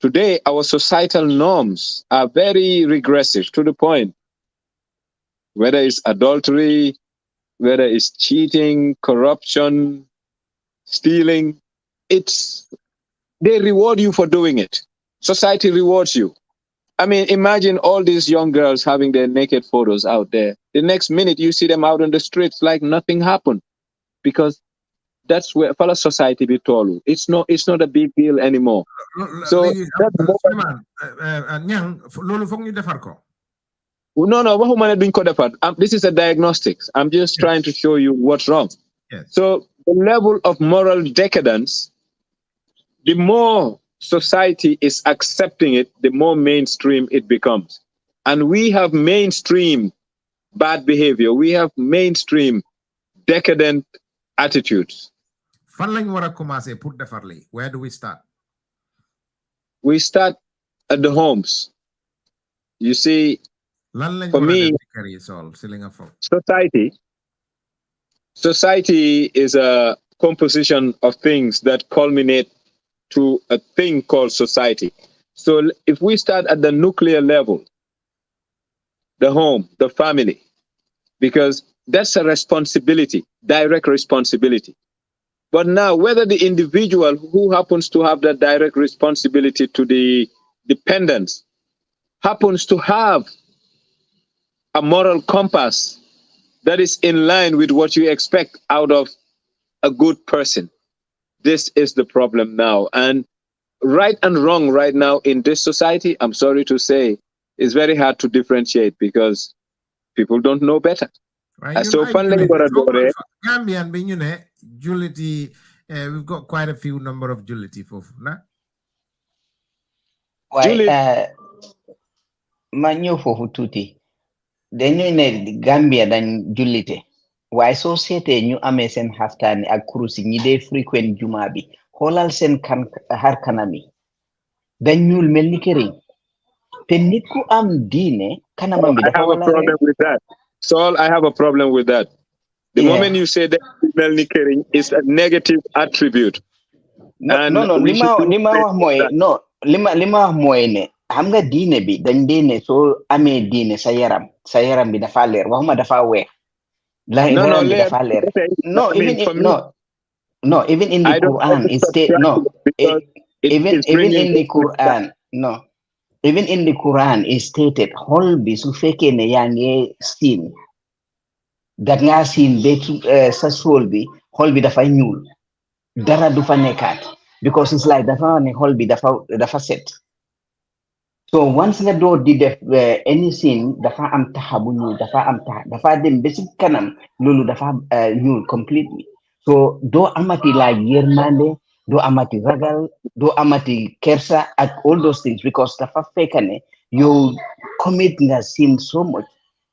Today, our societal norms are very regressive to the point, whether it's adultery, whether it's cheating, corruption, stealing, they reward you for doing it. Society rewards you. I mean, imagine all these young girls having their naked photos out there. The next minute you see them out on the streets like nothing happened because that's where fellow society be told. It's not a big deal anymore. So this is a diagnostics. I'm just trying to show you what's wrong. Yes. So the level of moral decadence, the more society is accepting it, the more mainstream it becomes. And we have mainstream bad behavior. We have mainstream decadent attitudes. Where do we start? We start at the homes. You see, for me, society is a composition of things that culminate to a thing called society. So if we start at the nuclear level, the home, the family, because that's a responsibility, direct responsibility. But now, whether the individual who happens to have that direct responsibility to the dependents happens to have a moral compass that is in line with what you expect out of a good person, this is the problem now. And right and wrong right now in this society, I'm sorry to say, is very hard to differentiate because people don't know better. Right. So Gambian being Julity, we've got quite a few number of Julity for na. Why manyo for tuti. Then you ne Gambia than Julite. Why so sete ñu amé sen haftani ak kurusi ñi dé frequent jumabi holal sen kan har kanami dañ ñul melni kering te nit ku am diine kanamam bi I have a problem with that. Saul, I have a problem with that. The moment you say that melni kering is a negative attribute. No, lima wax moy ne xam nga diine bi dañ dene so amé diine sa yaram bi dafa leer waxuma dafa weex. No, even in the Quran, it states even in the Quran, it stated whole bi su fekkee ne yaa ngi sin that nga sin be sa soul bi whole bi dafa ñuul dara du fa nekkaat because it's like dafa ne whole bi dafa set. So once nga do di def any sin dafa am taxabu ñuul dafa dem ba ci kanam loolu dafa ñuul completely. So do amati la yermande do amati ragal, do amati kersa, and all those things because the fekane you commit nga sin so much,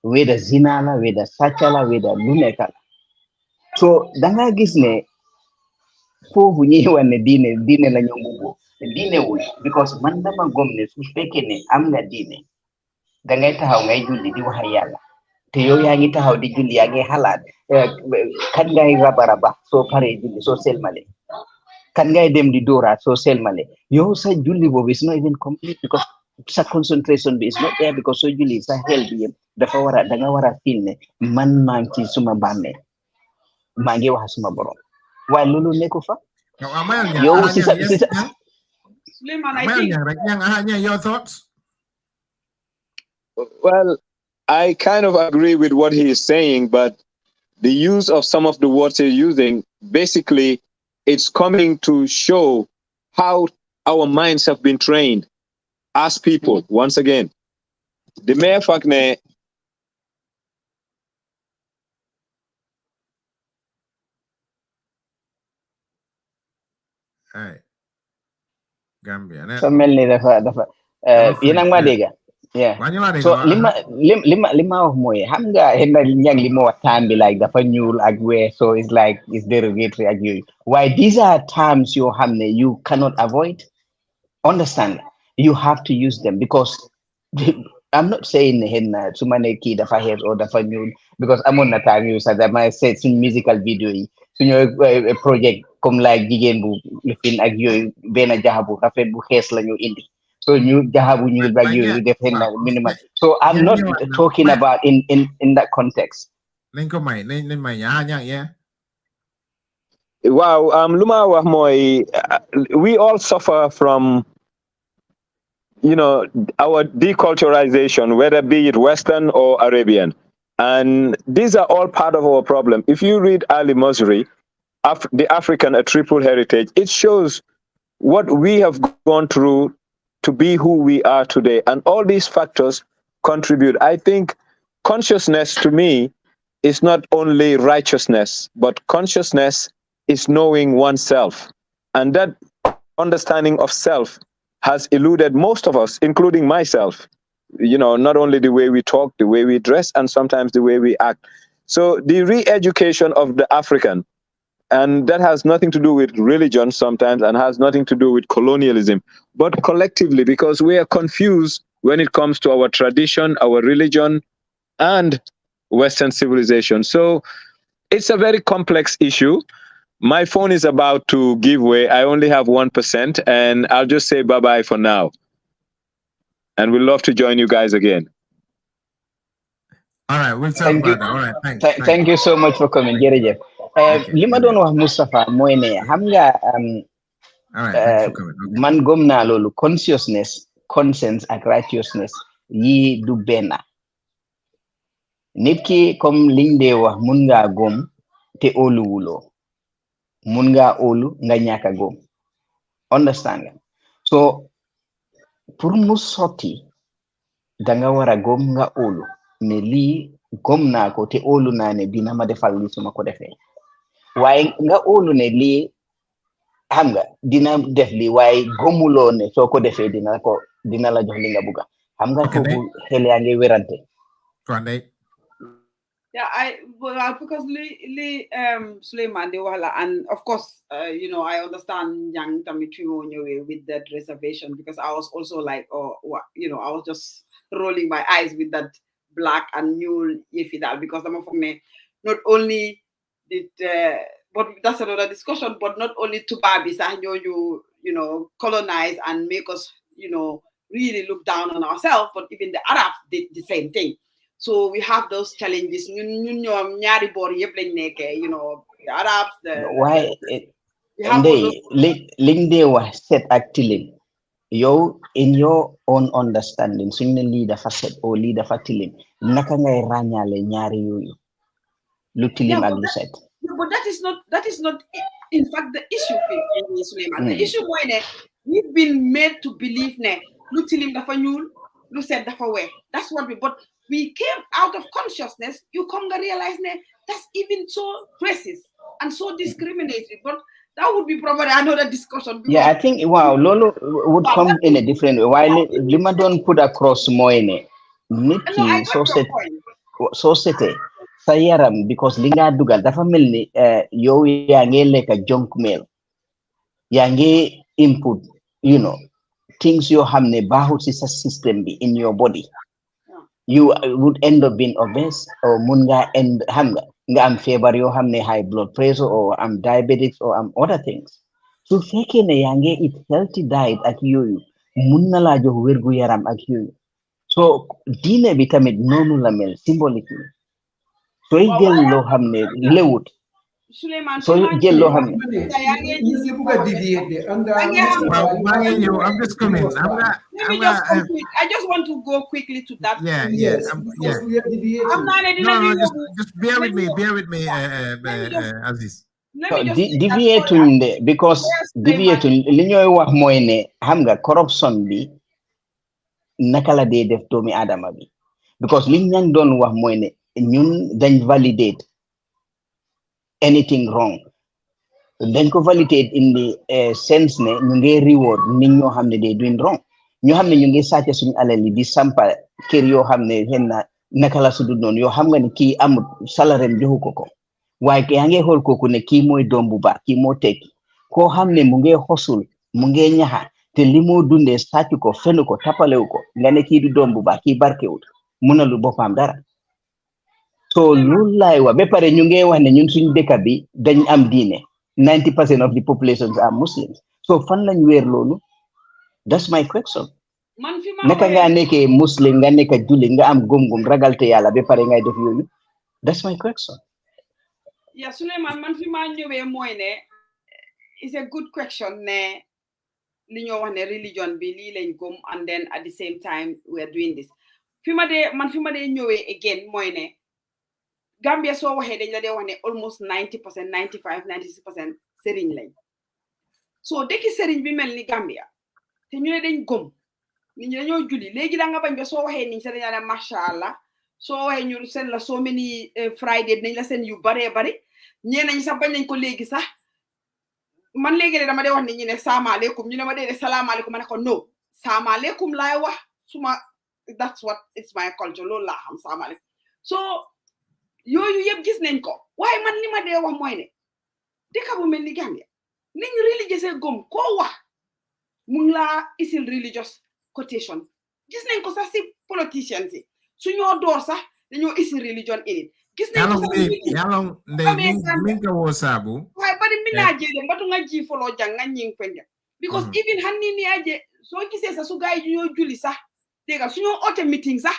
whether zinala, whether sachala, whether luneka. So danga gisne fofu ñewa ne dine la ñongugo dine wul because man dama gomne su fekene am nga dine da ngay taxaw ngay julli di wax yalla te yow yaa ngi taxaw di julli yaa ngi xalaat kan ngay rabaraba soo paree julli soo selmale kan ngay dem di dooraat soo selmale yow sa julli boobu is not even complete because sa concentration bi is not there because soo julli sa xel bi yëpp dafa war a da nga war a fil ne man maa ngi ci suma bàmmeel maa ngi wax suma borom waaye loolu nekku fa yow si sa Suleiman, I think your thoughts. Well, I kind of agree with what he is saying, but the use of some of the words he's using, basically, it's coming to show how our minds have been trained as people. Once again, the mere fact that Gambia. So melni dafa yéen ma dégg. Yeah. So lima wax mooy xam nga henna ñang lima wax time bi like dafa ñuul ak weex so it's like it's derogatory ak yooyu. Why these are terms yoo xam ne you cannot avoid. Understand, you have to use them because I'm not saying henna su ma ne kii dafa xees or dafa ñuul because amoon na time yu sax dama seet suñ musical video yi suñu project comme like jigéen bu lifin ak yooyu benn jaxa bu rafet bu xees la ñu indi so ñu jaxa bu ñuul ak yooyu def henna minimal so I'm not talking about in that context. Wow, luma wax mooy we all suffer from our deculturization, whether be it Western or Arabian. And these are all part of our problem. If you read Ali Mosri, The African, A Triple Heritage, it shows what we have gone through to be who we are today. And all these factors contribute. I think consciousness to me is not only righteousness, but consciousness is knowing oneself. And that understanding of self has eluded most of us, including myself. Not only the way we talk, the way we dress, and sometimes the way we act. So the re-education of the African, and that has nothing to do with religion sometimes and has nothing to do with colonialism, but collectively, because we are confused when it comes to our tradition, our religion, and Western civilization. So it's a very complex issue. My phone is about to give way. I only have 1%, and I'll just say bye-bye for now. And we'd love to join you guys again. All right, we'll talk about that. All right, thanks. Thank you so much for coming, Jerejef. Lima doon wax Mustapha mooy ne xam nga man gom naa loolu consciousness, conscience ak righteousness yi du benn. Nit ki comme liñ dee wax mun ngaa gom te óolu wuloo. Mun nga óolu nga ñàkk a gom. Understand nga? So pour mu sotti danga war a gom nga óolu ne lii gom naa ko te óolu naa ne dina ma defal li su ma ko defee waaye nga óolu ne lii xam nga dina def li waaye gomuloo ne soo ko defee dina la jox li nga bugga xam nga foofu xel yaa ngi werante. Yeah, because Suleiman de wala, and of course, I understand young Tamitimo with that reservation because I was also like, I was just rolling my eyes with that black and mule yefidal because not only did, but that's another discussion, but not only Tubabis, colonize and make us, really look down on ourselves, but even the Arabs did the same thing. So we have those challenges. The Arabs, why Linde was set actually. You in your own understanding, suñ ne lii dafa set o lii dafa tilim naka ngay ràññaale ñaari yooyu lu tilim ak lu set. But that is not in fact the issue, Suleiman. The issue mooy we've been made to believe lu tilim dafa ñuul lu set dafa weex. That's what but we came out of consciousness. You come to realize that's even so racist. and so discriminatory. But that would be probably another discussion. Yeah, I think wow, Lolo would come in a different way. While Lima don't put across moine, nitki society sayaram because linga dugal dafa melni yow yange leka junk mail. Yange input, you know, things you have ne bahut system be in your body. You would end up being obese or munga and hanga nga am fever yo hamne high blood pressure or am diabetics or am other things. So feke ne yange eat healthy diet ak yoyu munna la jox wergu yaram ak yoyu. So dine bi tamit nonu la mel symbolically. So jël lo xamne lewut. So jël lo xamne I'm just coming. Let me just complete. I just want to go quickly to that. Yeah. No, just bear with me, Aziz. Deviate because deviate li ñoy wax moy ne xam nga corruption bi naka la dee def doomi adama bi because li ñang doon wax moy ne ñun dañ validate anything wrong dañ ko validate in the sense ne ñu ngi reward nit ñoo xam ne they doing wrong ñu xam ne ñu ngi sàcc suñu alal yi di sampa kër yoo xam ne xenna naka la sudul noonu yoo xam nga ne kii amul salaire joxu ko waaye yaa ngi xool kooku ne kii mooy doom bu baax kii moo tekki koo xam ne mu ngi xosul mu ngi ñaxa te li moo dundee sàcc ko fenn ko tapalewu ko nga ne kii du doom bu baax kii barkewut mënalu boppam dara so loolu laay wax ba pare ñu ngi wax ne ñun suñu dëkk bi dañ am diine 90% of the populations are Muslims so fan lañ weer loolu that's my question naka nga nekkee muslim nga nekk julli nga am gum-gum ragalte yàlla ba pare ngay def yooyu that's my question. Yeah, Suleiman, man fi ma ñëwé moy né it's a good question né li ñoo wax né religion bi li lañ gom and then at the same time we are doing this. Man fi ma dé ñëwé again moy né Gambia so waxé dañ la dé wax né almost 90%, 95, 96% sëriñ lañ. So dëkki sëriñ bi mel ni Gambia té ñu né dañ gom nit ñi dañoo julli légui da nga bañ ba so waxé ni sëriñ na mashallah so waxé ñu sen la so many Friday dañ la sen yu bare ñenañ sax bañ nañ ko légui sax man légui dama dé wax ni ñi né salaam alaykum ñu né ma dé salaam alaykum mané ko no salaam alaykum lay wax suma that's what it's my culture lool la xam salaam alaykum so yoyu yeb gis nañ ko waye man li ma dé wax moy né dëkk bu melni Gambia niñ religious gom ko wax mu ngi la isil religious quotation gis nañ ko sax ci politicians yi suñu door sax dañoo isil religion in gis nañ ko yalong ndey min ka wo sabu way bari mina jele mbatu nga ji folo jang nga ñing fenga because even hanni ni aje so gisé sa su gaay ñoo julli sax dega suñu auto meeting sax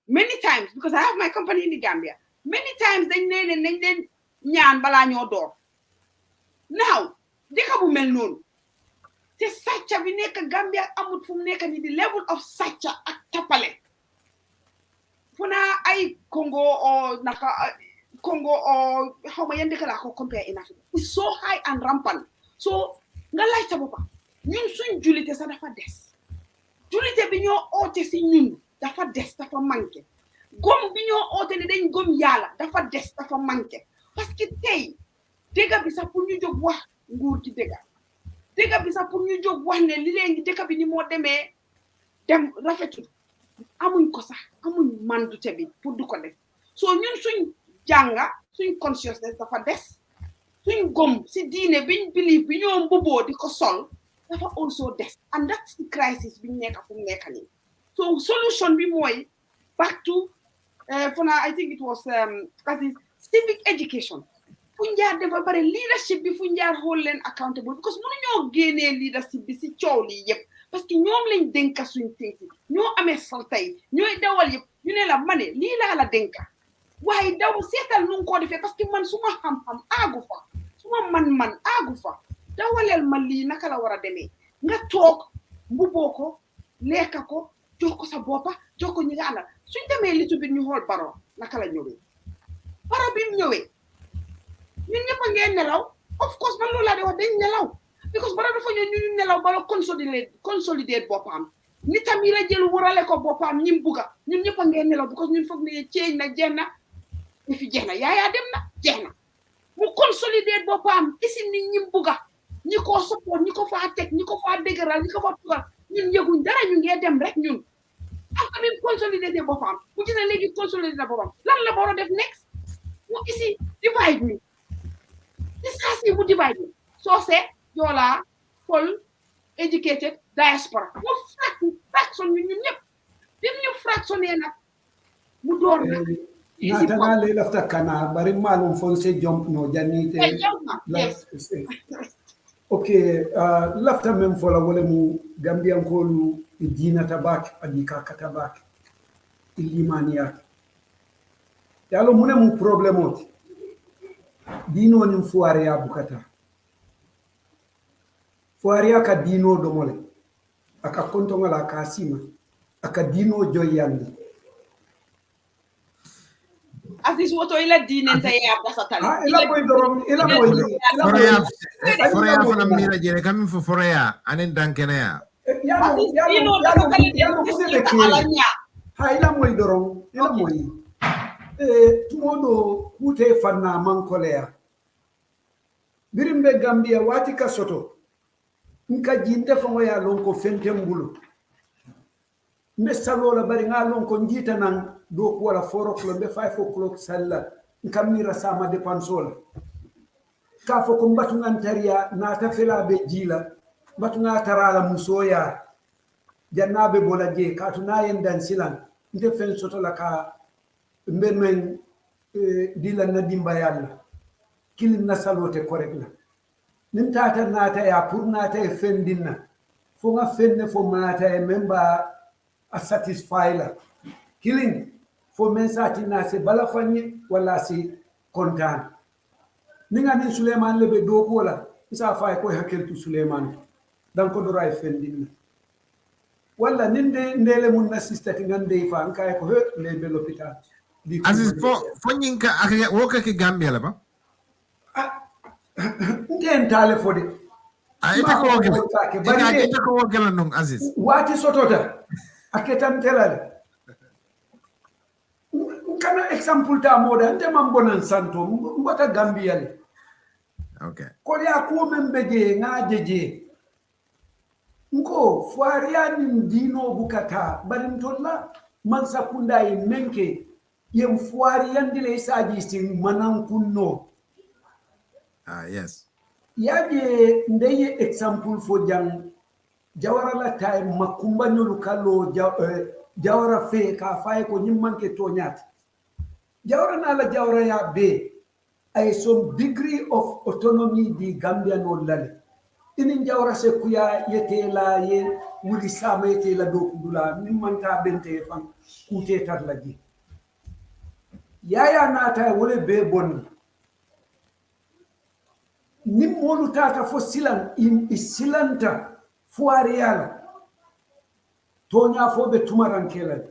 many times because I have my company in the Gambia many times dañ leen ñaan bala ñoo door now deka bu mel non te sacca bi nekk Gambia amut fu mu nekk ni di level of sacca ak tapale funa ay Congo or naka Congo or how ma yende kala ko compare in Africa it's so high and rampant so nga lay ta bopa ñun suñ julité sa dafa dess julité bi ñoo oté ci ñun dafa dess dafa manké gom bi ñoo oté ni dañ gom yalla dafa dess dafa manké parce que tay dégga bi sax pour ñu jog wax nguur ci dégga bi sax pour ñu jog wax né li léegi dégga bi ni mo démé dem rafetul amuñ ko sax amuñ mandute bi pour du ko def so ñun suñ janga suñ consciousness dafa dess suñ gom ci diine biñ believe bi ñoo mbubo di ko sol dafa also dess and that's the crisis biñ nekk fu nekk ni so solution bi moy back to I think it was civic education fu ñaar dafa bari leadership bi fu ñaar hold leen accountable because mënu ñoo génné leadership bi ci ciow li yépp parce que ñoom lañ denka suñ tinki ñoo amé saltay ñoy dawal yépp ñu né la mané li la la denka waye daw sétal nu ko défé parce que man suma xam-xam agu fa suma man agu fa dawalel ma li naka la wara démé nga tok mbubo ko lekka ko joko sa bopa joko ñi nga ala suñ démé li tubit ñu hol baro naka la ñëwé baro bi ñëwé ñun ñëpp ngeen nelaw of course man loolu la di wax dañ nelaw because bara dafa ñu nelaw bala consolider bopam nitam yi la jël wurale ko bopam ñim buga ñun ñëpp ngeen nelaw because ñun fogg ne ceeñ na jeexna ni fi jeexna yaaya dem na jeexna mu consolider bopam isi nit ñi buga ñi ko support ñi ko fa tek ñi ko fa dëgëral ñi ko fa tugal ñun yëguñ dara ñu ngi dem rek ñun after bi consolider de bopam bu gis ne léegi consolider na bopam lan la boro def next mu isi divide ni disasi mu divide ni so c'est yola full educated diaspora mu fraction ñun ñëpp dim ñu fractionné nak mu door na natanga le lafta kana bari malum fonse jump no janite okay lafta mem fola wala mu gambian kolu dina tabak adika katabak ilimaniya yalo mune mu problemoti dino ni fuare ya bukata fuare ya ka dino do mole aka kontonga ka sima aka dino joyandi Aziz woto ila dine nta ya pasatali ila boy dorom ila boy foreya fana mira jere kam fo foreya anen dankene ya ha ila moy dorom ila moy tumodo kute fanna man kolea birimbe gambia wati ka soto nka jinde fo ya lon ko fentembulu mbe salola bari nga lon ko njita nan do ko wala 4 o'clock be 5 o'clock salla nkamira sama depansola ka fo ko mbatu ngantaria na ta fela be jila mbatu nga tarala musoya jannabe bola je ka tuna yen dan silan nte fen soto la ka mbe men dila na dimba yalla kilin na salote correct la nin tata nata ya pour nata e fendinna fo nga fenne fo manata e memba a satisfy la killing fo men sati na se bala fanyi wala si kontan ninga ni Suleiman lebe do ko la isa fay ko hakeltu Suleiman dan ko do ray fendin wala ninde ndele mun na sistati ngande fa an kay ko he lebe l'hôpital Aziz fo nyinka akaya woka ke Gambia la ba nden tale fode ita ko wogela non Aziz wati sotota aketam telale kana example ta moda nte mambonan santo mbata Gambia le okay ko ya ko membeje ngajeje nko faria ni dino bukata barintolla man sakunda e menke yem fuari yandile isaji sin manan kunno yes yaje ndeye example fo jang jawara la tay makumba nyolu kallo jawara fe ka fay ko nyimman ke tonyat jawara na la jawara ya be ay some degree of autonomy di Gambia no lale inin jawara se kuya yete la ye wuli sama yete la do kudula nyimman ta bente fan kute tar la ji yaya na tay wole be bonni nim molu tata fo silan in isilanta fuariala tonya fo be tumaran kelal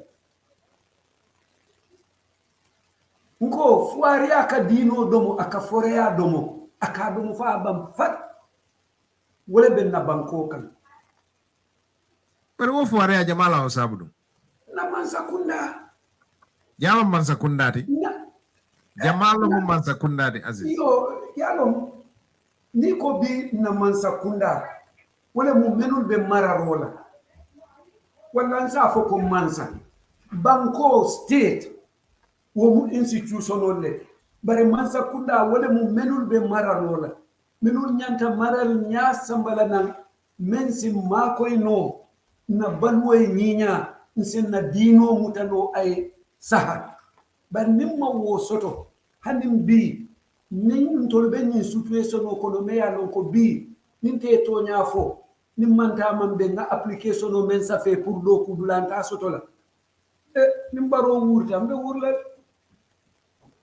nko fuaria ka dino domo aka forea domo aka domo fa bam fat wole ben na banko kan pero wo fuaria jamala o sabudu na mansa kunda jama mansa kundati jamalo mo mansa kundati Aziz yo yalo niko bi na mansa kunda wala mu menul be mararola wala nsa fo ko mansa banko state wo mu institution le bare mansa kunda wala mu menul be mararola menul nyanta maral nya sambala nan mensi makoy no na banwoy nyinya nsen na dino mutano ay sahar bar nimma wo soto hanim bi nin tolbe ni situation ko no me ya lon ko bi nin te to nya fo nin manta man be na application o men sa fait pour do ku dulanta soto la nin baro wurta mbe wurla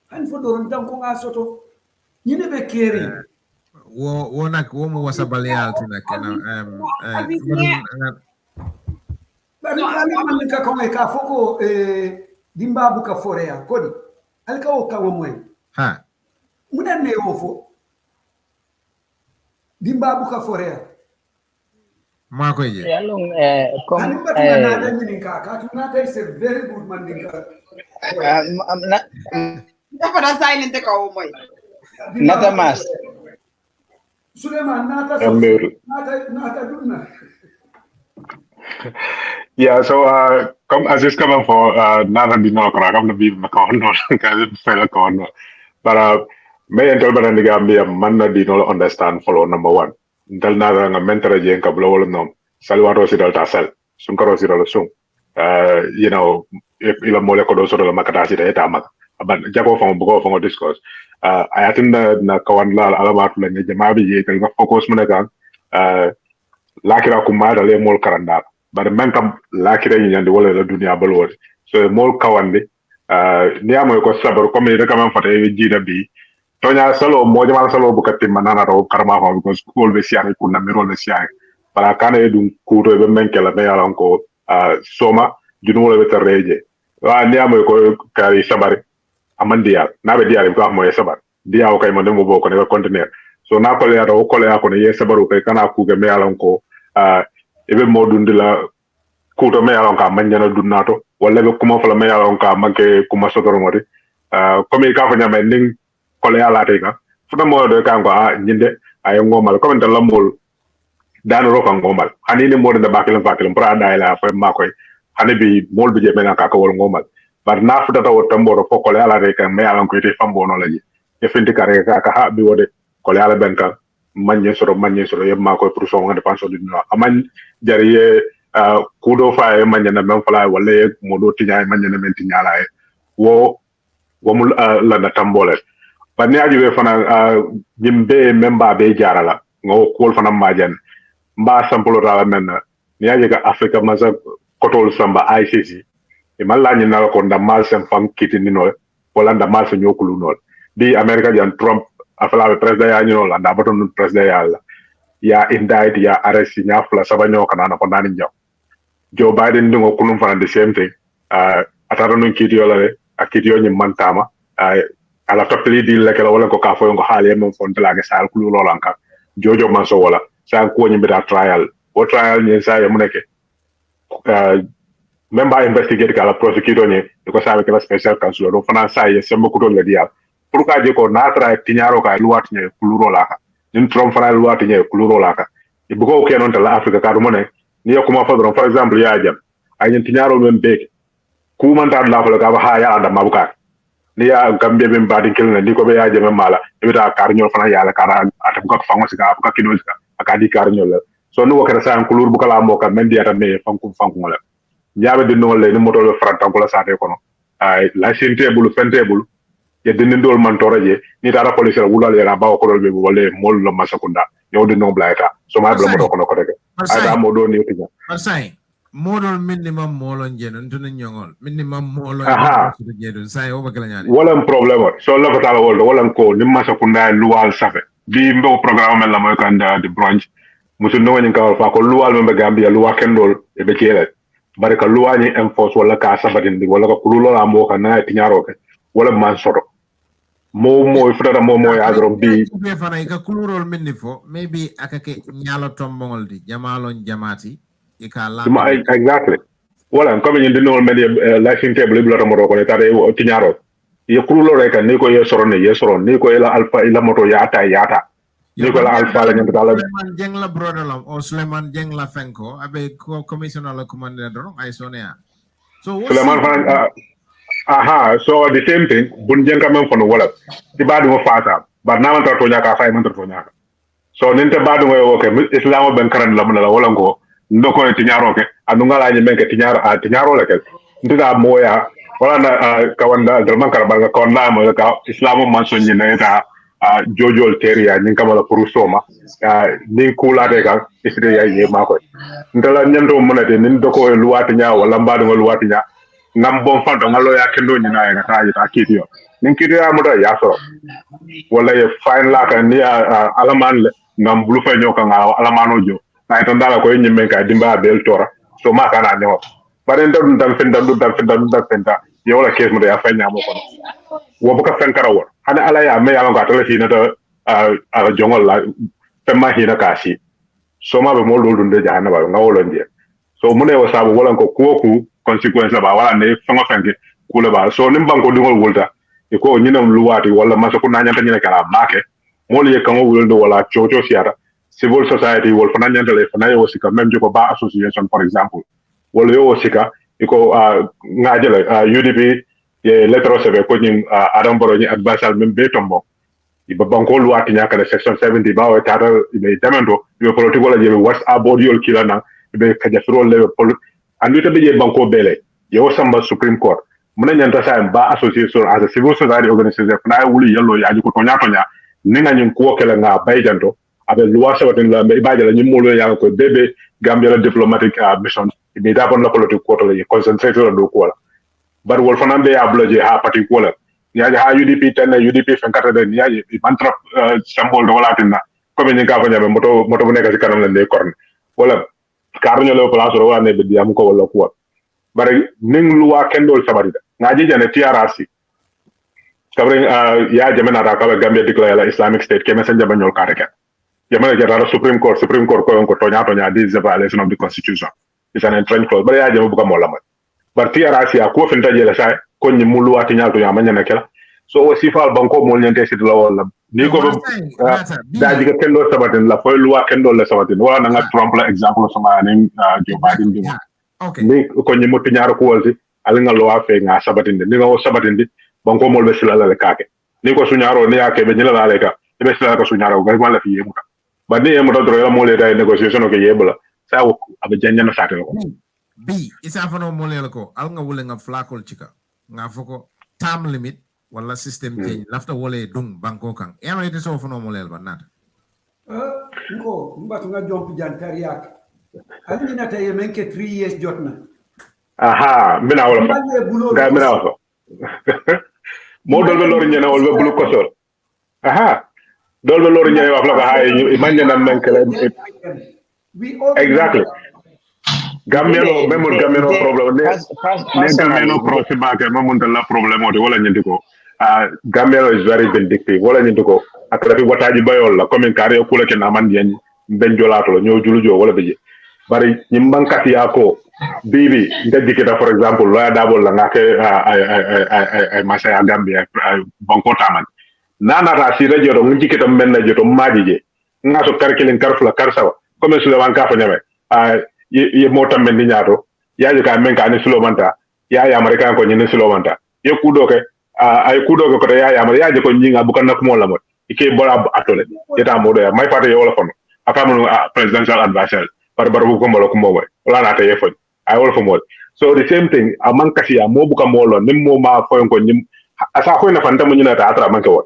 han fo do ron tan ko nga soto yine be keri wo nak wo mo wasa balyal tina kana bari kala man ka ko ka foko dimba bu ka forea kodi alka o ka wo moy ha muna ne ofo dimba bu ka forea ma ko je yalong comme na ni ka tuna tay c'est very good man ni ka dafa da silent ka o moy nata mas Suleiman nata dunna. Yeah, so come as is coming for nada di no kra kam bi ma ko no ka fe la ko no but me en tol banan Gambia man na di no understand follow number 1 dal na nga mentere je ka blo wala no salwato si dal ta sal sun karo si dal sun you know ila mole ko do so la makata si da ta mak but jago fa bu ko discourse I attend na kawan la alamat la ni jama bi je tel nga focus mo kan lakira kuma da le mol karanda bare men kam lakira nyande wala la dunia balwodi so mol kawande ni amoy ko sabar comme de kam fata e jida bi tonya salo mo jamal salo bu katim manana ro karma ko because school be siari kunna mi role siari para kana e dum kuto be men kala be yalan ko soma junu wala be reje wa ni amoy ko kari sabar amandiya na be diari ko amoy sabar dia o kay mo dem bo ko ne conteneur so na ko le ado ko le ko ne ye sabaru kay kana ku ge me yalan ko ebe modundi la kuto me yalan ka manjana dunnato wala be kuma fala me yalan ka manke kuma sotoro modi comme ka fa nyame ning ko le ala te ka futa mo do ka ko nyinde ay ngomal comme tan la mol dano ro ka ngomal hani ni mo de bakilam pra dai la fa ma koy hani bi mol bi je mena ka ko wol ngomal bar na futa taw tamboro fo ko le ala te ka me yalan ko te fambo no la ji e finti kare ka ha bi wode ko le ala ben ka manye soro yemma ko pour so ngade pension du no aman jariye kudo fa e manye na men fala wala e modo tinya e manye na men tinya la e wo mul la na tambole ba ni aju be fana jimbe memba be jarala ngo ko fana majan mba sampolo dala men ni aju ga afrika maza kotol samba ICC e malla ni na ko ndamal sem fam kitini no wala ndamal fa nyokulu no di america jan Trump afala president ya nyino la ndabato nun president ya la ya indict ya arrest nya fla sabanyo kana na kondani njaw Joe Biden ndingo kunum fana the same thing ataro nun kidio la akidio nyi mantama ala topli di la kala wala ko ka fo ngo hali mom fon tala ga sal kulu lolanka jojo man so wala sa ko nyi beta trial o trial nyi sa ya muneke member investigate kala prosecutor nyi ko sabe kala special counsel do fana sa ye sembo kuto le dia pour ka je ko natra tinyaro ka luwati nye kuluro laka nin Trump fana luwati nye kuluro laka e bugo ke non tala Africa ka do ne ni yakuma fadron for example ya jam ay nyen tinyaro men bek ku man ta la fa ka ba ha ya anda mabuka ni ya gambe be mbadi kelna ni ko be ya jam mala e ta kar ñol fana ya la kara atam ko fa ngosika ka kino sika aka di kar ñol so no ko sa kulur bu kala mo ka men dia ta me fanku la jaabe di no le ni moto le franta ko la sa te kono ay la sentebulu fentebulu ye dindindol man toraje ni tara police la wulal ya ba ko be wala mol lo masakunda yo de no blaita so ma bla mo ko ko de ada mo do ni tinya Marsai modol minimum molon jeno ntun nyongol minimum molon jeno sai o bakala nyani wala problème so la ko tala wala ko ni masakunda luwal safe bi mbo programme la moy kanda de branch musu no nyi ka fa ko luwal me Gambia luwa kendol e be kele bare ka luwa ni enforce wala ka sabatin wala ko kululo la mo kana tinyaro ke wala man soto mo ifutata mo agro bi be fana ka kulurol minni fo maybe akake nyalo tombongol di jamalon jamati e ka la exactly wala comme ni dino mel life table bi la mo ko tare tinyaro ye kululo rek ni ko ye soro ni ko la alpha ila moto yata ni ko la alpha la nyanta la Jeng la brother lam o Suleiman Jeng la fenko abe ko commissioner la commander do ay sonia so Suleiman so the same thing bun jenga men fono wala ti badu mo fata ba na man to nyaka fay man to nyaka so ninte badu mo ke islam ben karan la mun la wala ngo ndoko ti nyaro ke anu ngala ni men ke ti nyaro la ke ndida moya wala na kawanda dalman karabanga ko na mo ka islam man so ni na ta jojol teria ni kamala pour soma ni kula de ka isde ya ye mako ndala nyando mun de ni ndoko luwati nya wala badu ngo luwati nya ngam bon fando ngalo ya kendo ni na ya ta ya kidio nin kidio ya muda ya so wala ye fine la ka ni alaman le ngam bulu fa nyoka nga alamano jo na to ndala ko nyimme ka dimba bel tora so ma kana nyo bare ndam dam fenda ye wala kes muda ya fa nyamo ko wo bu ka fen karawo hana ala ya me ya nga to le na to ala jongol la femma hina kasi so ma be mo loldu de jahana ba ngawolo ndiye so mune wo sabu wala ko ku consequence ba wala ne fanga fanke kula ba so nim banko dingol wolta e ko nyinam luwati wala maso ko nanya tanyina kala make mol ye kango wuldo wala chocho siara civil society wol fana nyantale fana yo sika même jiko ba association for example wol yo sika iko ngajele UDP ye letro sebe ko nyim adam boro ni advisal même be tombo iba banko luati nyaka section 70 ba o tata ibe demendo ibe politique wala je WhatsApp audio kila na ibe kajafiro le andu tabe je banko bele yo samba Supreme Court muna nyanta sa ba association as a civil society organization fana wuli yello ya ko tonya ninga nyin ko kala nga bayjanto abe loi sabatin la be baje la nyimolo ya ko bebe Gambia diplomatic mission be da bon la politique ko to le concentrate do ko la bar wol fana be ya bloje ha parti ko la ya ha UDP tan UDP fankata de ya mantra symbol do wala tinna ko be nyinga fa nyabe moto bu nekk ci kanam la ndey korne wala kar ñu le place ro wala ne be diam ko wala ko bari ning loi kendol sabari nga je jane TRRC kabring ya jamena ta ka Gambia declare la Islamic State ke messenger ba ñol ka rek jamena jara Supreme Court ko tonya this is a violation of the constitution it's an entrenched clause bari ya jama bu ka mo la bar TRRC ko finta je la say ko ni mulu ati nyaato ya manya kala so o sifal banko mo ñente ci la wala ni ko da ji ka kendo sabatin la foy loi kendo la sabatin wala nga Trump la example sama ni Joe Biden di okay ni ko ni mutu ñaar ko wolsi al nga loi fe nga sabatin ni nga sabatin di banko mo be sila la kake ni ko suñaro ni yake be ñila la leka be sila ko suñaro ga ma la fi yemuta ba ni yemuta do la mo le day négociation ko yebula sa wo abe janjana satel ko bi isa fano mo le ko al nga wule nga flakol cika nga foko term limit wala system change lafta wole dung banko kan yama ite so fano mo le ba nata ngo mbatu nga jompi jantari yak ali na tay menke 3 years jotna aha mina wala ga mina wala mo dolbe lor ñene wala bulu ko sol aha dolbe lor ñene wax la ko hay man ñana menkele exactly Gambelo memor Gambelo problem ne Gambelo procès ba ke mo la problème o de wala ñenti ko Gambelo is very vindictive wala ñenti ko akra fi wataji bayol la comme carré ko la ke na man yen ben jolato ñoo julujo wala beje bari ñim bankati ya ko bibi ndeddi kita for example la dabol la ngake ay masaya Gambia banko taman nana ta si radio do ngi kita men na joto maji je ngaso karkelen karfula karsawa comme su lewan ka fa ñame ye motam men ñaato yaaji ka men ka ni sulomanta ya american ko ni sulomanta ye kudo ke ay kudo ko ya yaaji ko ñinga bu kan nak mo la mo ike bora atole yeta mo do ya may fate wala fono akamu presidential advisor par bu ko mbolo ko mo wala na tay fo ay wala fo mo so the same thing amman kasi ya mo bu ka mo lo nim mo ma fo ko nim asa ko na fanta mo ñina ta atra man ko won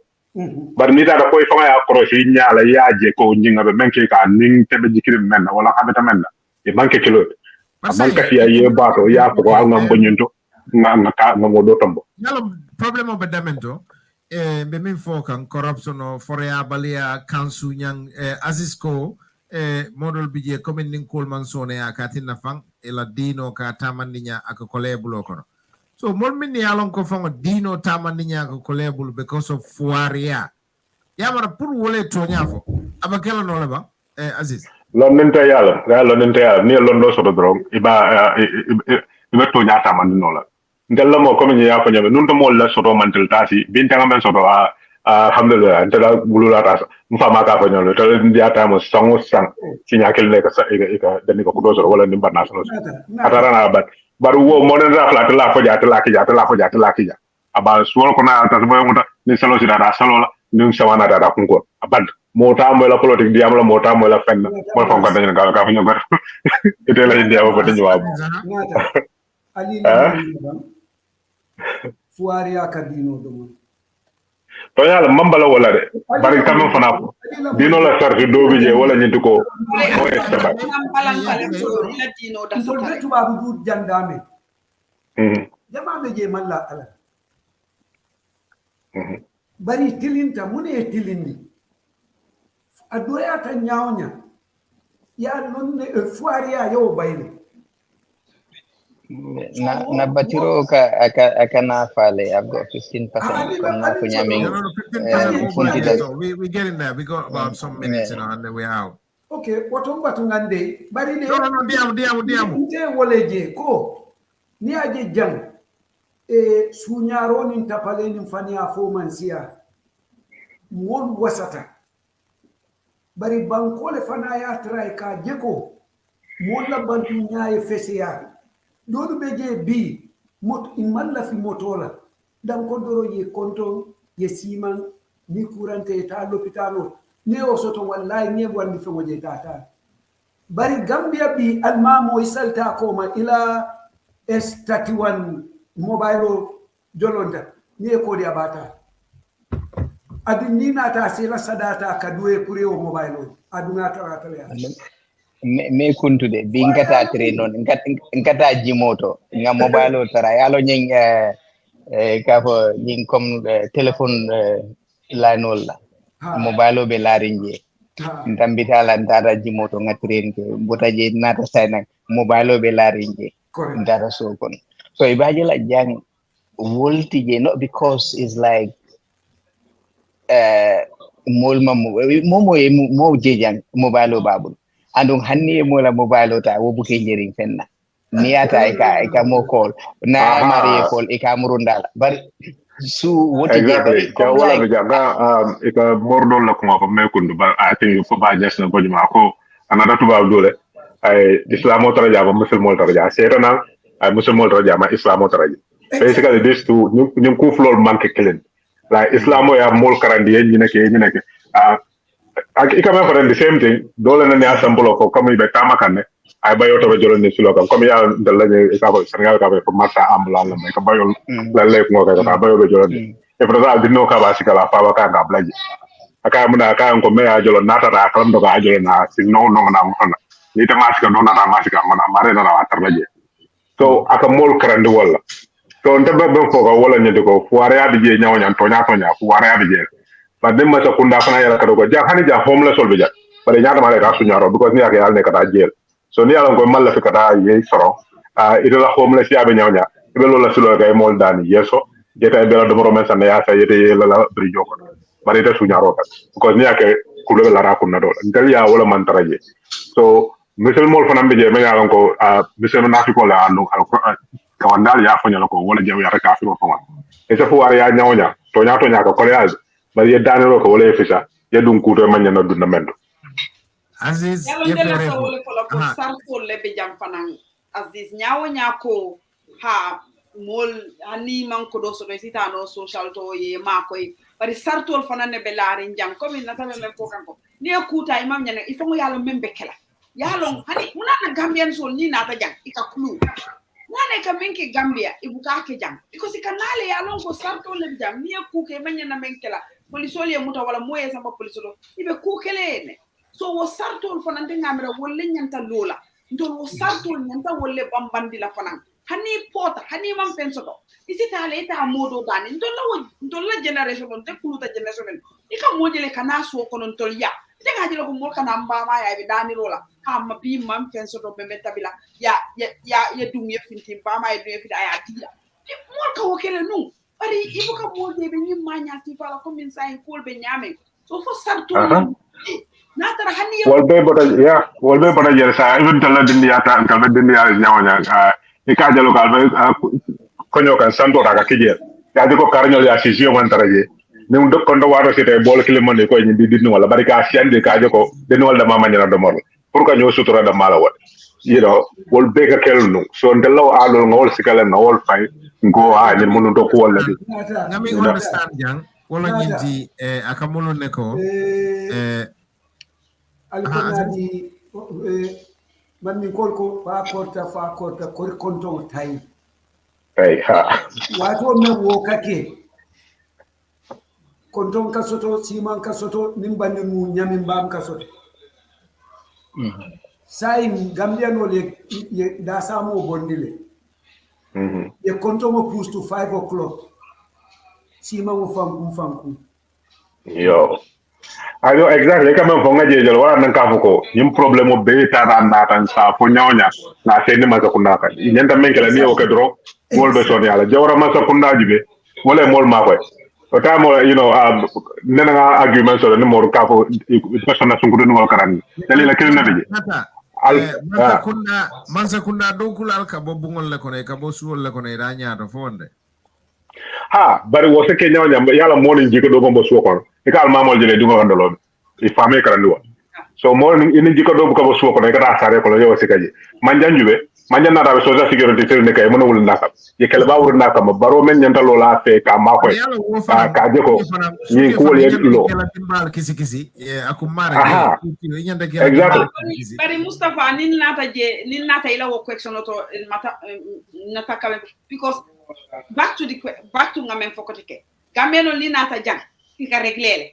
bar ni ta ko fa ya croche ñaala yaaje ko ñinga be men ke ka ning tebe jikiri men wala xameta men e manke kilo manka fi ay bato ya ko al ngam bonyunto nga mo do tombo yalo problème be damento be min fo kan corruption o forea balia kansu nyang Azisco model bije comme nin kolman sone ya katina fang e la dino ka tamandinya ak kolebulo kono so mon min yalon ko fango dino tamandinya ak kolebul because of foarea yamara pour wole to nyafo abakela no la ba Aziz lonnente yalla ni londo soto drom iba to nyata man no la ndella mo comme ni ya fa nyame nun to mo la soto mantel tasi binta ngamen soto alhamdulillah ndela bulula tasa mfa maka fa nyolo to ndia ta mo sango sang sinya kel ne ka sa ika dani ko do soto wala nimba national atara na bat baru wo mo den rafla ta la fo ja ta la ki ja aba suwol ko na ta mo ngota ni salo si da salo la ni sawana da kunko abad mota mo la politique diam la mota mo la fenn mo fa ko dañu ka fa ñu gar ite la indi aba dañu wa ali la fuari akadino do mo to yalla mambala wala de bari kam fa na dino la sarti do bi je wala ñi ko o e sabat so betu ba bu jandame jama be je malla ala bari tilinta mune tilindi adoya ta nyawnya ya nonne fuaria yo bayni na batiro ka na fale I've got 15% from na ko nyaming we get in there we got about some minutes and then we out okay watomba tungande bari ne no diamu nte woleje ko ni aje jang sunyaro ni tapale ni fania fo mansia mon wasata bari bankole fana ya try ka jeko molla bantu nyaaye feseya dodu beje bi mot imalla fi motola dan ko doro ye konton ye siman ni kurante ta l'hôpitalo ne o soto wallahi ne wandi fe woje tata bari Gambia bi almamo isalta koma ila S31 mobile jolonda ni ko di abata adi ni nata sila sadata kadue kure o mobile aduna tarata ya me kuntude bi ngata tre non ngata jimoto nga mobile tara yalo nying ka fo nying comme téléphone line wala mobile be larinje ndambitala ndara jimoto ngatren ke botaje nata sayna mobile be larinje ndara so kon so ibaje la jang wolti je not because it's like mo jejang mobile babul andong hanni mo la mobile ta wo buke jering fenna niata ika mo call na mari call ika murundala bar su woti exactly ko wala be jaga ika mordo la ko ko me kundu ba I think fo ba jas na bojuma ko anada tuba dole ay islamo tara jaba musulmo tara ja setana ay musulmo tara jama islamo tara basically this two nyum ku flor manke kelen la islamo ya mol karandi ni nake ika me for the same thing dole na ne asambolo ko comme be tamakan ne ay bayo to be jolo ne silo kam comme ya dalla ne ka ko Senegal ka be ko marsa ambula la me ka bayo la lek mo ka bayo be jolo ne e fra dino ka ba sikala fa ba ka ga blaji aka muna ka ko me ya jolo nata ra kalam do ga jolo na si no na mo na ni ta masika no na masika mana mare na wa tarbaje so aka mol karandi wala so nte be ko wala nyede ko fuare ya bije nyawo nyan to nya fuare ya bije ba dem ma sakunda fana yala kado ko ja hani ja homeless ol bija bare nyaata male ka su nyaro because ni ake yal ne kata jail so ni yala ko malla fi kata ye soro ito la homeless ya be nyawnya be lo la sulo ga mol dani yeso jeta be la do romen sa ne ya sa yete la bri joko bare ita su nyaro ka because ni ake kulo la ra kunna do ntel ya wala man taraje so misel mol fana be je me yala ko misel na fi ko la ando ka wandal ya fanya ko wala jaw ya ka fi ko fama esa fuare ya nyawnya to nya ka koleaz bari ye danelo ko wala fisa ye dum kuto manya na dunda mendo Aziz yalo ndela ko wala ko la ko sarto lebe jam fanan Aziz nyaawo nyaako ha mol hani man ko do so resita no social to ye ma koy bari sartol fanan ne be laari jam ko min natale le ko kanko ne kuta imam nyana ifo mo yalo membe kala yalo hani munana gambian sol ni nata jang ika klu nane ka menke Gambia ibuka ke jam because kanale ya lon ko sarto le jam ni ku ke manya na menkela polisol ye muta wala moye sama polisolo ibe ku kele ne so wo sarto fanande ngamira wolle nyanta lola ndol wo sarto nyanta wolle bambandi la fanan hani pota hani man pensoto isi tale eta modo dani ndol la generation on te kuluta generation ika modele kana so konon tol ya denga jelo ko mol kana mbama ya be dani lola amma bi man pensoto be metabila ya dum ye finti mbama ya dum ye fita ya tila mol ka wokele nu bari ibuka modde be nyim manya ti fala ko min sai kol be nyame so fo sarto natara hani wolbe bota jere sa even tala dindi yata an kalbe dindi ya nyawanya e ka jalo kalbe konyo kan santo daga kije ya diko karnyo ya sisio man taraje ne un dokko ndo waro sete bol kilimande ko ni didni wala bari ka siande ka joko den wala mama nyana do mor pour ka nyo sutura da mala wat you know wol be ka kelnu so ndelo alo ngol sikale na wol fay go ni munu do ko wala di ngami understand jang wala nyinti akamulo ne ko alfanadi man min kolko fa korta kor konto tay ha wato me wo kake konton kasoto siman kasoto nimbani mu nyamin bam kasoto sai Gambian wole da samo bondile ye konto mo push to 5 o'clock siman mo fanku yo ayo exactly kama fonga jejel wala nan ka fuko yim problème be ta na tan sa fo nyawnya na sene ma ko naka nyanda men kala ni o kedro mol be son yalla jawra ma sa kunda jibe wala mol ma koy o ta mo you know nena argument so ni mo ka fo persona sungudo no karani dali la kelna be man sa kunda do kulal ka bo bungol le ko ne ka bo suwol le ko ne da nyaata fonde ha bari wo se ke nyawnya yalla mo ni jiko do bo suwo kon e ka al mamol jele du ngandolo e fami karandi wa So more in jiko do buka bosu ko ne kata sare ko yo sikaji manjanjube manjan na social security tel ne kay mo wul nakam ye kala ba wur nakam baro men nyanta lola fe ka ma ko ka je ko ni ko wol yed lo kisi akumara aha nyanta exactly bari Mustapha nin nata ila wo question to mata nata kame because back to ngamen fokotike gameno li nata jang ka reglele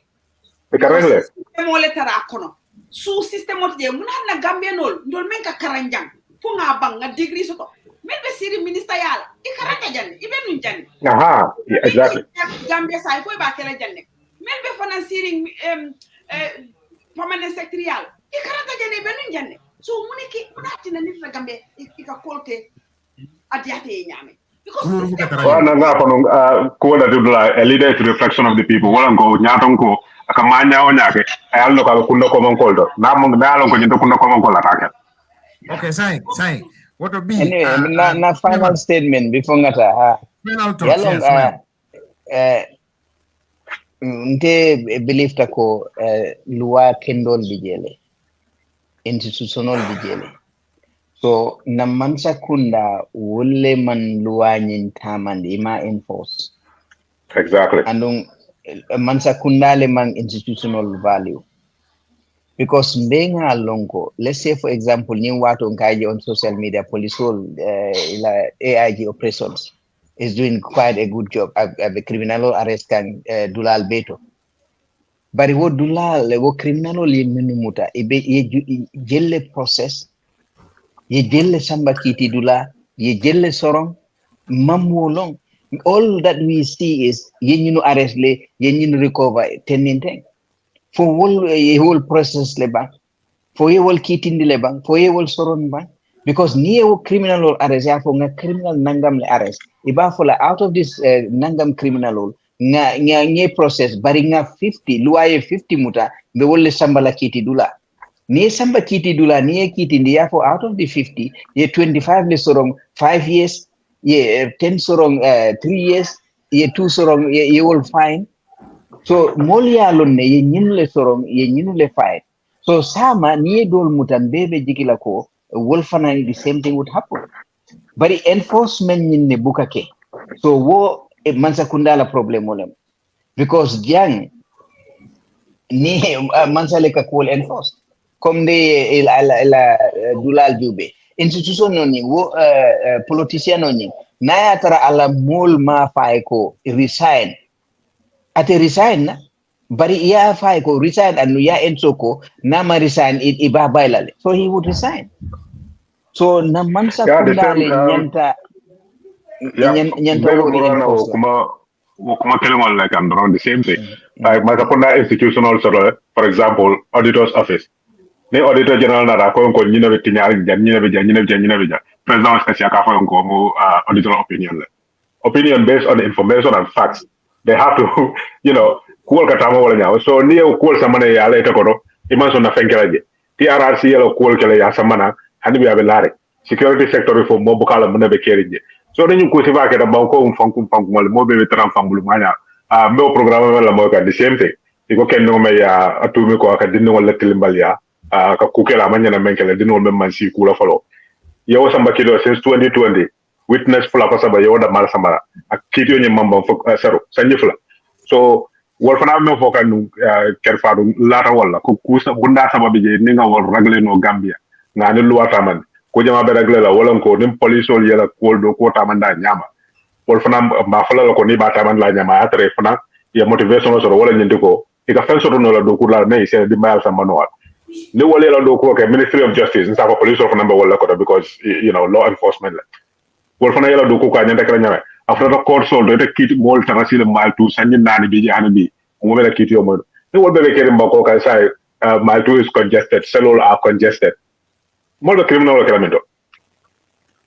mo le tara kono su système ot je muna na gambenol ndol men ka karanjang fu nga bang nga degree soto men be siri ministre yala e karanga janne e benu janne aha exactly gambia say fo ba kala janne men be fana siri permanent secretarial e karanga janne e benu janne so muniki munati na nit na gambe e ka kolte adiate e nyame because na nga pano ko da dudla a leader to reflection of the people wala ngo nyaton ko aka manya o nyake ay allo ka kundo ko mon koldo na mo na allo ko nyito kundo ko mon kola take okay sai what to be anyway na final statement before ngata final thoughts yes nte believe ta ko loi kendol bijele institutional bijele so na mansa kunda wolle man loi nyin tamandi ma enforce exactly andong mansa kunda le man institutional value because mbenga lonko let's say for example ni watu nkaje on social media police ila AIG operations is doing quite a good job the criminal arrest kan dulal beto bari wo dulal wo criminal li minumuta ibe jelle process ye jelle samba kiti dula ye jelle sorong mamolong all that we see is yenyinu arrest le yenyinu recover teninteng for whole process le ba for whole kitindi le ba for whole soron ba because niye criminal or arrest ya for nga criminal nangam le arrest iba for out of this nangam criminal nga process bari nga 50 luaye 50 muta be wolle samba la kiti dula ni samba kiti dula ni kiti ndi yafo out of the 50 ye 25 le sorong 5 years ye 10 sorong 3 years ye 2 sorong ye will fine so molia lonne ye nyinle sorong ye nyinle fine so sama ni dol mutan bebe jikila ko wolfana the same thing would happen but enforcement nyinne bukake so wo mansa kundala problem olem because jang ni mansa le ka ko enforce comme de la dulal jube institution noni wo politicien noni na ya tara ala mol ma fay ko resign ate resign na bari ya fay ko resign and ya ensoko na ma resign iba bailale so he would resign so na mansa kundale nyanta wo kuma kelengol like and around the same thing like mansa kunda institutional sort for example auditor's office ne auditor general na ko nyina be tinyar nyina be president ka siaka ko mo auditor opinion based on information and facts they have to kuol katama wala nyaw so ni o kuol samane ya le to ko iman so na fenkelaje TRRC yelo kuol kele ya samana hani bi abe lare security sector reform mo bukala mun be kerije so dañu ko ci vaake da banko fankum mal mo be tram fambulu manya mo programme la mo ka the same thing iko ken no me ya atumi ko ka dinno wala tilimbal ya ka kukela manya na menkele dinno mem man si kula falo yo samba kido since 2020 witness fula ko saba yo da mal samara ak kito ni mamba fo sero sanyi fula so wol fana me fo kan kerfadu lata wala ko kusa bunda saba be je ni nga wol ragle no Gambia ngani luwata man ko jama be ragle la wala ko nim police ol yela ko do ko tamanda nyama wol fana ma fala ko ni ba taman la nyama atre fana ya motivation so wala nyindi ko ika fen so no la do ko la ne se di mayal sama no ni wala la do ko ke Ministry of Justice nsa ko police of number wala ko because law enforcement la wol fana yela do ko ka nyanda kala nyama after the court sold the kit mol tarasile mal tu sanni nani bi hanabi mo mela kit yo mo ni wol be kerim bako ka sai mal tu is congested cellular are congested mo do criminal kalamento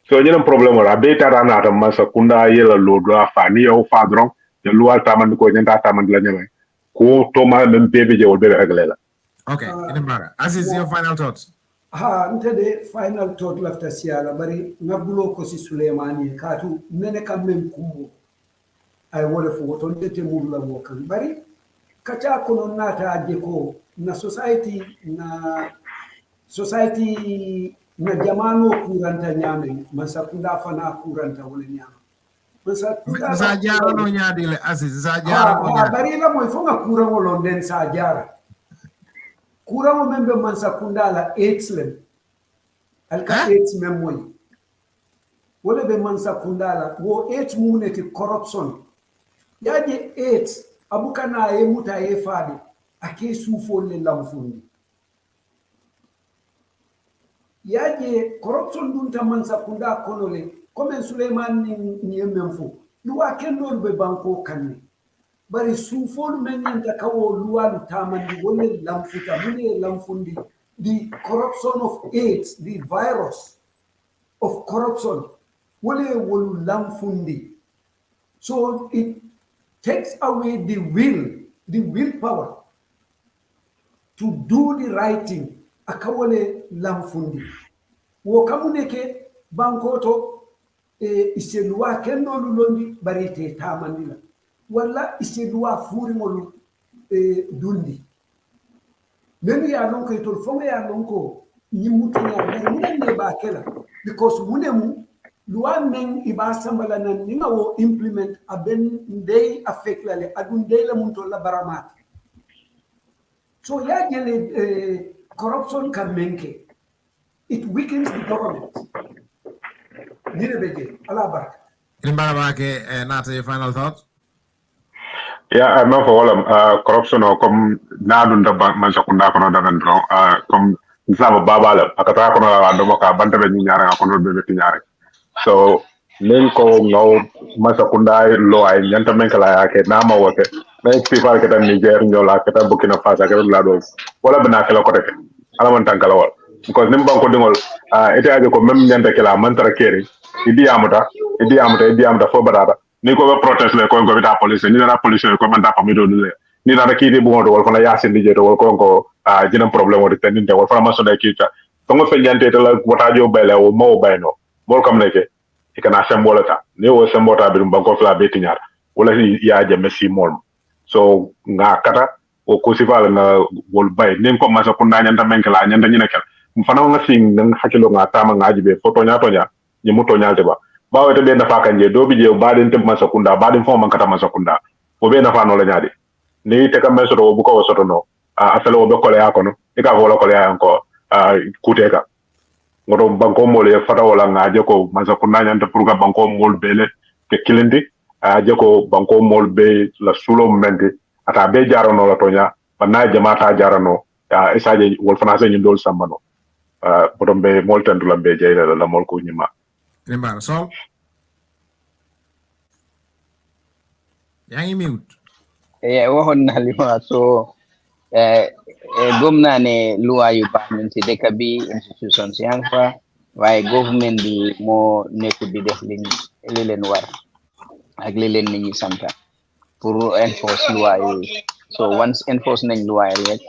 so ñenam problème wala be tarana tam masa kunda yela lo do fa ni yo fa dron de loi taman ko ñanta taman la ñame ko to ma même bébé je wol be réglé la okay Aziz your final thoughts ntede final thought lafta siala bari ngabulo ko si Suleimani katu nene kam men kumbo ay wala fo to ndete mudula wokan bari kacha kono nata aje ko na society na jamano kuranta nyame masakunda fana kuranta wala nyama masakunda sa jara no nyaadi le Aziz sa jara no nyaadi bari la moy fonga kurango londen sa jara kurango membe masakunda la excellent alka AIDS memoy wala be masakunda la wo AIDS muneti corruption yaje AIDS abukana ye muta ye fadi ake sufo le lamfundi yaje corruption dun taman sakunda konole comme Suleiman ni memfo luwa kendol be banko kanne bari sufo men yanta kawo luwa tamandi wolle lamfuta mune lamfundi the corruption of AIDS the virus of corruption wolle wolu lamfundi so it takes away the willpower to do the right thing akawole lamfundi wo kamuneke bankoto iselua kendo lulondi barite tamandila wala iselua furi molu dundi menu ya lonko itol fonga ya lonko nyimuto ya bari munene ba kela because munemu luwa men iba sambala nan ninga wo implement aben ndey affect lale adun dey la munto la baramat so ya gele corruption can menke it weakens the government nire beje ala baraka Limbara Bake Nata your final thoughts. Yeah, I'm not for all corruption or come Nadun the Mansakunda Kono come Zaba Babala, Akata Kono Adomoka, Banta Nyara, Kono Betinyari. So Linko no Masakunda low I Yantamenkala Nama work it. Make people get a Niger Nola, get a Burkina Faso, get a Lados. What a Banakala Kotek, Alamantankala. Because Nimba Kodimol, it has a commemorandum Mantra Kerry, Idiamata for Barada. Niko protest le ko ngobita police ni na police ko manda pa mi do le ni na ki de bo do wol fana yasin di jeto wol ko jinam problème wodi tan de wol fana ma so da ki ta to ngo fe jante to la wota jo bele o mo bayno bol kam neke e kana sembolata ni o sembota bi dum ko fla be tinyar wala ya Jammeh si mol so nga kata o ko sival na wol bay nim ko ma so ko nyanta menkala nyanta nyina kel fana nga sing nang hakilo nga tama nga jibe foto nya ni muto nyalte ba bawo te be nafa kanje do bi je baden te masakunda baden fo man kata masakunda o be nafa no la nyaade ni te kam meso do bu ko soto no afelo o be ko le akono e ka vola ko le anko kuteka ngodo banko mo le fata wala nga je ko masakunda nyanta pour ga banko mol bele ke kilindi je ko banko mol be la sulo mendi ata be jarano la tonya bana jamata jarano esaje wol fana se nyindol sambano potom be mol tandu la be jeyla la mol ko nyima Limbara Sol. Yang mute. Waxoon na li ma so gëm naa ne loi yu baax nañ ci dëkk bi institutions yaa ngi fa waaye government bi moo nekku di def li leen war ak li leen nit ñi santa pour enforce loi yi so once enforce nañ loi yi rek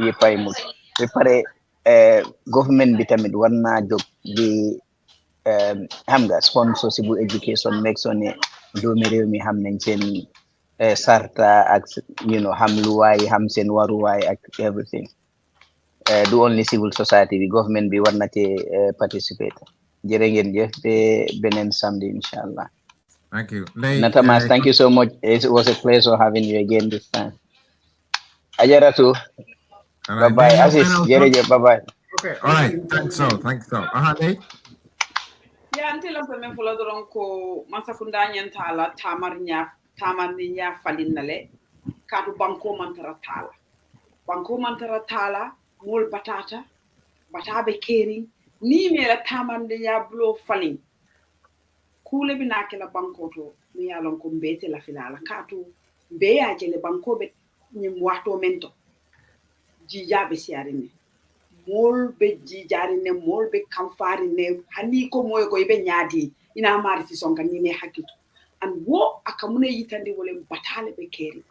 yëppay mut ba pare government bi tamit war naa jóg di xam nga sponsor si bu education nekk soo ne doomi réew mi xam nañ seen sarta ak xam luwaay xam seen waruwaay ak everything du only civil society bi government bi war na ci participate jërë ngeen jëf te beneen samedi inshallah. Thank you. Natamas, thank you so much. It was a pleasure having you again this time. Ajaratu. Bye bye. Aziz, jërëjëf, bye bye. Okay. All right. Thanks so. Ya antela peme fula doron ko masakunda nyantala tamar nya falinale kadu banko mantara tala mol batabe keri ni mera tamande nya blo falin kule binake la banko to mi yalon ko mbete la filala katu be ya jele banko be nyim wato mento jijabe siarine mol be jijarine mol be kamfarine hani ko moy ko ibe nyaadi ina mari fi sonka ni ne hakito an wo akamune yitande wole batale be keri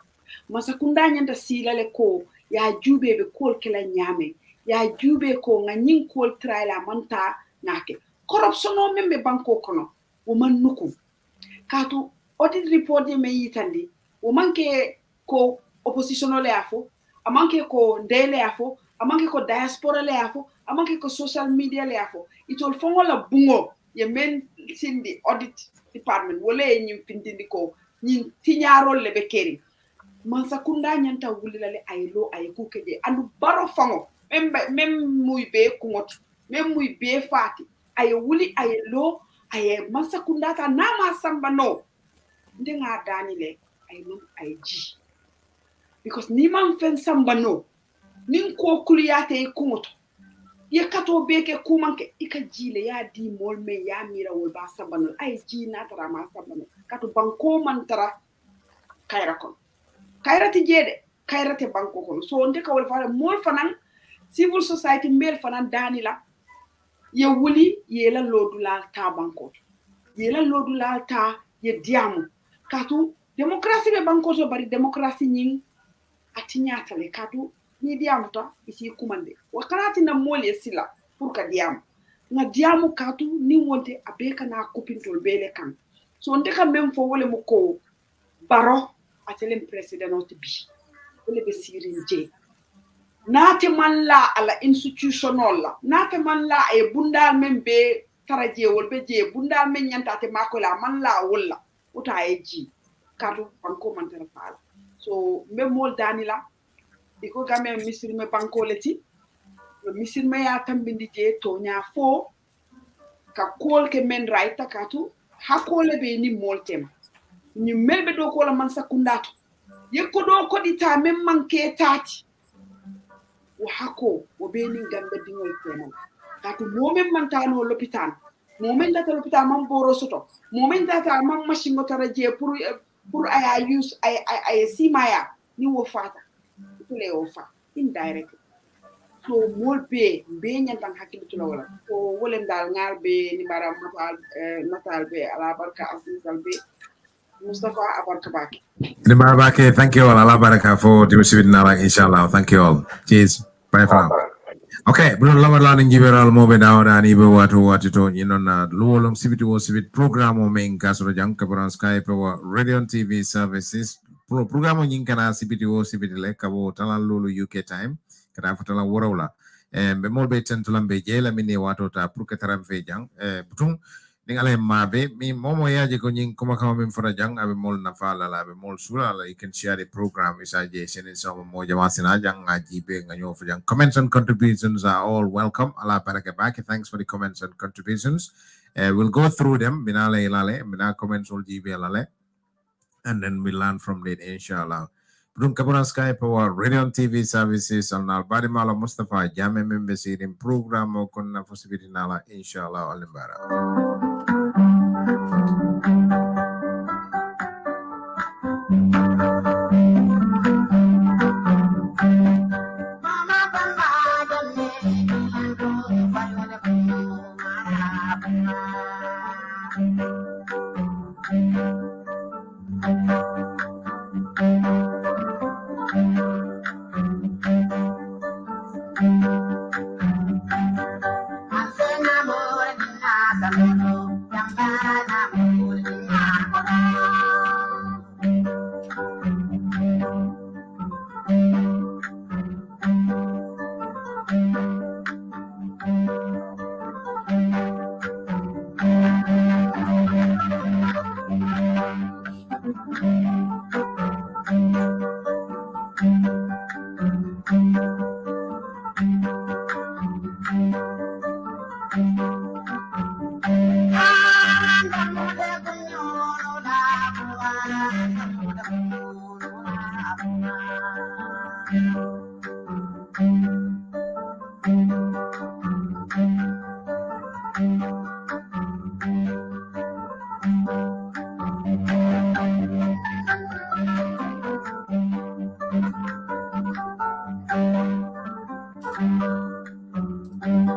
masakunda nyanda silale ko ya jube be kol kala nyame ya jube ko ngani kol traila manta nake corruption o membe banko kono o man nuku katu audit report me yitande o manke ko opposition ole afo amanke ko ndele afo amanke ko diaspora le afo amanke ko social media le afo itol fongo la bungo ye men sindi audit department wala ñim findindi ko ñin tiñarol le be keri man sakunda nyanta wulila le aylo ay ku keje andu baro fongo même muy be kungoti même muy be fati ay wuli aylo ay man sakunda ta nama samba no ndenga dani le ay non ay ji because ni man fen samba no nin ko kuliyate kungoto ye kato beke kumanke ika jile ya di mol me ya mira wol ba samba no ay ji na tara ma samba no kato banko man tara kayra kon kayrati jede kayrate banko kono so onde ka wol faale mol fanan civil society mel fanan dani la ye wuli ye la lodula ta banko ye la lodula ta ye diamu katu demokrasi be banko to bari demokrasi nyin atinyata le katu ni diamu ta isi kumande wakarati na mole sila pour ka diamu na diamu katu ni wonte abeka na kopintol bele kan so onde ka mem fo wole mo ko baro atelem president of bi wole be sirin Njie nate man la ala institutional la nate man la e bundal men be taraje wol be je bundal men nyanta te makola man la wolla uta e ji kadu banko man tara fala so me mol danila iko game misir me banko leti misir me ya tambindi je to nya fo ka kol ke men right takatu hakole be ni mol tema ni melbe do ko la man sakundato yekko do ko dita men manke tati wa hako wo be ni gambe dingol tema katu momen man tano l'hôpital momen data l'hôpital man boro soto momen data man machine taraje pour aya use ay simaya ni wo fata le o fa indirect so mol be nyantan hakkitu la wala so wolem dal ngal be ni bara natal be ala barka asisal be Mustapha abarka baki ni baraka thank you all ala baraka for the receiving nala inshallah thank you all cheers bye for now okay bro lawa la ngi beral mo be dawda ni be watu to non na luwolom civit program o men kasro jang kabran skype wa radio and tv services program ngi kana civit le kabo talal lulu uk time kada fatala worawla be molbe tentulambe jela mini watu ta pour que taram fe jang butung ningale mabe mi momo yaje ko nyin kuma kama min fora jang abe mol na fala la abe mol sura la you can share the program isaje senen so mo jama sina jang ngaji be nganyo fo jang comments and contributions are all welcome ala baraka back thanks for the comments and contributions we'll go through them minale ilale mina comments all jibe lale and then we learn from it inshallah Budung kaburan Skype or radio and TV services al nalbari mala Mustapha Jammeh membesi in program o kunna possibility nala inshallah alimbara.